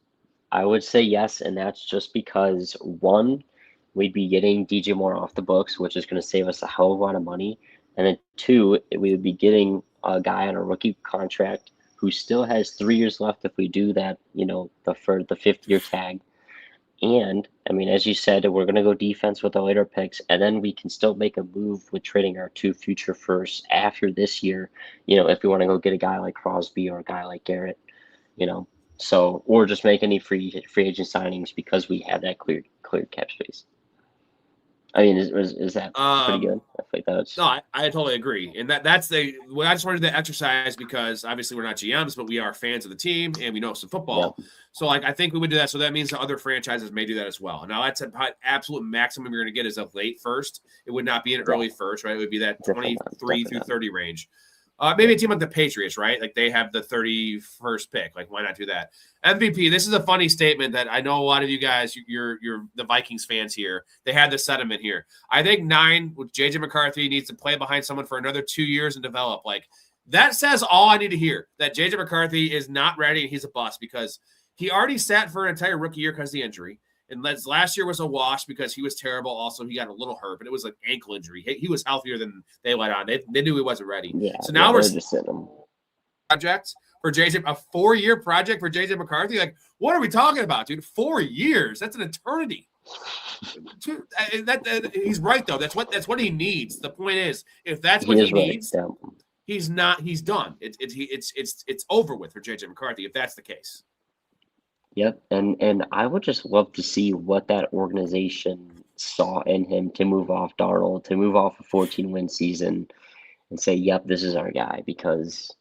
And that's just because, one, we'd be getting DJ Moore off the books, which is going to save us a hell of a lot of money. And then two, we would be getting a guy on a rookie contract who still has 3 years left if we do that, the fifth-year tag. And, I mean, as you said, we're going to go defense with the later picks, and then we can still make a move with trading our 2 future firsts after this year, if we want to go get a guy like Crosby or a guy like Garrett, So, or just make any free agent signings because we have that cleared cap space. I mean, is that pretty good? I think that's no. I totally agree, and that's I just wanted to exercise because obviously we're not GMs, but we are fans of the team and we know some football. Yeah. So, I think we would do that. So that means that other franchises may do that as well. Now, that's an absolute maximum you're going to get is a late first. It would not be an early first, right? It would be that 23 through 30 range. Maybe a team like the Patriots, right? Like they have the 31st pick. Like, why not do that? MVP, this is a funny statement that I know a lot of you guys, you're the Vikings fans here. They had this sentiment here. I think 9 with JJ McCarthy needs to play behind someone for another 2 years and develop. Like, that says all I need to hear, that JJ McCarthy is not ready and he's a bust because he already sat for an entire rookie year because of the injury. And last year was a wash because he was terrible. Also, he got a little hurt, but it was like ankle injury. He was healthier than they let on. They knew he wasn't ready. Yeah, so now we're just sitting him. Project for JJ, a 4-year project for JJ McCarthy. Like, what are we talking about, dude? 4 years? That's an eternity. He's right though. That's what he needs. The point is, if that's what he needs, he's done. It's over with for JJ McCarthy if that's the case. Yep, and I would just love to see what that organization saw in him to move off Darnold, to move off a 14-win season, and say, "Yep, this is our guy," because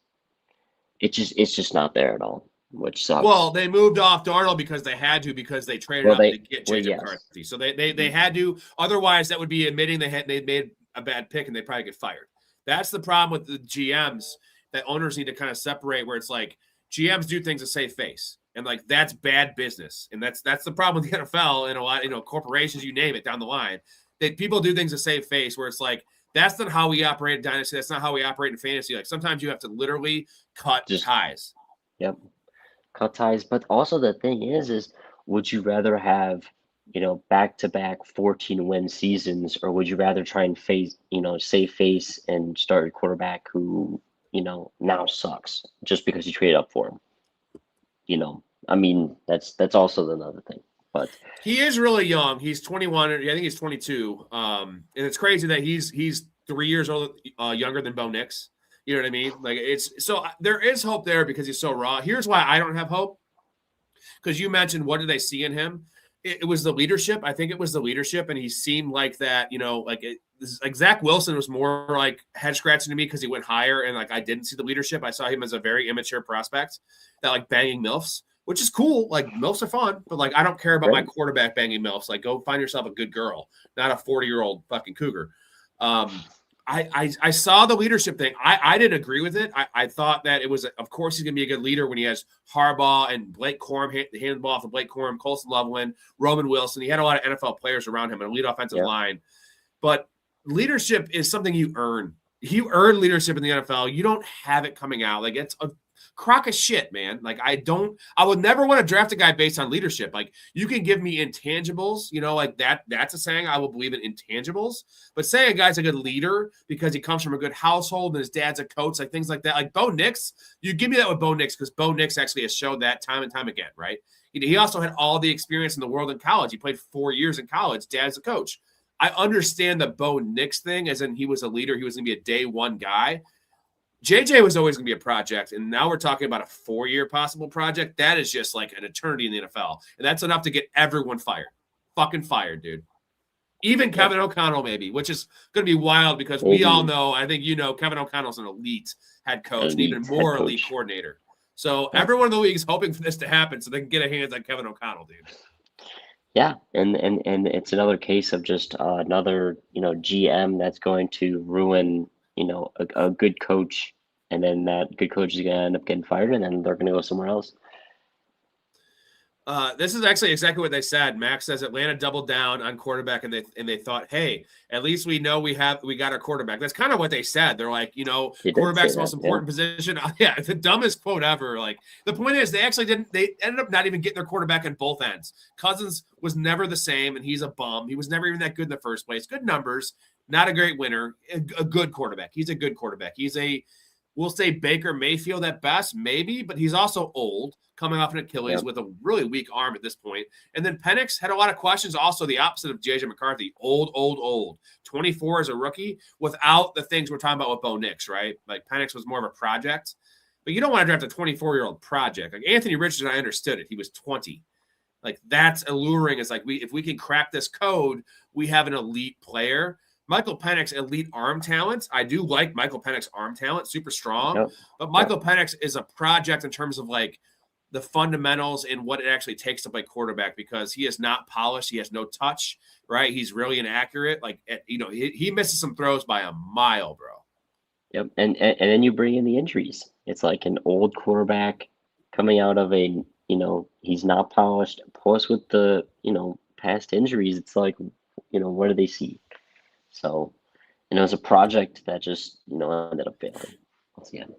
it's just not there at all, which sucks. Well, they moved off Darnold because they had to, because they traded up to get JJ McCarthy. So they had to. Otherwise, that would be admitting they made a bad pick and they'd probably get fired. That's the problem with the GMs that owners need to kind of separate, where it's like GMs do things to save face. And like that's bad business, and that's the problem with the NFL and a lot, corporations, you name it, down the line. That people do things to save face, where it's like that's not how we operate in Dynasty. That's not how we operate in fantasy. Like sometimes you have to literally cut ties. Yep, cut ties. But also the thing is would you rather have back-to-back 14-win seasons, or would you rather try and save face and start a quarterback who now sucks just because you traded up for him? I mean, that's also another thing. But he is really young. He's 21. I think he's 22. And it's crazy that he's 3 years old, younger than Bo Nix. You know what I mean? Like there is hope there because he's so raw. Here's why I don't have hope. Because you mentioned what did they see in him? It was the leadership. I think it was the leadership, and he seemed like that. like Zach Wilson was more like head scratching to me because he went higher and like I didn't see the leadership. I saw him as a very immature prospect that like banging MILFs, which is cool. Like MILFs are fun, but like I don't care about my quarterback banging MILFs. Like go find yourself a good girl, not a 40-year-old fucking cougar. I saw the leadership thing. I didn't agree with it. I thought that it was, of course, he's going to be a good leader when he has Harbaugh and Blake Corum, hand the ball off to Blake Corum, Colson Loveland, Roman Wilson. He had a lot of NFL players around him and a lead offensive line. But leadership is something you earn. You earn leadership in the NFL. You don't have it coming out. Like it's a crock of shit, man. Like I would never want to draft a guy based on leadership. Like you can give me intangibles, like that's a saying. I will believe in intangibles, but say a guy's a good leader because he comes from a good household and his dad's a coach, like things like that. Like Bo Nix, you give me that with Bo Nix because Bo Nix actually has showed that time and time again, right? He also had all the experience in the world in college. He played 4 years in college. Dad's a coach. I understand the Bo Nix thing as in he was a leader. He was going to be a day one guy. JJ was always going to be a project, and now we're talking about a 4-year possible project. That is just like an eternity in the NFL, and that's enough to get everyone fired. Fucking fired, dude. Even Kevin O'Connell maybe, which is going to be wild because we all know, I think Kevin O'Connell's an elite head coach and even more elite coordinator. So everyone in the league is hoping for this to happen so they can get a hands on Kevin O'Connell, dude. Yeah, and it's another case of just another GM that's going to ruin a good coach, and then that good coach is going to end up getting fired, and then they're going to go somewhere else. This is actually exactly what they said. Max says Atlanta doubled down on quarterback, and they thought, hey, at least we know we got our quarterback. That's kind of what they said. They're like, quarterback's the most important position. Yeah, the dumbest quote ever. Like the point is, they ended up not even getting their quarterback on both ends. Cousins was never the same, and he's a bum. He was never even that good in the first place. Good numbers, not a great winner. A good quarterback. He's a good quarterback. We'll say Baker Mayfield at best, maybe, but he's also old, coming off an Achilles with a really weak arm at this point. And then Penix had a lot of questions, also the opposite of J.J. McCarthy, old. 24 as a rookie without the things we're talking about with Bo Nix, right? Like Penix was more of a project, but you don't want to draft a 24-year-old project. Like Anthony Richardson, I understood it. He was 20. Like that's alluring. It's like if we can crack this code, we have an elite player. Michael Penix, elite arm talent. I do like Michael Penix arm talent, super strong. But Michael Penix is a project in terms of like the fundamentals and what it actually takes to play quarterback because he is not polished. He has no touch, right? He's really inaccurate. Like, he misses some throws by a mile, bro. Yep. And then you bring in the injuries. It's like an old quarterback coming out of he's not polished. Plus with the, past injuries, it's like, what do they see? So, it's a project that just, ended up failing once again.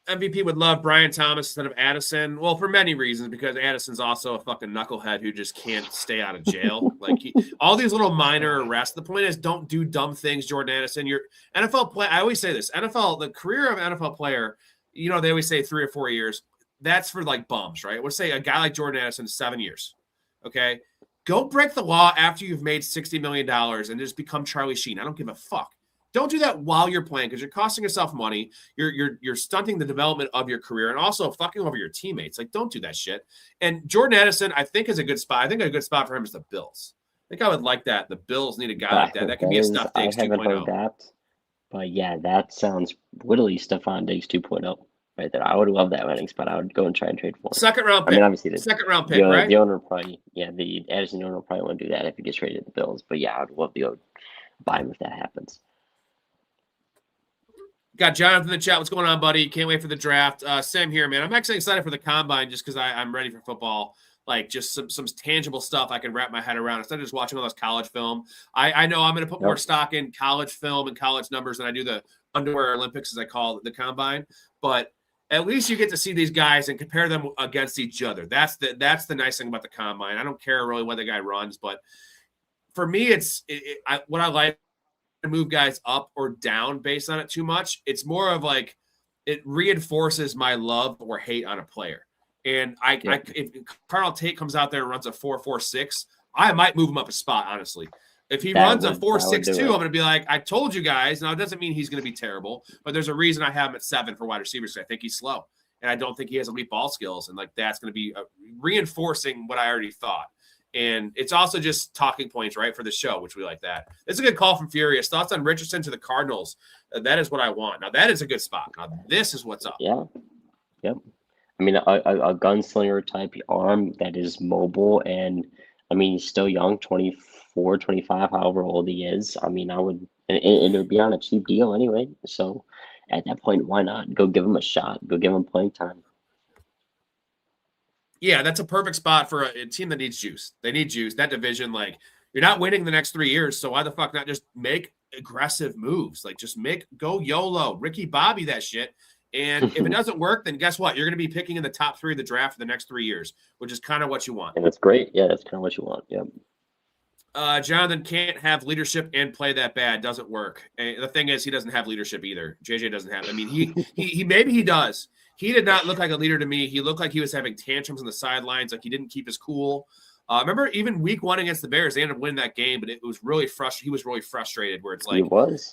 MVP would love Brian Thomas instead of Addison. Well, for many reasons, because Addison's also a fucking knucklehead who just can't stay out of jail. Like all these little minor arrests. The point is, don't do dumb things, Jordan Addison. Your NFL play. I always say this: the career of an NFL player. They always say 3 or 4 years. That's for like bums, right? Let's say a guy like Jordan Addison, 7 years. Okay, go break the law after you've made $60 million and just become Charlie Sheen. I don't give a fuck. Don't do that while you're playing because you're costing yourself money. You're stunting the development of your career and also fucking over your teammates. Like, don't do that shit. And Jordan Addison, I think, is a good spot. I think a good spot for him is the Bills. I think I would like that. The Bills need a guy like that. That could be a Steph Diggs 2.0. I haven't heard that. But yeah, that sounds literally Stephon Diggs 2.0 right there. I would love that landing spot. I would go and try and trade for him. Second round pick. I mean, obviously, the second-round pick, right? The owner probably, the Addison owner probably won't do that if he gets traded to the Bills. But yeah, I would love to go buy him if that happens. Got Jonathan in the chat. What's going on, buddy? Can't wait for the draft. Same here, man. I'm actually excited for the combine just because I'm ready for football. Like just some tangible stuff I can wrap my head around instead of just watching all this college film. I know I'm going to put more stock in college film and college numbers than I do the underwear Olympics, as I call it, the combine. But at least you get to see these guys and compare them against each other. That's the nice thing about the combine. I don't care really what the guy runs, but for me, what I like. Move guys up or down based on it too much. It's more of like it reinforces my love or hate on a player. And if Carl Tate comes out there and runs a 4.46, I might move him up a spot, honestly. If he runs a 4.62, I'm going to be like, I told you guys. Now, it doesn't mean he's going to be terrible, but there's a reason I have him at 7 for wide receivers. I think he's slow, and I don't think he has elite ball skills, and like that's going to be reinforcing what I already thought. And it's also just talking points, right, for the show, which we like that. It's a good call from Furious. Thoughts on Richardson to the Cardinals? That is what I want. Now, that is a good spot. Now, this is what's up. Yeah. Yep. I mean, a gunslinger type arm that is mobile, and I mean, he's still young, 24, 25, however old he is. I mean, I would, and it would be on a cheap deal anyway. So at that point, why not go give him a shot? Go give him playing time. Yeah, that's a perfect spot for a team that needs juice. They need juice. That division, like, you're not winning the next 3 years, so why the fuck not just make aggressive moves? Like, just go YOLO, Ricky Bobby that shit. And if it doesn't work, then guess what? You're going to be picking in the top 3 of the draft for the next 3 years, which is kind of what you want. And that's great. Yeah, that's kind of what you want. Yep. Jonathan can't have leadership and play that bad. Doesn't work. And the thing is, he doesn't have leadership either. JJ doesn't have. I mean, he maybe he does. He did not look like a leader to me. He looked like he was having tantrums on the sidelines, like he didn't keep his cool. Remember, even week 1 against the Bears, they ended up winning that game, but it was really frustrating. He was really frustrated where it's like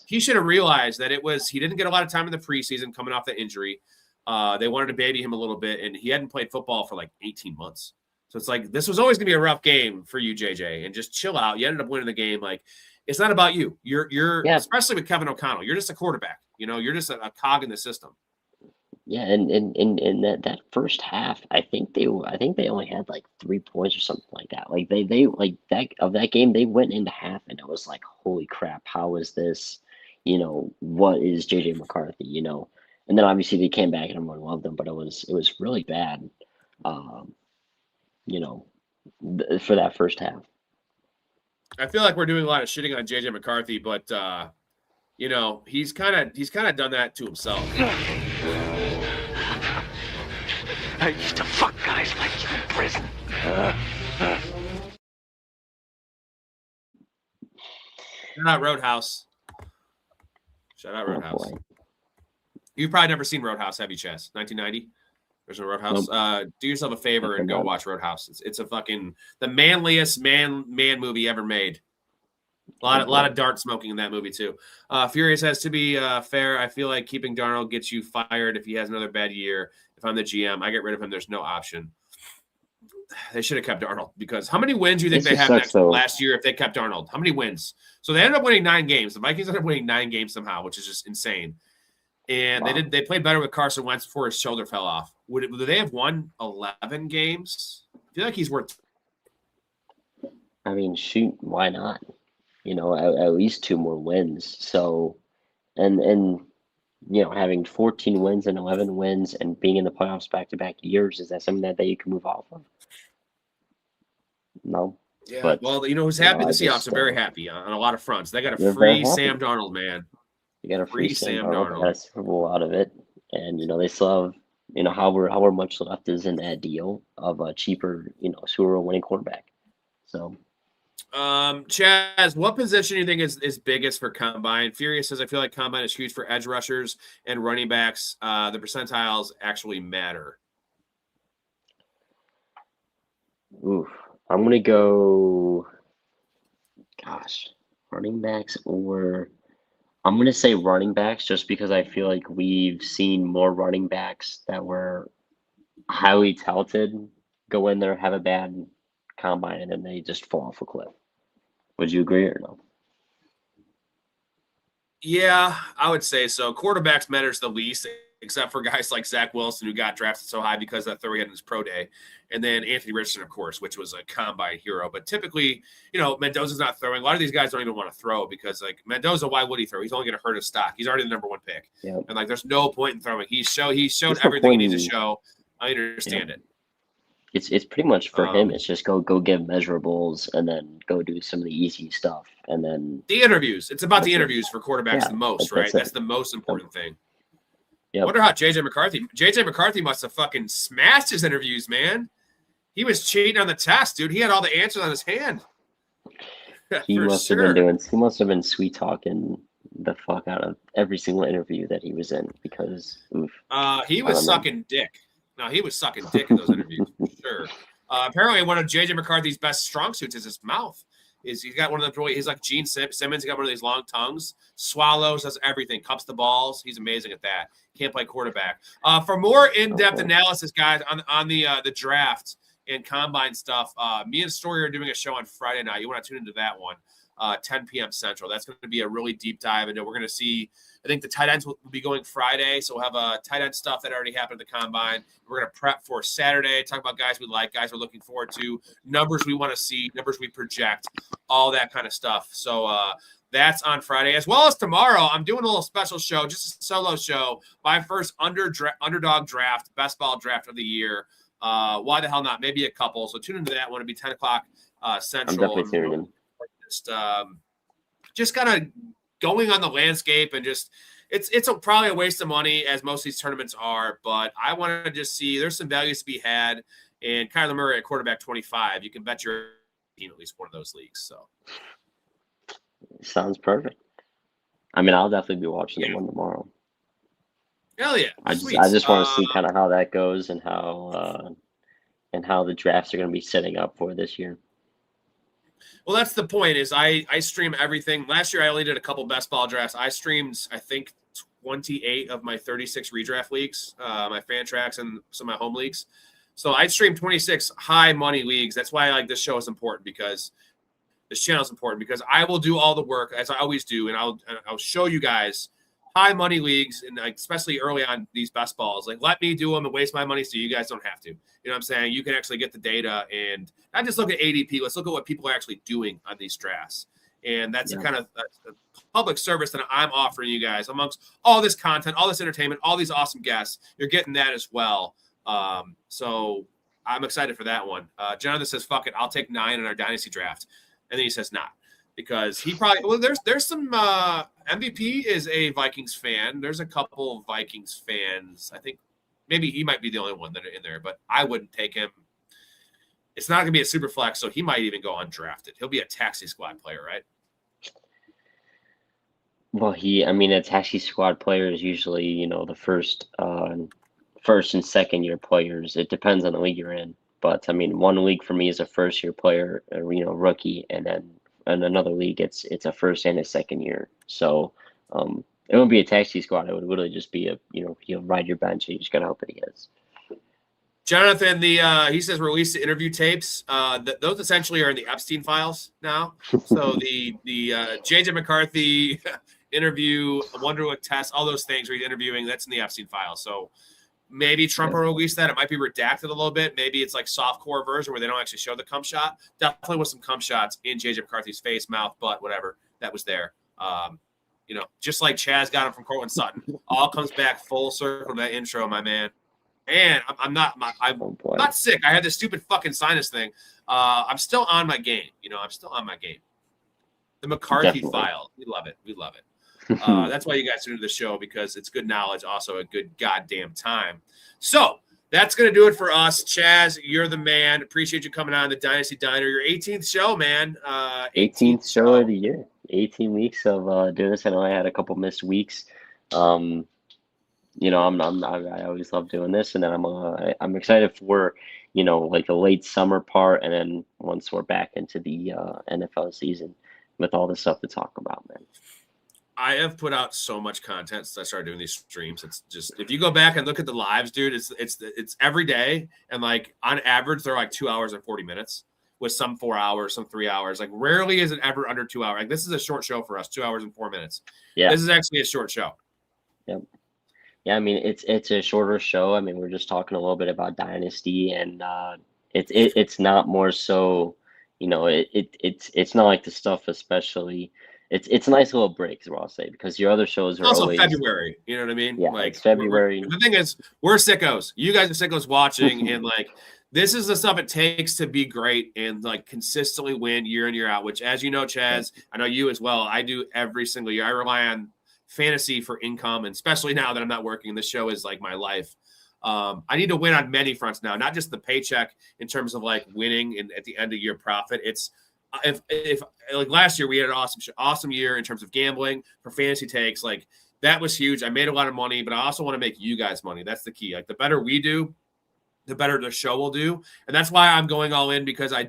he should have realized that he didn't get a lot of time in the preseason coming off the injury. They wanted to baby him a little bit, and he hadn't played football for like 18 months. So it's like, this was always going to be a rough game for you, JJ, and just chill out. You ended up winning the game. Like, it's not about you. You're especially with Kevin O'Connell, you're just a quarterback. You're just a cog in the system. Yeah, and in that first half, I think they only had like 3 points or something like that. Like they like that game, they went into half and it was like, holy crap, how is this? What is JJ McCarthy? And then obviously they came back and everyone loved them, but it was really bad. For that first half. I feel like we're doing a lot of shitting on JJ McCarthy, but he's kind of done that to himself. I used to fuck guys like you in prison. Shout out Roadhouse. Shout out Roadhouse. You've probably never seen Roadhouse, have you, Chaz? 1990? There's no Roadhouse. Nope. Do yourself a favor and go watch Roadhouse. It's a fucking the manliest man movie ever made. A lot of dart smoking in that movie too. Furious says, to be fair, I feel like keeping Darnold gets you fired if he has another bad year. If I'm the GM, I get rid of him. There's no option. They should have kept Darnold, because how many wins do you think they have last year if they kept Darnold? How many wins? So they ended up winning 9 games. The Vikings ended up winning 9 games somehow, which is just insane. And they played better with Carson Wentz before his shoulder fell off. Would they have won 11 games? I feel like he's worth. I mean, shoot, why not? At least 2 more wins. So, and having 14 wins and 11 wins and being in the playoffs back-to-back years, is that something that you can move off of? No. Yeah. But, well, who's happy? The Seahawks are very happy on a lot of fronts. They got a free Sam Darnold, man. You got a free Sam Darnold. Got a Super Bowl out of it, and they still have however much left is in that deal of a cheaper Super Bowl winning quarterback. So, Chaz, what position do you think is biggest for Combine? Furious says, I feel like Combine is huge for edge rushers and running backs. The percentiles actually matter. Oof, I'm gonna go. Running backs or. I'm going to say running backs, just because I feel like we've seen more running backs that were highly talented go in there, have a bad combine, and then they just fall off a cliff. Would you agree or no? Yeah, I would say so. Quarterbacks matters the least, except for guys like Zach Wilson, who got drafted so high because of that throw he had in his pro day. And then Anthony Richardson, of course, which was a combine hero. But typically, Mendoza's not throwing. A lot of these guys don't even want to throw because, like, Mendoza, why would he throw? He's only going to hurt his stock. He's already the number 1 pick. Yep. And, like, there's no point in throwing. He showed everything he needs to show. I understand it. It's pretty much for him. It's just go get measurables and then go do some of the easy stuff. And then the interviews. It's about the interviews for quarterbacks the most, right? That's the most important thing. Yep. I wonder how JJ McCarthy must have fucking smashed his interviews, man. He was cheating on the test, dude. He had all the answers on his hand. He must have been sweet talking the fuck out of every single interview that he was in, because he was sucking dick. No, he was sucking dick in those interviews for sure. Apparently, one of JJ McCarthy's best strong suits is his mouth. He's got one of the he's like Gene Simmons. He got one of these long tongues. Swallows, does everything. Cups the balls. He's amazing at that. Can't play quarterback. For more in-depth analysis, guys, on the draft, and combine stuff. Me and Storey are doing a show on Friday night. You want to tune into that one, 10 p.m. Central. That's going to be a really deep dive into. We're going to see. I think the tight ends will be going Friday, so we'll have tight end stuff that already happened at the combine. We're going to prep for Saturday, talk about guys we like, guys we're looking forward to, numbers we want to see, numbers we project, all that kind of stuff. So that's on Friday, as well as tomorrow. I'm doing a little special show, just a solo show, my first underdog draft, best ball draft of the year. Why the hell not? Maybe a couple. So tune into that one. It'll be 10 o'clock Central. I'm definitely tuning in. Just kind of going on the landscape and just it's probably a waste of money, as most of these tournaments are, but I want to just see there's some values to be had. And Kyler Murray at quarterback 25, you can bet your team at least one of those leagues. So sounds perfect. I mean, I'll definitely be watching the one tomorrow. Hell yeah! I just want to see kind of how that goes and how the drafts are going to be setting up for this year. Well, that's the point. Is I stream everything. Last year I only did a couple best ball drafts. I streamed, I think, 28 of my 36 redraft leagues, my fan tracks and some of my home leagues. So I streamed 26 high money leagues. That's why this show is important, because this channel is important, because I will do all the work, as I always do, and I'll show you guys high money leagues, and especially early on these best balls. Let me do them and waste my money so you guys don't have to. You know what I'm saying? You can actually get the data and not just look at ADP. Let's look at what people are actually doing on these drafts. And that's a kind of a public service that I'm offering you guys amongst all this content, all this entertainment, all these awesome guests. You're getting that as well. So I'm excited for that one. Jonathan says, fuck it, I'll take 9 in our Dynasty draft. And then he says not. Because he probably there's some MVP is a Vikings fan. There's a couple of Vikings fans. I think maybe he might be the only one that are in there, but I wouldn't take him. It's not going to be a super flex, so he might even go undrafted. He'll be a taxi squad player, right? Well, a taxi squad player is usually, the first and second year players. It depends on the league you're in. But one league for me is a first year player, rookie, and then in another league, it's a first and a second year. So it won't be a taxi squad. It would literally just be he'll ride your bench. You just gotta hope that he is. Jonathan, he says release the interview tapes. Those essentially are in the Epstein files now. So the JJ McCarthy interview, Wonderlic test, all those things where he's interviewing, that's in the Epstein files. So maybe Trump will release that. It might be redacted a little bit. Maybe it's like softcore version where they don't actually show the cum shot. Definitely with some cum shots in JJ McCarthy's face, mouth, butt, whatever that was there. Just like Chaz got him from Cortland Sutton. All comes back full circle to that intro, my man. And I'm not sick. I had this stupid fucking sinus thing. I'm still on my game. I'm still on my game. The McCarthy file. We love it. We love it. That's why you guys tune into the show, because it's good knowledge, also a good goddamn time. So that's going to do it for us. Chaz, you're the man. Appreciate you coming on the Dynasty Diner. Your 18th show, man. 18th show of the year. 18 weeks of doing this. I know I had a couple missed weeks. I always love doing this, and then I'm excited for the late summer part, and then once we're back into the NFL season with all the stuff to talk about, man. I have put out so much content since I started doing these streams. It's just, if you go back and look at the lives, dude, it's every day. And on average, they're 2 hours and 40 minutes with some 4 hours, some 3 hours. Rarely is it ever under 2 hours. This is a short show for us, 2 hours and 4 minutes. Yeah. This is actually a short show. Yep. Yeah. It's a shorter show. We're just talking a little bit about Dynasty, and it's not more so, it's not like the stuff, especially. It's a nice little break, is what I'll say, because your other shows are also always February. You know what I mean? Yeah, it's February. The thing is, we're sickos. You guys are sickos watching, and this is the stuff it takes to be great and consistently win year in, year out. Which, as you know, Chaz, I know you as well. I do every single year. I rely on fantasy for income, and especially now that I'm not working, this show is my life. I need to win on many fronts now, not just the paycheck in terms of winning and at the end of year profit. It's if last year we had an awesome year in terms of gambling for fantasy takes, that was huge. I made a lot of money, but I also want to make you guys money. That's the key. The better we do, the better the show will do. And that's why I'm going all in, because I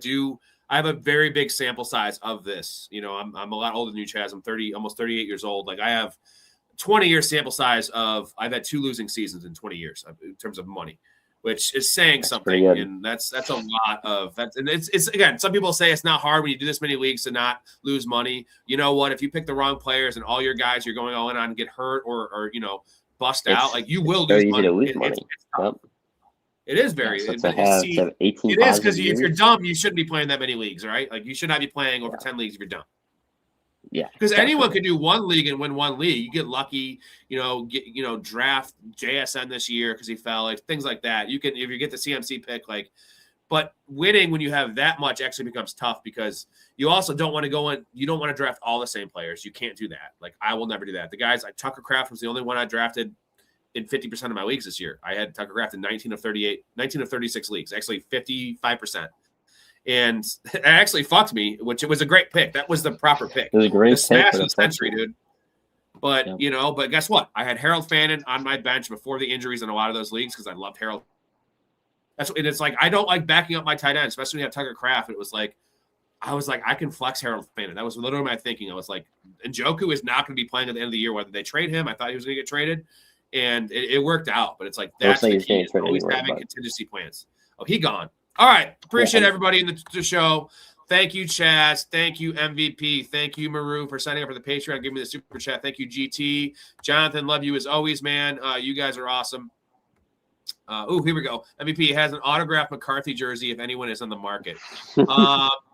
have a very big sample size of this. I'm a lot older than you, Chaz. I'm almost 38 years old. I have 20-year sample size I've had 2 losing seasons in 20 years in terms of money. which is saying pretty something. good. And that's a lot of that. And it's again, some people say it's not hard when you do this many leagues to not lose money. You know what? If you pick the wrong players and all your guys you're going all in on get hurt or bust out, like you will lose money. To lose money. It's tough. It is very. So it is because if you're dumb, you shouldn't be playing that many leagues, right? Like you should not be playing over 10 leagues if you're dumb. Yeah, because anyone could do one league and win one league. You get lucky, draft JSN this year because he fell, like things like that. You can if you get the CMC pick, but winning when you have that much actually becomes tough because you also don't want to go in. You don't want to draft all the same players. You can't do that. Like I will never do that. The guys like Tucker Kraft was the only one I drafted in 50% of my leagues this year. I had Tucker Kraft in 19 of 36 leagues, actually 55%. And it actually fucked me, which it was a great pick. That was the proper pick. It was a great smash of the century, dude. But, but guess what? I had Harold Fannin on my bench before the injuries in a lot of those leagues because I loved Harold. And it's like, I don't like backing up my tight end, especially when you have Tucker Kraft. It was like, I was like, I can flex Harold Fannin. That was literally my thinking. I was like, Njoku is not going to be playing at the end of the year, whether they trade him. I thought he was going to get traded. And it worked out. But it's like, that's the key. Always having contingency plans. Oh, he gone. All right. Appreciate everybody in the show. Thank you, Chaz. Thank you, MVP. Thank you, Maru, for signing up for the Patreon. Give me the super chat. Thank you, GT. Jonathan, love you as always, man. You guys are awesome. Here we go. MVP has an autographed McCarthy jersey if anyone is on the market.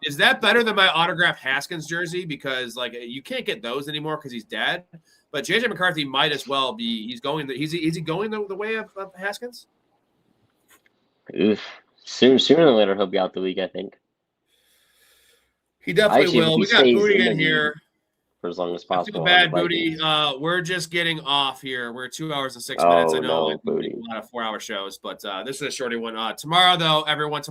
Is that better than my autographed Haskins jersey? Because you can't get those anymore because he's dead. But JJ McCarthy might as well be. He's going. Is he going the way of Haskins? Oof. Sooner than later, he'll be out the league, I think. He definitely will. We got Booty in here for as long as possible. Too bad, Booty. We're just getting off here. We're 2 hours and 6 minutes. I know a lot of 4-hour shows, but this is a shorty one. Tomorrow, though, everyone,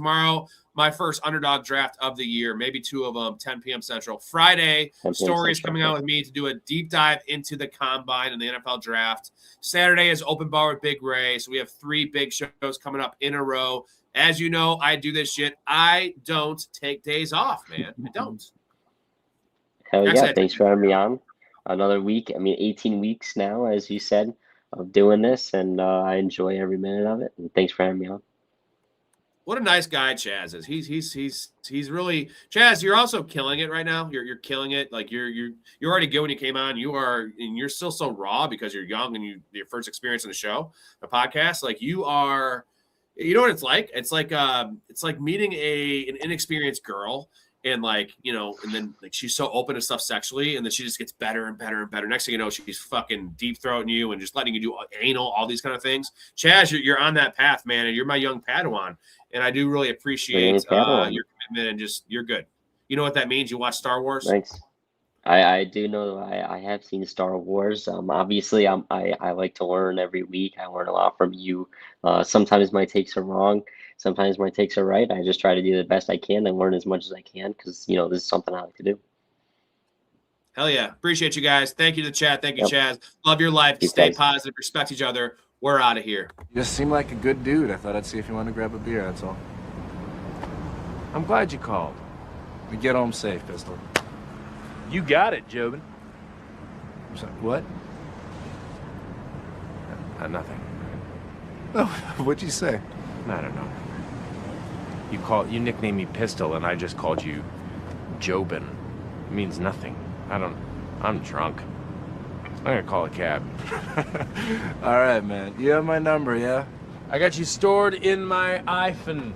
my first underdog draft of the year, maybe 2 of them, 10 p.m. Central. Friday, Storey is coming out with me to do a deep dive into the combine and the NFL draft. Saturday is open bar with Big Ray. So we have 3 big shows coming up in a row. As you know, I do this shit. I don't take days off, man. I don't. Hell yeah. Thanks for having me on. Another week. 18 weeks now, as you said, of doing this, and I enjoy every minute of it. And thanks for having me on. What a nice guy Chaz is. He's really Chaz. You're also killing it right now. You're killing it. Like you're already good when you came on. You're still so raw because you're young and your first experience in the show, a podcast. Like you are. You know what it's like? It's like meeting an inexperienced girl and and then she's so open to stuff sexually and then she just gets better and better and better. Next thing you know, she's fucking deep throating you and just letting you do anal, all these kind of things. Chaz, you're on that path, man, and you're my young Padawan. And I do really appreciate your commitment and just you're good. You know what that means? You watch Star Wars? Thanks. I do know I have seen Star Wars. Obviously, I like to learn every week. I learn a lot from you. Sometimes my takes are wrong. Sometimes my takes are right. I just try to do the best I can and learn as much as I can because, this is something I like to do. Hell yeah. Appreciate you guys. Thank you to the chat. Thank you, Chaz. Love your life. Stay positive. Respect each other. We're out of here. You just seem like a good dude. I thought I'd see if you want to grab a beer, that's all. I'm glad you called. We get home safe, Pistol. You got it, Jobin. What? Nothing. Oh, what'd you say? I don't know. You nicknamed me Pistol, and I just called you Jobin. It means nothing. I'm drunk. I'm gonna call a cab. All right, man. You have my number, yeah? I got you stored in my iPhone.